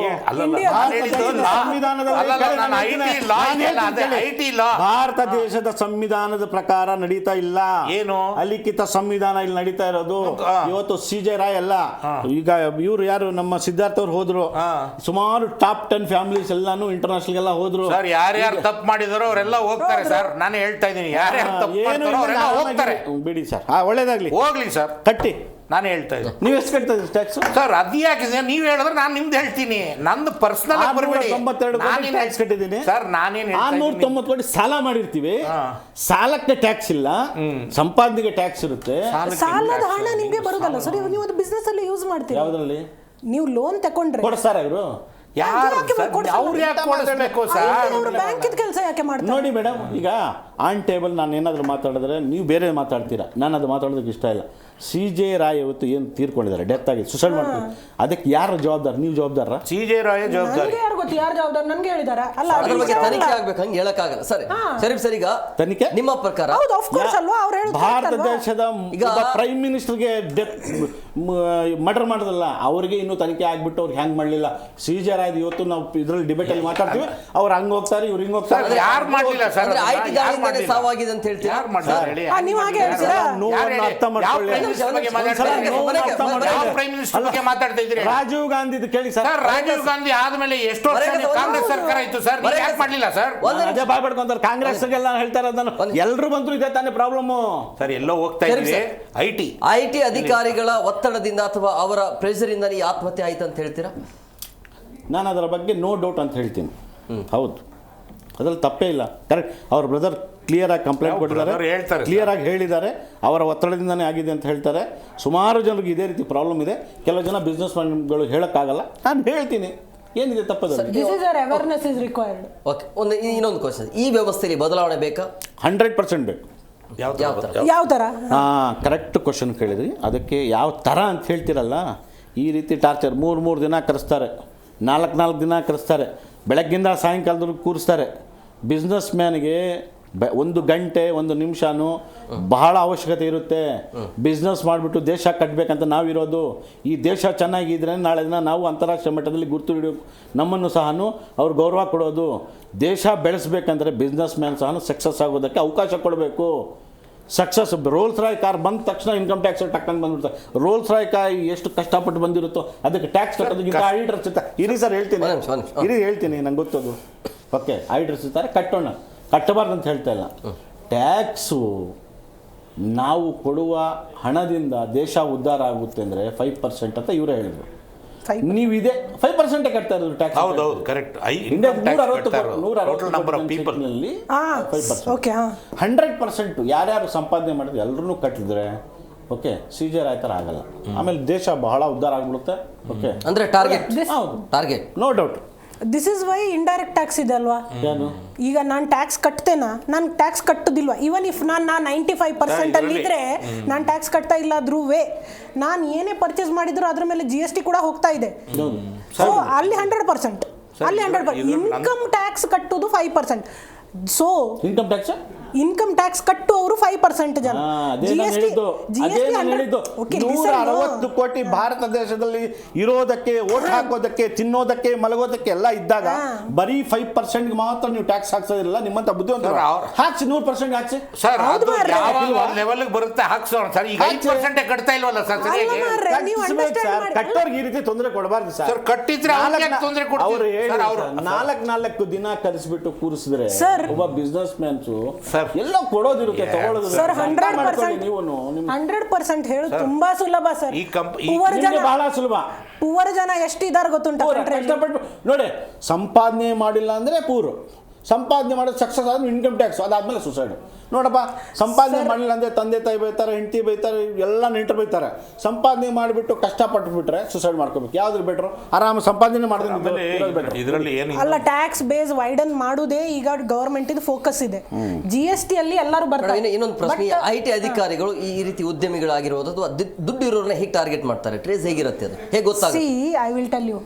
ಭಾರತ ದೇಶದ ಸಂವಿಧಾನದ ಪ್ರಕಾರ ನಡೀತಾ ಇಲ್ಲ. ಏನು ಅಲಿಖಿತ ಸಂವಿಧಾನ ಇಲ್ಲಿ ನಡೀತಾ ಇರೋದು. ಇವತ್ತು CJ ರಾಯ್ ಅಲ್ಲ, ಈಗ ಇವ್ರು ಯಾರು ನಮ್ಮ ಸಿದ್ಧಾರ್ಥ ಅವ್ರು ಹೋದ್ರು. ಸುಮಾರು ಟಾಪ್ 10 ಫ್ಯಾಮಿಲೀಸ್ ಎಲ್ಲಾನು ಇಂಟರ್ನ್ಯಾಷನಲ್ ಎಲ್ಲ ಹೋದ್ರು. ಸರ್ ಯಾರ್ಯಾರು ತಪ್ಪು ಮಾಡಿದಾರೋ ಅವರೆಲ್ಲ ಹೋಗ್ತಾರೆ ಸರ್. ನಾನು ಹೇಳ್ತಾ ಇದ್ದೀನಿ, ಯಾರ್ಯಾರು ತಪ್ಪು ಮಾಡ್ತಾರೋ ಅವರೆಲ್ಲ ಹೋಗ್ತಾರೆ. ಬಿಡಿ ಸರ್, ಒಳ್ಳೇದಾಗ್ಲಿ, ಹೋಗ್ಲಿ ಸರ್, ಕಟ್ಟಿ. ನಾನು ಹೇಳ್ತಾ ಇದ್ದೀನಿ. ನೀವು ಎಷ್ಟು ಕಟ್ತಾ ಇದ್ದೀರಿ ಟ್ಯಾಕ್ಸ್? ಸರ್ ಅದು ಯಾಕೆ ನೀವು ಹೇಳಿದ್ರೆ ನಾನು ನಿಮ್ದು ಹೇಳ್ತೀನಿ, ನಂದು ಪರ್ಸನಲ್ ಬರಬೇಡಿ. 692 ಟ್ಯಾಕ್ಸ್ ಕಟ್ಟಿದ್ದೀನಿ ಸರ್. ನಾನೇನು 690 ಕೋಟಿ ಸಾಲ ಮಾಡಿರ್ತೀವಿ. ಸಾಲಕ್ಕೆ ಟ್ಯಾಕ್ಸ್ ಇಲ್ಲ, ಸಂಪಾದನೆಗೆ ಟ್ಯಾಕ್ಸ್ ಇರುತ್ತೆ. ಸಾಲದ ಹಣ ನಿಮಗೆ ಬರುದಲ್ಲ ಸರ್, ನೀವು ಅದು ಬಿಸ್ನೆಸ್ ಅಲ್ಲಿ ಯೂಸ್ ಮಾಡ್ತೀರಿ. ಯಾವ್ದ್ರಲ್ಲಿ? ನೀವು ಲೋನ್ ತಗೊಂಡ್ರೆ ಕೊಡ್ತಾರೆ ಅವರು. ನೋಡಿ ಮೇಡಮ್, ಈಗ ಆನ್ ಟೇಬಲ್ ನಾನು ಏನಾದರೂ ಮಾತಾಡಿದ್ರೆ ನೀವು ಬೇರೆ ಮಾತಾಡ್ತೀರಾ, ನಾನು ಅದು ಮಾತಾಡೋದಕ್ಕೆ ಇಷ್ಟ ಇಲ್ಲ. CJ ರಾಯ್ ಇವತ್ತು ಏನು ತೀರ್ಕೊಂಡಿದ್ದಾರೆ, ಡೆತ್ ಆಗಿ ಸುಸೈಡ್ ಮಾಡ್ತಾರೆ, ಅದಕ್ಕೆ ಯಾರು ಜವಾಬ್ದಾರ? ನೀವು ಜವಾಬ್ದಾರ? CJ ರಾಯ್ ಜವಾಬ್ದಾರಿ. ಯಾರು ಗೊತ್ತು ಯಾರು ಜವಾಬ್ದಾರ? ನನ್ಗೆ ಹೇಳಿದಾರ ಅಲ್ಲ, ಅದ್ರ ಬಗ್ಗೆ ತನಿಖೆ ಆಗ್ಬೇಕು, ಹಂಗೆ ಹೇಳಕ್ಕಾಗಲ್ಲ. ಸರಿ ಈಗ ತನಿಖೆ ನಿಮ್ಮ ಪ್ರಕಾರ ಭಾರತ ದೇಶದ ಪ್ರೈಮ್ ಮಿನಿಸ್ಟರ್ಗೆ ಡೆತ್ ಮರ್ಡರ್ ಮಾಡೋದಲ್ಲ, ಅವರಿಗೆ ಇನ್ನೂ ತನಿಖೆ ಆಗ್ಬಿಟ್ಟು ಅವ್ರಿಗೆ ಹ್ಯಾಂಗ್ ಮಾಡಲಿಲ್ಲ. CJ ರಾಯ್ ಇವತ್ತು ನಾವು ಇದರಲ್ಲಿ ಡಿಬೇಟ್ ಅಲ್ಲಿ ಮಾತಾಡ್ತೀವಿ, ಅವ್ರು ಹಂಗ್ ಹೋಗ್ತಾರೆ, ಇವ್ರು ಹಿಂಗ್ ಹೋಗ್ತಾರೆ. ಯಾರು ಮಾಡಲಿಲ್ಲ ಸರ್? IT ದಾಳಿಯಿಂದಲೇ ಸಾವಾಗಿದೆ ಅಂತ ಹೇಳ್ತೀರಾ? ನೀವು ಹಾಗೆ ಹೇಳ್ತೀರಾ? ಅರ್ಥ ಮಾಡ್ಕೊಳ್ಳಿ. ಮಿನಿಸ್ಟರ್ ಬಗ್ಗೆ ಮಾತಾಡ್ತಾ ಇದ್ದೀರಿ? ಯಾವ ಪ್ರೈಮ್ ಮಿನಿಸ್ಟರ್ ಬಗ್ಗೆ ಮಾತಾಡ್ತಾ ಇದ್ದೀರಿ? ರಾಜೀವ್ ಗಾಂಧಿ ಕೇಳಿ ಸರ್. ರಾಜೀವ್ ಗಾಂಧಿ ಆದ್ಮೇಲೆ ಎಷ್ಟೋ ಕಾಂಗ್ರೆಸ್ ಸರ್ಕಾರ ಇತ್ತು ಸರ್, ನೀವು ಯಾಕೆ ಮಾಡ್ಲಿಲ್ಲ ಸರ್? ಅದೇ ಬಾಯ್ಬಿಡ್ಕೊಂತಾರೆ ಕಾಂಗ್ರೆಸ್ಗೆಲ್ಲ ಹೇಳ್ತಾರೆ ಅದನ್ನು. ಎಲ್ರು ಬಂದ್ರು ಇದೆ ತಾನೇ ಪ್ರಾಬ್ಲಮ್ ಸರ್. ಎಲ್ಲೋ ಹೋಗ್ತಾ ಇದ್ದೀವಿ. ಐಟಿ ಅಧಿಕಾರಿಗಳ ಒತ್ತಡದಿಂದ ಅಥವಾ ಅವರ ಪ್ರೆಷರ್ ಇಂದ ಈ ಆತ್ಮಹತ್ಯೆ ಆಯ್ತು ಅಂತ ಹೇಳ್ತೀರಾ? ನಾನು ಅದರ ಬಗ್ಗೆ ನೋ ಡೌಟ್ ಅಂತ ಹೇಳ್ತೀನಿ. ಹೌದು, ಅದ್ರಲ್ಲಿ ತಪ್ಪೇ ಇಲ್ಲ. ಕರೆಕ್ಟ್. ಅವ್ರ ಬ್ರದರ್ ಕ್ಲಿಯರ್ ಆಗಿ ಕಂಪ್ಲೇಂಟ್ ಕೊಟ್ಟಿದ್ದಾರೆ, ಕ್ಲಿಯರ್ ಆಗಿ ಹೇಳಿದ್ದಾರೆ, ಅವರ ಒತ್ತಡದಿಂದನೇ ಆಗಿದೆ ಅಂತ ಹೇಳ್ತಾರೆ. ಸುಮಾರು ಜನರಿಗೆ ಇದೇ ರೀತಿ ಪ್ರಾಬ್ಲಮ್ ಇದೆ. ಕೆಲವು ಜನ ಬಿಸ್ನೆಸ್ ಮ್ಯಾನ್ಗಳು ಹೇಳೋಕ್ಕಾಗಲ್ಲ, ನಾನು ಹೇಳ್ತೀನಿ ಏನಿದೆ ತಪ್ಪದಲ್ಲಿ. ಓಕೆ, ಇನ್ನೊಂದು ಕ್ವಶನ್, ಈ ವ್ಯವಸ್ಥೆಯಲ್ಲಿ ಬದಲಾವಣೆ ಬೇಕಾ? 100% ಬೇಕು. ಯಾವ ಥರ? ಕರೆಕ್ಟ್ ಕ್ವಶನ್ ಕೇಳಿದ್ರಿ. ಅದಕ್ಕೆ ಯಾವ ಥರ ಅಂತ ಹೇಳ್ತಿರಲ್ಲ, ಈ ರೀತಿ ಟಾರ್ಚರ್ 3 ದಿನ ಕರೆಸ್ತಾರೆ, 4 ದಿನ ಕರೆಸ್ತಾರೆ, ಬೆಳಗ್ಗಿಂದ ಸಾಯಂಕಾಲದವರೆಗೂ ಕೂರಿಸ್ತಾರೆ. ಬಿಸ್ನೆಸ್ ಮ್ಯಾನ್ಗೆ 1 ಗಂಟೆ 1 ನಿಮಿಷನೂ ಬಹಳ ಅವಶ್ಯಕತೆ ಇರುತ್ತೆ. ಬಿಸ್ನೆಸ್ ಮಾಡಿಬಿಟ್ಟು ದೇಶ ಕಟ್ಟಬೇಕಂತ ನಾವಿರೋದು. ಈ ದೇಶ ಚೆನ್ನಾಗಿದ್ರೆ ನಾಳೆ ದಿನ ನಾವು ಅಂತಾರಾಷ್ಟ್ರೀಯ ಮಟ್ಟದಲ್ಲಿ ಗುರುತು ಹಿಡಿಯೋದು, ನಮ್ಮನ್ನು ಸಹ ಅವ್ರು ಗೌರವ ಕೊಡೋದು. ದೇಶ ಬೆಳೆಸ್ಬೇಕಂದ್ರೆ ಬಿಸ್ನೆಸ್ ಮ್ಯಾನ್ ಸಹ ಸಕ್ಸಸ್ ಆಗೋದಕ್ಕೆ ಅವಕಾಶ ಕೊಡಬೇಕು. ಸಕ್ಸಸ್ ರೋಲ್ಸ್ ರಾಯ್ ಕಾರ್ ಬಂದ ತಕ್ಷಣ ಇನ್ಕಮ್ ಟ್ಯಾಕ್ಸ್ ಟಕ್ಕಂಡು ಬಂದ್ಬಿಡ್ತಾರೆ. ರೋಲ್ಸ್ ರಾಯ್ ಕಾರ್ ಎಷ್ಟು ಕಷ್ಟಪಟ್ಟು ಬಂದಿರುತ್ತೋ ಅದಕ್ಕೆ ಟ್ಯಾಕ್ಸ್ ಕಟ್ಟೋದಕ್ಕಿಂತ ಆಡಿಟರ್ಸ್ ಇರ್ತಾರೆ. ಇರಿ ಸರ್ ಹೇಳ್ತೀನಿ ನಂಗೆ ಗೊತ್ತದು. ಓಕೆ, ಆಡಿಟರ್ಸ್ ಇರ್ತಾರೆ, ಕಟ್ಟಬಾರ್ದು ಅಂತ ಹೇಳ್ತಾ ಇಲ್ಲ. ಟ್ಯಾಕ್ಸು ನಾವು ಕೊಡುವ ಹಣದಿಂದ ದೇಶ ಉದ್ಧಾರ ಆಗುತ್ತೆ ಅಂದರೆ 5% ಅಂತ ಇವರೇ ಹೇಳಿದ್ರು. ನೀವು ಇದೆ 5% ಕಟ್ತಾ ಇರೋದು ಟ್ಯಾಕ್ಸ್. ಹೌದು, ಕರೆಕ್ಟ್. 100% ಯಾರ್ಯಾರು ಸಂಪಾದನೆ ಮಾಡಿದ್ರೆ ಎಲ್ಲರೂ ಕಟ್ಟಿದ್ರೆ ಓಕೆ ಸೀಜರ್ ಆಯ್ತಾರ ಆಗಲ್ಲ. ಆಮೇಲೆ ದೇಶ ಬಹಳ ಉದ್ಧಾರ ಆಗ್ಬಿಡುತ್ತೆ. ಓಕೆ, ಅಂದ್ರೆ target no doubt. This is why indirect tax ಇದೆ ಅಲ್ವಾ? ಈಗ ನಾನು ಟ್ಯಾಕ್ಸ್ ಕಟ್ತೇನಾ? ನಾನು ಟ್ಯಾಕ್ಸ್ ಕಟ್ಟೋದಿಲ್ವಾ? ಇವನ್ ಇಫ್ ನಾನು 95% ಅಲ್ಲಿ ಇದ್ರೆ ನಾನು ಟ್ಯಾಕ್ಸ್ ಕಟ್ತಾ ಇಲ್ಲಾದ್ರೂ ನಾನು ಏನೇ ಪರ್ಚೇಸ್ ಮಾಡಿದ್ರು ಅದ್ರ ಮೇಲೆ GST ಕೂಡ ಹೋಗ್ತಾ ಇದೆ. ಸೊ ಅಲ್ಲಿ 100%, ಅಲ್ಲಿ 100%. ಇನ್ಕಮ್ ಟ್ಯಾಕ್ಸ್ ಕಟ್ಟೋದು 5%. ಸೊ ಇನ್ಕಮ್ ಟ್ಯಾಕ್ಸ್ ಕಟ್ಟುವವರು 5% ಜನ. 160 ಕೋಟಿ ಭಾರತ ದೇಶದಲ್ಲಿ ಇರೋದಕ್ಕೆ, ಓಟ್ ಹಾಕೋದಕ್ಕೆ, ತಿನ್ನೋದಕ್ಕೆ, ಮಲಗೋದಕ್ಕೆ ಎಲ್ಲ ಇದ್ದಾಗ ಬರೀ 5% ಮಾತ್ರ ನೀವು ಟ್ಯಾಕ್ಸ್ ಹಾಕ್ಸೋದಿಲ್ಲ. ನಿಮ್ಮಂತ ಬುದ್ಧಿವಂತರು ಹಾಕ್ಸಿ 100% ಹಾಕ್ಸಿ ಸರ್. ಅದು ಯಾವ ಲೆವೆಲ್ ಬರುತ್ತೆ ಹಾಕ್ಸೋಣ ಸರ್. ಈಗ 5% ಕಟ್ತಾ ಇಲ್ವಲ್ಲ ಸರ್? ಕಟ್ಟೋರ್ಗೆ ಈ ರೀತಿ ತೊಂದರೆ ಕೊಡಬಾರ್ದು ಸರ್. ಕಟ್ಟಿದ್ರೆ ತೊಂದರೆ ಕೊಡ್ತಾರೆ. 4 ದಿನ ಕರೆಸ್ಬಿಟ್ಟು ಕೂರಿಸಿದ್ರೆ ಒಬ್ಬ ಬಿಸ್ನೆಸ್ ಮ್ಯಾನ್ಸು ಎಲ್ಲ ಕೊಡೋದಿರುತ್ತೆ, ತಗೊಳ್ಳೋದು. ಸರ್ 100% ಹೇಳೋದು ತುಂಬಾ ಸುಲಭ ಸರ್. ಬಹಳ ಸುಲಭ. ಪೂವರ್ ಜನ ಎಷ್ಟಿದ್ದಾರೆ ಗೊತ್ತುಂಟ? ನೋಡಿ, ಸಂಪಾದನೆ ಮಾಡಿಲ್ಲ ಅಂದ್ರೆ ಪೂರ್, ಸಂಪಾದನೆ ಮಾಡೋದು ಸಕ್ಸಸ್ ಆದ್ರೆ ಇನ್ಕಮ್ ಟ್ಯಾಕ್ಸ್, ಅದಾದ್ಮೇಲೆ ಸುಸೈಡ್. ನೋಡಪ್ಪ, ಸಂಪಾದನೆ ಮಾಡಲಿಲ್ಲ ಅಂದ್ರೆ ತಂದೆ ತಾಯಿ ಬೈತಾರೆ, ಹೆಂಡತಿ ಬೈತಾರೆ, ಎಲ್ಲ ನೆಂಟರು ಬೈತಾರೆ. ಸಂಪಾದನೆ ಮಾಡಿಬಿಟ್ಟು ಕಷ್ಟಪಟ್ಟು ಬಿಟ್ರೆ ಸುಸೈಡ್ ಮಾಡ್ಕೋಬೇಕು. ಯಾವ್ದು ಬೆಟ್ರು? ಆರಾಮ ಸಂಪಾದನೆ ಮಾಡಿದ್ರೆ ಇದರಲ್ಲಿ ಏನು ಅಲ್ಲ, ಟ್ಯಾಕ್ಸ್ ಬೇಸ್ ವೈಡನ್ ಮಾಡುವುದೇ ಈಗ ಗವರ್ಮೆಂಟ್ ಇದು ಫೋಕಸ್ ಇದೆ. GST ಅಲ್ಲಿ ಎಲ್ಲರೂ ಬರ್ತಾರೆ. ಇನ್ನೊಂದು ಪ್ರಶ್ನೆ, IT ಅಧಿಕಾರಿಗಳು ಈ ರೀತಿ ಉದ್ಯಮಿಗಳಾಗಿರೋದು ಅಥವಾ ದುಡ್ಡು ಇರೋರನ್ನ ಹೇಗೆ ಟಾರ್ಗೆಟ್ ಮಾಡ್ತಾರೆ? ಟ್ರೇಸ್ ಹೇಗಿರುತ್ತೆ, ಅದು ಹೇಗೆ ಗೊತ್ತಾಗುತ್ತೆ? I will tell you.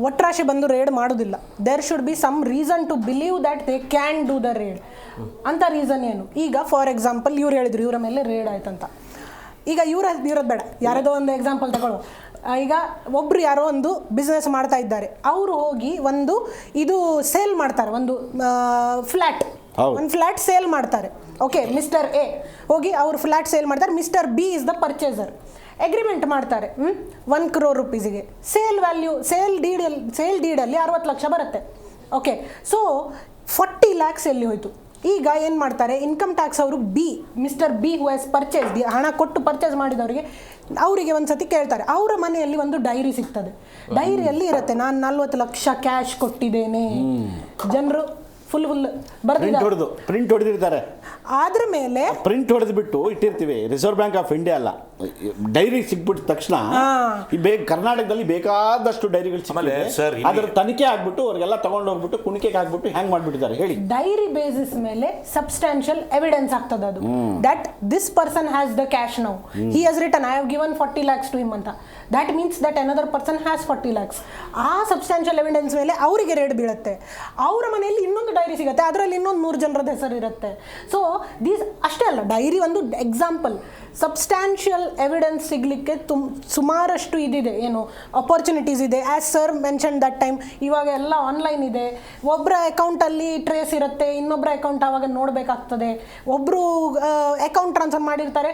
ಒಟ್ರಾಶಿ ಬಂದು ರೇಡ್ ಮಾಡೋದಿಲ್ಲ. There should be some reason to believe that they can do the raid ಅಂತ. ರೀಸನ್ ಏನು? ಈಗ ಫಾರ್ ಎಕ್ಸಾಂಪಲ್ ಇವ್ರು ಹೇಳಿದ್ರು ಇವರ ಮೇಲೆ ರೇಡ್ ಆಯ್ತಂತ. ಈಗ ಇರೋದು ಬೇಡ, ಯಾರದೋ ಒಂದು ಎಕ್ಸಾಂಪಲ್ ತಗೊಳ್ಳೋ. ಈಗ ಒಬ್ರು ಯಾರೋ ಒಂದು ಬಿಸ್ನೆಸ್ ಮಾಡ್ತಾ ಇದ್ದಾರೆ, ಅವರು ಹೋಗಿ ಇದು ಸೇಲ್ ಮಾಡ್ತಾರೆ, ಒಂದು ಫ್ಲ್ಯಾಟ್ ಸೇಲ್ ಮಾಡ್ತಾರೆ. ಓಕೆ, ಮಿಸ್ಟರ್ ಎ ಹೋಗಿ ಅವ್ರು ಫ್ಲ್ಯಾಟ್ ಸೇಲ್ ಮಾಡ್ತಾರೆ, mister B is the purchaser. Agreement ಮಾಡ್ತಾರೆ 1 crore ರೂಪೀಸಿಗೆ. ಸೇಲ್ ಡೀಡಲ್ಲಿ 60 ಲಕ್ಷ ಬರುತ್ತೆ. ಓಕೆ, ಸೊ 40 lakhs ಎಲ್ಲಿ ಹೋಯ್ತು? ಈಗ ಏನು ಮಾಡ್ತಾರೆ, ಇನ್ಕಮ್ ಟ್ಯಾಕ್ಸ್ ಅವರು mister B who has purchase, ಹಣ ಕೊಟ್ಟು ಪರ್ಚೇಸ್ ಮಾಡಿದವರಿಗೆ ಅವರಿಗೆ ಒಂದು ಸತಿ ಕೇಳ್ತಾರೆ. ಅವರ ಮನೆಯಲ್ಲಿ ಒಂದು ಡೈರಿ ಸಿಗ್ತದೆ. ಡೈರಿಯಲ್ಲಿ ಇರುತ್ತೆ, ನಾನು 40 ಲಕ್ಷ ಕ್ಯಾಶ್ ಕೊಟ್ಟಿದ್ದೇನೆ. ಜನರು ಫುಲ್ ಪ್ರಿಂಟ್ ಹೊಡೆದಿರ್ತಾರೆ. ಆದ್ರ ಮೇಲೆ ಪ್ರಿಂಟ್ ಹೊಡೆದ್ಬಿಟ್ಟು ಇಟ್ಟಿರ್ತೀವಿ. ರಿಸರ್ವ್ ಬ್ಯಾಂಕ್ ಆಫ್ ಇಂಡಿಯಾ ಅಲ್ಲ, ಡೈರಿ ಸಿಕ್ಬಿಟ್ಟ ತಕ್ಷಣ ಕರ್ನಾಟಕದಲ್ಲಿ ಬೇಕಾದಷ್ಟು ಡೈರಿಗಳು ಸಿಗುತ್ತೆ. ಅದರ ತನಿಖೆ ಆಗ್ಬಿಟ್ಟು ಅವ್ರಿಗೆಲ್ಲ ತಗೊಂಡು ಹೋಗ್ಬಿಟ್ಟು ಕುಣಿಕೆಗೆ ಹಾಕ್ಬಿಟ್ಟು ಹ್ಯಾಂಗ್ ಮಾಡ್ಬಿಟ್ಟಿದ್ದಾರೆ. ಹೇಳಿ, ಡೈರಿ ಬೇಸಿಸ್ ಮೇಲೆ ಸಬ್ಸ್ಟಾನ್ಷಿಯಲ್ ಎವಿಡೆನ್ಸ್ ಆಗ್ತದೆ ಅದು, that this person has the cash now, he has return, I have given 40 lakhs to him ಅಂತ. That means that another person has 40 lakhs. ಆ ಸಬ್ಸ್ಟಾನ್ಷಿಯಲ್ ಎವಿಡೆನ್ಸ್ ಮೇಲೆ ಅವರಿಗೆ ರೇಡ್ ಬೀಳುತ್ತೆ. ಅವರ ಮನೆಯಲ್ಲಿ ಇನ್ನೊಂದು ಡೈರಿ ಸಿಗುತ್ತೆ, ಅದರಲ್ಲಿ ಇನ್ನೊಂದು 100 ಜನರದ ಹೆಸರು ಇರುತ್ತೆ. ಸೊ ಅಷ್ಟೇ ಅಲ್ಲ, ಡೈರಿ ಒಂದು ಎಕ್ಸಾಂಪಲ್. ಸಬ್ಸ್ಟಾನ್ಷಿಯಲ್ ಎವಿಡೆನ್ಸ್ ಸಿಗಲಿಕ್ಕೆ ಸುಮಾರಷ್ಟು ಇದಿದೆ, ಏನು ಅಪರ್ಚುನಿಟೀಸ್ ಇದೆ. As sir mention that time, ಇವಾಗ ಎಲ್ಲ ಆನ್ಲೈನ್ ಇದೆ. ಒಬ್ಬರ ಅಕೌಂಟಲ್ಲಿ ಟ್ರೇಸ್ ಇರುತ್ತೆ, ಇನ್ನೊಬ್ಬರ ಅಕೌಂಟ್ ಆವಾಗ ನೋಡಬೇಕಾಗ್ತದೆ. ಒಬ್ಬರು ಅಕೌಂಟ್ ಟ್ರಾನ್ಸ್ಫರ್ ಮಾಡಿರ್ತಾರೆ,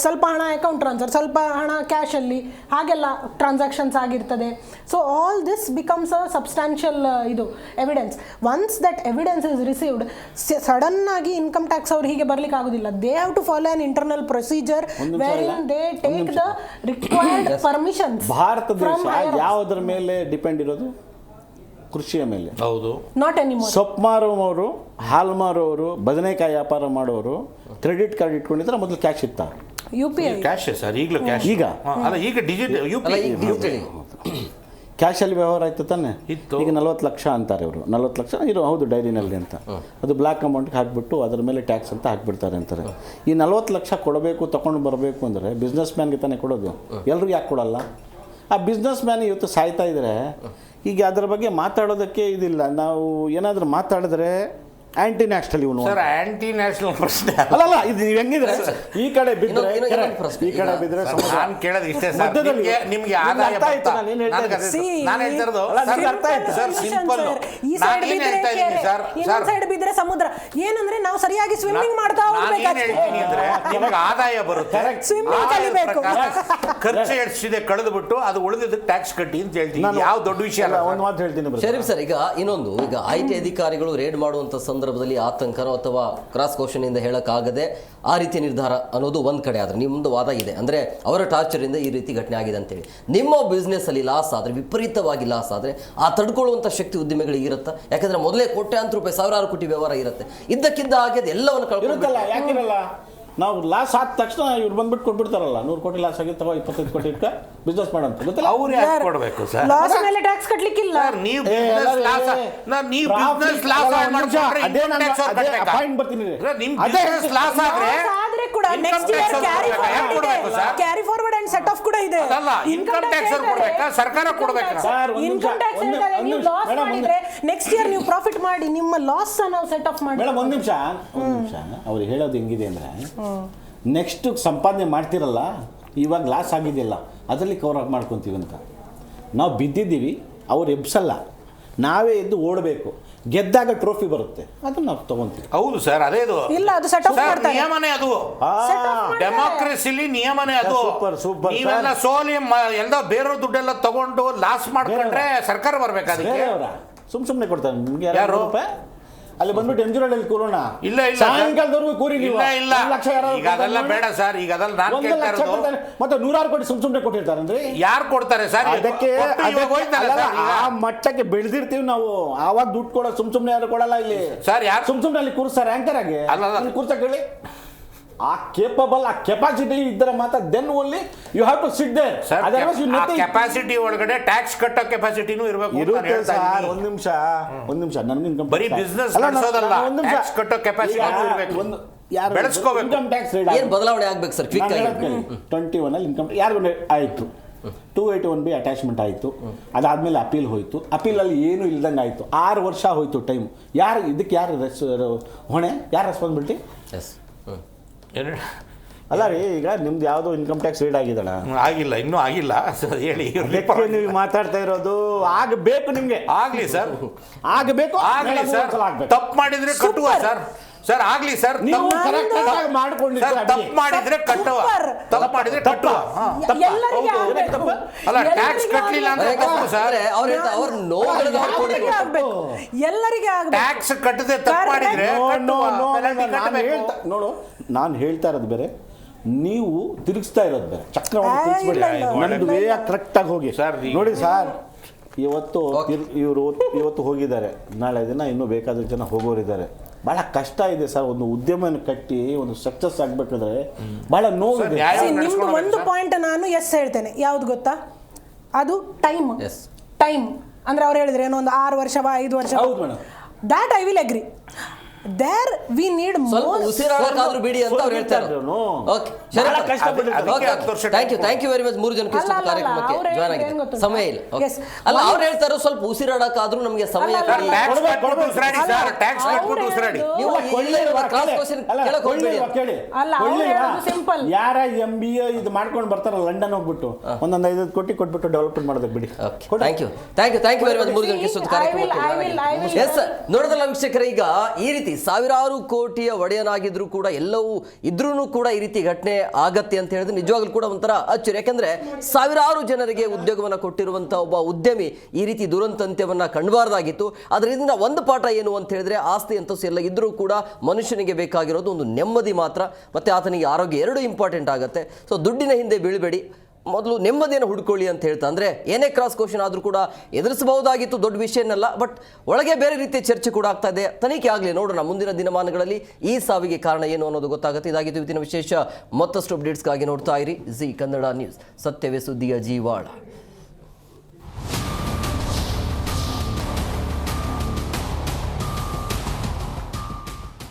ಸ್ವಲ್ಪ ಹಣ ಅಕೌಂಟ್ ಟ್ರಾನ್ಸ್ಫರ್, ಸ್ವಲ್ಪ ಹಣ ಕ್ಯಾಶಲ್ಲಿ, ಹಾಗೆಲ್ಲ ಟ್ರಾನ್ಸಾಕ್ಷನ್ಸ್ ಆಗಿರ್ತದೆ. So all this becomes a substantial ಇದು evidence. Once that evidence is received, sudden ಆಗಿ ಇನ್ಕಮ್ ಟ್ಯಾಕ್ಸ್ ಅವ್ರು ಹೀಗೆ ಬರ್ಲಿಕ್ಕೆ ಆಗೋದಿಲ್ಲ. They have to follow an internal procedure wherein they take the required permissions. Bharat ದೇಶ ಯಾವುದರ ಮೇಲೆ ಡಿಪೆಂಡ್ ಇರೋದು? ಕೃಷಿಯ ಮೇಲೆ. ಹೌದು. Not anymore. ಸೊಪ್ಪು ಮಾರುವವರು, ಹಾಲು ಮಾರುವವರು, ಬದನೆಕಾಯಿ ವ್ಯಾಪಾರ ಮಾಡೋರು ಕ್ರೆಡಿಟ್ ಕಾರ್ಡ್ ಇಟ್ಕೊಂಡಿದ್ರೆ ಮೊದಲು ಕ್ಯಾಶ್ ಇತ್ತ? UPI ಕ್ಯಾಶ್ ಸರ್, ಈಗಲೂ ಕ್ಯಾಶ್. ಈಗ ಅಲ್ಲ, ಈಗ ಡಿಜಿಟಲ್ ಕ್ಯಾಶಲ್ಲಿ ವ್ಯವಹಾರ ಆಯ್ತು ತಾನೆ. ಇತ್ತು. ಈಗ 40 ಲಕ್ಷ ಅಂತಾರೆ ಇವರು. 40 ಲಕ್ಷ ಹೌದು ಡೈರಿನಲ್ಲಿ ಅಂತ, ಅದು ಬ್ಲ್ಯಾಕ್ ಅಮೌಂಟ್ಗೆ ಹಾಕ್ಬಿಟ್ಟು ಅದರ ಮೇಲೆ ಟ್ಯಾಕ್ಸ್ ಅಂತ ಹಾಕ್ಬಿಡ್ತಾರೆ ಅಂತಾರೆ. ಈ 40 ಲಕ್ಷ ಕೊಡಬೇಕು, ತಗೊಂಡು ಬರಬೇಕು ಅಂದರೆ ಬಿಸ್ನೆಸ್ ಮ್ಯಾನ್ಗೆ ತಾನೇ ಕೊಡೋದು, ಎಲ್ರಿಗೂ ಯಾಕೆ ಕೊಡಲ್ಲ? ಆ ಬಿಸ್ನೆಸ್ ಮ್ಯಾನ್ ಇವತ್ತು ಸಾಯ್ತಾ ಇದ್ರೆ ಈಗ ಅದರ ಬಗ್ಗೆ ಮಾತಾಡೋದಕ್ಕೆ ಇದಿಲ್ಲ. ನಾವು ಏನಾದರೂ ಮಾತಾಡಿದ್ರೆ ಆಂಟಿ ನ್ಯಾಷನಲ್ ಇವನು. ಸರ್, ಆಂಟಿ ನ್ಯಾಷನಲ್ ಪ್ರಶ್ನೆ ಅಲ್ಲ, ಇದು ನೀವು ಹೆಂಗಿದ್ರೆ ಈ ಕಡೆ ಬಿದ್ದರೆ ಈ ಕಡೆ ಬಿದ್ದರೆ ನಾನು ಕೇಳೋದು ಇಷ್ಟೇ ಸರ್, ನಿಮ್ಗೆ ಆದಾಯ ನಾನು ಹೇಳ್ತಿರೋದು ಅರ್ಥ ಆಯ್ತು ಸರ್, ಸಿಂಪಲ್. ನಾನು ಏನು ಹೇಳ್ತಾ ಇದ್ದೀನಿ ಸರ್, ಇನ್ನೊಂದು ಸೈಡ್ ಬಿದ್ರೆ ಸಮುದ್ರ. ಏನಂದ್ರೆ ನಾವು ಸರಿಯಾಗಿ ಸ್ವಿಮ್ಮಿಂಗ್ ಮಾಡ್ತಾ ನಾನು ಏನು ಹೇಳ್ತೀನಿ ಅಂದ್ರೆ, ನಿಮ್ಗೆ ಆದಾಯ ಬರುತ್ತೆ, Swimming ಕಲಿಬೇಕು. ಖರ್ಚು ಎಷ್ಟಿದೆ ಕಳೆದುಬಿಟ್ಟು ಅದು ಉಳಿದಿದ್ದಕ್ಕೆ ಟ್ಯಾಕ್ಸ್ ಕಟ್ಟಿ ಅಂತ ಹೇಳ್ತೀನಿ. ಯಾವ ದೊಡ್ಡ ವಿಷಯ ಅಲ್ಲ. ಒಂದು ಮಾತು ಹೇಳ್ತೀನಿ ಶರೀಫ್ ಸರ್, ಈಗ ಇನ್ನೊಂದು, ಈಗ IT ಅಧಿಕಾರಿಗಳು ರೇಡ್ ಮಾಡುವಂಥ ಸಂದರ್ಭದಲ್ಲಿ ಆತಂಕನೋ ಅಥವಾ ಕ್ರಾಸ್ ಕ್ವಶನಿಂದ ಹೇಳೋಕ್ಕಾಗದೆ ಆ ರೀತಿಯ ನಿರ್ಧಾರ ಅನ್ನೋದು ಒಂದು ಕಡೆ. ಆದರೆ ನಿಮ್ಮದು ವಾದ ಇದೆ, ಅಂದರೆ ಅವರ ಟಾರ್ಚರಿಂದ ಈ ರೀತಿ ಘಟನೆ ಆಗಿದೆ ಅಂತೇಳಿ. ನಿಮ್ಮ ಬಿಸ್ನೆಸ್ಸಲ್ಲಿ ಲಾಸ್ ಆದರೆ, ವಿಪರೀತವಾಗಿ ಲಾಸ್ ಆದರೆ, ಆ ತಡ್ಕೊಳ್ಳುವಂಥ ಶಕ್ತಿ ಉದ್ಯಮಿಗಳಿಗೆ ಇರುತ್ತಾ? ಯಾಕಂದರೆ ಮೊದಲೇ ಕೋಟ್ಯಾಂತರ ರೂಪಾಯಿ, ಸಾವಿರಾರು ಕೋಟಿ ವ್ಯವಹಾರ ಇರುತ್ತೆ. ಇದ್ದಕ್ಕಿದ್ದ ಹಾಗೆ ಎಲ್ಲವನ್ನು ಕಳ್ಕೊಳ್ಳಲ್ಲ. ಯಾಕಿರಲ್ಲ? ನಾವು ಲಾಸ್ ಆದ ತಕ್ಷಣ ಇವ್ರು ಬಂದ್ಬಿಟ್ಟು ಕೊಟ್ಬಿಡ್ತಾರಲ್ಲ, 100 ಕೋಟಿ ಲಾಸ್ ಆಗಿತ್ತು, 25 ಕೋಟಿ ಇಟ್ಕ ಬಿಸ್ನೆಸ್ ಮಾಡಂತ ಗೊತ್ತಿಲ್ಲ. ಅವ್ರು ಯಾಕೆ ಕೊಡಬೇಕು ಸರ್? ಲಾಸ್ ಮೇಲೆ ಟ್ಯಾಕ್ಸ್ ಕಟ್ಟಲಿಕ್ಕಿಲ್ಲ. ನೀವು ಬಿಸ್ನೆಸ್ ಲಾಸ್ ಪಾಯಿಂಟ್ ಬರ್ತೀನಿ. ನಿಮ್ ಬಿಸ್ನೆಸ್ ಲಾಸ್ ಆದ್ರೆ ಕೂಡ next year carry forward and set of ಕೂಡ ಇದೆ. ಇನ್ಕಮ್ ಟ್ಯಾಕ್ಸ್ ಕೊಡ್ಬೇಕಾ, ಸರ್ಕಾರ ಕೊಡ್ಬೇಕಾ? ಇನ್ಕಮ್ ಟ್ಯಾಕ್ಸ್ ನೀವು ಲಾಸ್ ಮಾಡಿದ್ರೆ ನೆಕ್ಸ್ಟ್ ಇಯರ್ ನೀವು ಪ್ರಾಫಿಟ್ ಮಾಡಿ ನಿಮ್ಮ ಲಾಸ್ ನಾವು ಸೆಟ್ ಆಫ್ ಮಾಡಿ. ಮೇಡಮ್ ಒಂದು ನಿಮಿಷ ಅವ್ರು ಹೇಳೋದು ಹೆಂಗಿದೆ ಅಂದ್ರೆ, ನೆಕ್ಸ್ಟ್ ಸಂಪಾದನೆ ಮಾಡ್ತಿರಲ್ಲ, ಇವಾಗ ಲಾಸ್ ಆಗಿದೆಯಲ್ಲ ಅದರಲ್ಲಿ ಕವರ್ ಅಪ್ ಮಾಡ್ಕೊತೀವಿ ಅಂತ. ನಾವು ಬಿದ್ದಿದ್ದೀವಿ, ಅವ್ರು ಎಬ್ಸಲ್ಲ, ನಾವೇ ಎದ್ದು ಓಡಬೇಕು. ಗೆದ್ದಾಗ ಟ್ರೋಫಿ ಬರುತ್ತೆ, ಅದನ್ನ ನಾವು ತಗೊಂತೀವಿ. ಹೌದು ಸರ್, ಅದೇ ಇಲ್ಲ, ಅದು ಸೆಟ್ ಆಫ್ ಮಾಡ್ತಾರೆ. ನಿಯಮನೇ ಅದು, ಡೆಮಾಕ್ರಸಿಲಿ ನಿಯಮನೇ ಅದು. ಸೂಪರ್. ನೀವೆಲ್ಲ ಸೋಲಿ ಎಲ್ಲ ಬೇರೆ ದುಡ್ಡೆಲ್ಲ ತಗೊಂಡು ಲಾಸ್ ಮಾಡ್ಕೊಂಡ್ರೆ ಸರ್ಕಾರ ಬರ್ಬೇಕು. ಅದಕ್ಕೆ ಸುಮ್ಮನೆ ಕೊಡ್ತಾರೆ ನಿಮ್ಗೆ. ಯಾರು ಅಲ್ಲಿ ಬಂದ್ಬಿಟ್ಟು ಎಂಜುರಲ್ಲಿ ಕೂರೋಣ? ಇಲ್ಲ ಸಾಯಂಕಾಲದವರೆಗೂ ಕೂರಿ. ಇಲ್ಲ ಈಗ ಅದೆಲ್ಲ ಬೇಡ ಸರ್. ಈಗ ಅದೆಲ್ಲ ನಾನು ಕೇಳ್ತಾ ಇರೋದು, ಮತ್ತೆ 100 ಕೋಟಿ ಸುಮ್ಮನೆ ಕೊಟ್ಟಿರ್ತಾರೆ ಅಂದ್ರೆ ಯಾರು ಕೊಡ್ತಾರೆ ಸರ್? ಅದಕ್ಕೆ ಆ ಮಟ್ಟಕ್ಕೆ ಬೆಳೆದಿರ್ತೀವಿ ನಾವು. ಆವಾಗ ದುಡ್ಡು ಕೊಡೋ ಸುಮ್ಮನೆ ಯಾರು ಕೊಡಲ್ಲ ಇಲ್ಲಿ ಸರ್. ಯಾರು ಸುಮ್ಮನೆ ಅಲ್ಲಿ ಕೂರಿಸ್ತಾರೆ ಆಂಕರ್ ಆಗಿ? ಕೂರ್ಸಕ್ ಹೇಳಿ. ಆ ಕೇಪಬಲ್, ಆ ಕೆಪಾಸಿಟಿ ಇದ್ದರೆ ಮಾತ್ರ then only you have to sit there. Capacity ಒಳಗಡೆ ಟ್ಯಾಕ್ಸ್ ಕಟ್ಟೋ ಕೆಪಾಸಿಟಿನೂ ಇರಬೇಕು. ಒಂದು ನಿಮಿಷ ನನಗೆ ಇನ್ಕಮ್ ಬರೀ ಬಿಸ್ನೆಸ್ ನಡೆಸೋದಲ್ಲ, ಟ್ಯಾಕ್ಸ್ ಕಟ್ಟೋ ಕೆಪಾಸಿಟಿ ಇರಬೇಕು. ಬೆಳೆಸ್ಕೋಬೇಕು. ಇನ್ಕಮ್ ಟ್ಯಾಕ್ಸ್ ರೇಟ್ ಏನು ಬದಲಾವಣೆ ಆಗ್ಬೇಕು ಸರ್? ಕ್ವಿಕ್ ಆಗಿ 21 ಅಲ್ಲಿ ಇನ್ಕಮ್ ಯಾರಿಗೂ ಆಯಿತು, 281B ಅಟ್ಯಾಚ್ಮೆಂಟ್ ಆಯಿತು. ಅದಾದಮೇಲೆ ಅಪೀಲ್ ಹೋಯಿತು. ಅಪೀಲಲ್ಲಿ ಏನೂ ಇಲ್ದಂಗೆ ಆಯಿತು. 6 ವರ್ಷ ಹೋಯಿತು ಟೈಮ್. ಯಾರು ಇದಕ್ಕೆ ಹೊಣೆ, ಯಾರು ರೆಸ್ಪಾನ್ಸಿಬಿಲಿಟಿ? ಅಲ್ಲ ರೀ, ಈಗ ನಿಮ್ದು ಯಾವುದೋ ಇನ್ಕಮ್ ಟ್ಯಾಕ್ಸ್ ರೇಟ್ ಆಗಿದಣ? ಆಗಿಲ್ಲ, ಇನ್ನೂ ಆಗಿಲ್ಲ. ಹೇಳಿ. ನೀವು ಮಾತಾಡ್ತಾ ಇರೋದು ಆಗಬೇಕು. ನಿಮ್ಗೆ ಆಗ್ಲಿ ಸರ್, ಆಗಬೇಕು. ಆಗ್ಲಿ ಸರ್. ತಪ್ಪು ಮಾಡಿದ್ರೆ ಕಟ್ಟುವ ಸರ್. ಸರ್ ಆಗ್ಲಿ ಸರ್, ನೀವು ಮಾಡ್ಕೊಂಡಿದ್ದೀರಾ? ತಪ್ಪು ಮಾಡಿದ್ರೆ ಕಟ್ಟುವ, ತಪ್ಪು ಮಾಡಿದ್ರೆ ಕಟ್ಟುವ. ಅಲ್ಲ, ಟ್ಯಾಕ್ಸ್ ಕಟ್ಟಲಿಲ್ಲ ಅಂದ್ರೆ ತಪ್ಪು ಸರ್. ಎಲ್ಲರಿಗೆ ಟ್ಯಾಕ್ಸ್ ಕಟ್ಟದೆ ತಪ್ಪು ಮಾಡಿದ್ರೆ ನೋಡು, ನಾನು ಹೇಳ್ತಾ ಇರೋದು ಬೇರೆ, ನೀವು ತಿರುಗಿಸ್ತಾ ಇರೋದು ಬೇರೆ. ಚಕ್ರವನ್ನು ತಿರುಗಿಸ್ಬೇಡಿ, ನಮ್ದು ವೇ ಕರೆಕ್ಟಾಗಿ ಹೋಗಿ. ನೋಡಿ ಸರ್, ಇವತ್ತು ಹೋಗಿದ್ದಾರೆ, ನಾಳೆ ದಿನ ಇನ್ನೂ ಬೇಕಾದ ಜನ ಹೋಗೋರಿದ್ದಾರೆ. ಭಾಳ ಕಷ್ಟ ಇದೆ ಸರ್. ಒಂದು ಉದ್ಯಮನ ಕಟ್ಟಿ ಒಂದು ಸಕ್ಸಸ್ ಆಗಬೇಕಾದ್ರೆ ಭಾಳ ನೋವಿದೆ. ನಿಮ್ದು ಒಂದು ಪಾಯಿಂಟ್ ನಾನು ಹೇಳ್ತೇನೆ, ಯಾವ್ದು ಗೊತ್ತಾ? ಅದು ಟೈಮ್. ಟೈಮ್ ಅಂದ್ರೆ ಅವ್ರು ಹೇಳಿದ್ರೆ ಏನೋ ಒಂದು 6 ವರ್ಷ 5 ವರ್ಷ, ಹೌದು madam, that I will agree. there we need ಸ್ವಲ್ಪ more. ಉಸಿರಾಡಕ್ಕಾದ್ರೂ ಬಿಡಿ ಅಂತ ಅವ್ರು ಹೇಳ್ತಾರೆ. ಓಕೆ ಬಹಳ ಕಷ್ಟಪಟ್ಟಿರ್ತಾರೆ. Thank you very much. 3 ಜನಕ್ಕೆ ಇಷ್ಟೊಂದು ಕಾರ್ಯಕ್ರಮಕ್ಕೆ ಜಾಯ್ನ್ ಆಗಿದೆ. ಸಮಯ ಇಲ್ಲ. Yes. ಅಲ್ಲ ಅವ್ರು ಹೇಳ್ತಾರೆ ಸ್ವಲ್ಪ ಉಸಿರಾಡಕ್ಕಾದ್ರೂ ನಮಗೆ ಸಮಯ ಕೊಡಿ. ನೀವು ಕ್ರಾಸ್ ಕ್ವಶನ್ ಕೇಳಕ್ ಹೋಗ್ಬೇಡಿ. ಅಲ್ಲ, ಅವ್ರು ಹೇಳೋದು simple. ಯಾರ MBA ಇದು ಮಾಡ್ಕೊಂಡು ಬರ್ತಾರ ಲಂಡನ್ ಹೋಗ್ಬಿಟ್ಟು ಒಂದೊಂದು 5 ಕೋಟಿ ಕೊಟ್ಬಿಟ್ಟು ಡೆವಲಪ್ಮೆಂಟ್ ಮಾಡೋದಕ್ಕೆ ಬಿಡಿ. Thank you very much. 3 ಜನಕ್ಕೆ ಇಷ್ಟೊಂದು ಕಾರ್ಯಕ್ರಮಕ್ಕೆ ಎಸ್ ನೋಡಿದ್ರಲ್ಲ ವೀಕ್ಷಕರೇ, ಈಗ ಈ ರೀತಿ ಸಾವಿರಾರು ಕೋಟಿಯ ಒಡೆಯನಾಗಿದ್ರು ಕೂಡ ಎಲ್ಲವೂ ಇದ್ರೂ ಕೂಡ ಈ ರೀತಿ ಘಟನೆ ಆಗತ್ತೆ ಅಂತ ಹೇಳಿದ್ರೆ ನಿಜವಾಗ್ಲೂ ಕೂಡ ಒಂಥರ ಅಚ್ಚರಿ. ಯಾಕಂದ್ರೆ ಸಾವಿರಾರು ಜನರಿಗೆ ಉದ್ಯೋಗವನ್ನು ಕೊಟ್ಟಿರುವಂತಹ ಒಬ್ಬ ಉದ್ಯಮಿ ಈ ರೀತಿ ದುರಂತಂತ್ಯವನ್ನ ಕಂಡಬಾರ್ದಾಗಿತ್ತು. ಅದರಿಂದ ಒಂದು ಪಾಠ ಏನು ಅಂತ ಹೇಳಿದ್ರೆ ಆಸ್ತಿ ಅಂತಸ್ತು ಎಲ್ಲ ಇದ್ರೂ ಕೂಡ ಮನುಷ್ಯನಿಗೆ ಬೇಕಾಗಿರೋದು ಒಂದು ನೆಮ್ಮದಿ ಮಾತ್ರ, ಮತ್ತೆ ಆತನಿಗೆ ಆರೋಗ್ಯ ಎರಡೂ ಇಂಪಾರ್ಟೆಂಟ್ ಆಗುತ್ತೆ. ಸೊ ದುಡ್ಡಿನ ಹಿಂದೆ ಬೀಳಬೇಡಿ, ಮೊದಲು ನೆಮ್ಮದಿಯನ್ನು ಹುಡ್ಕೊಳ್ಳಿ ಅಂತ ಹೇಳ್ತಾ ಅಂದರೆ ಏನೇ ಕ್ರಾಸ್ ಕ್ವಶನ್ ಆದರೂ ಕೂಡ ಎದುರಿಸಬಹುದಾಗಿತ್ತು, ದೊಡ್ಡ ವಿಷಯನಲ್ಲ. ಬಟ್ ಒಳಗೆ ಬೇರೆ ರೀತಿಯ ಚರ್ಚೆ ಕೂಡ ಆಗ್ತಾ ಇದೆ. ತನಿಖೆ ಆಗಲಿ, ನೋಡೋಣ ಮುಂದಿನ ದಿನಮಾನಗಳಲ್ಲಿ ಈ ಸಾವಿಗೆ ಕಾರಣ ಏನು ಅನ್ನೋದು ಗೊತ್ತಾಗುತ್ತೆ. ಇದಾಗಿತ್ತು ಇವತ್ತಿನ ವಿಶೇಷ. ಮತ್ತಷ್ಟು ಅಪ್ಡೇಟ್ಸ್ಗಾಗಿ ನೋಡ್ತಾ ಇರಿ ಜಿ ಕನ್ನಡ ನ್ಯೂಸ್. ಸತ್ಯವೇ ಸುದ್ದಿಯ ಜೀವಾಳ.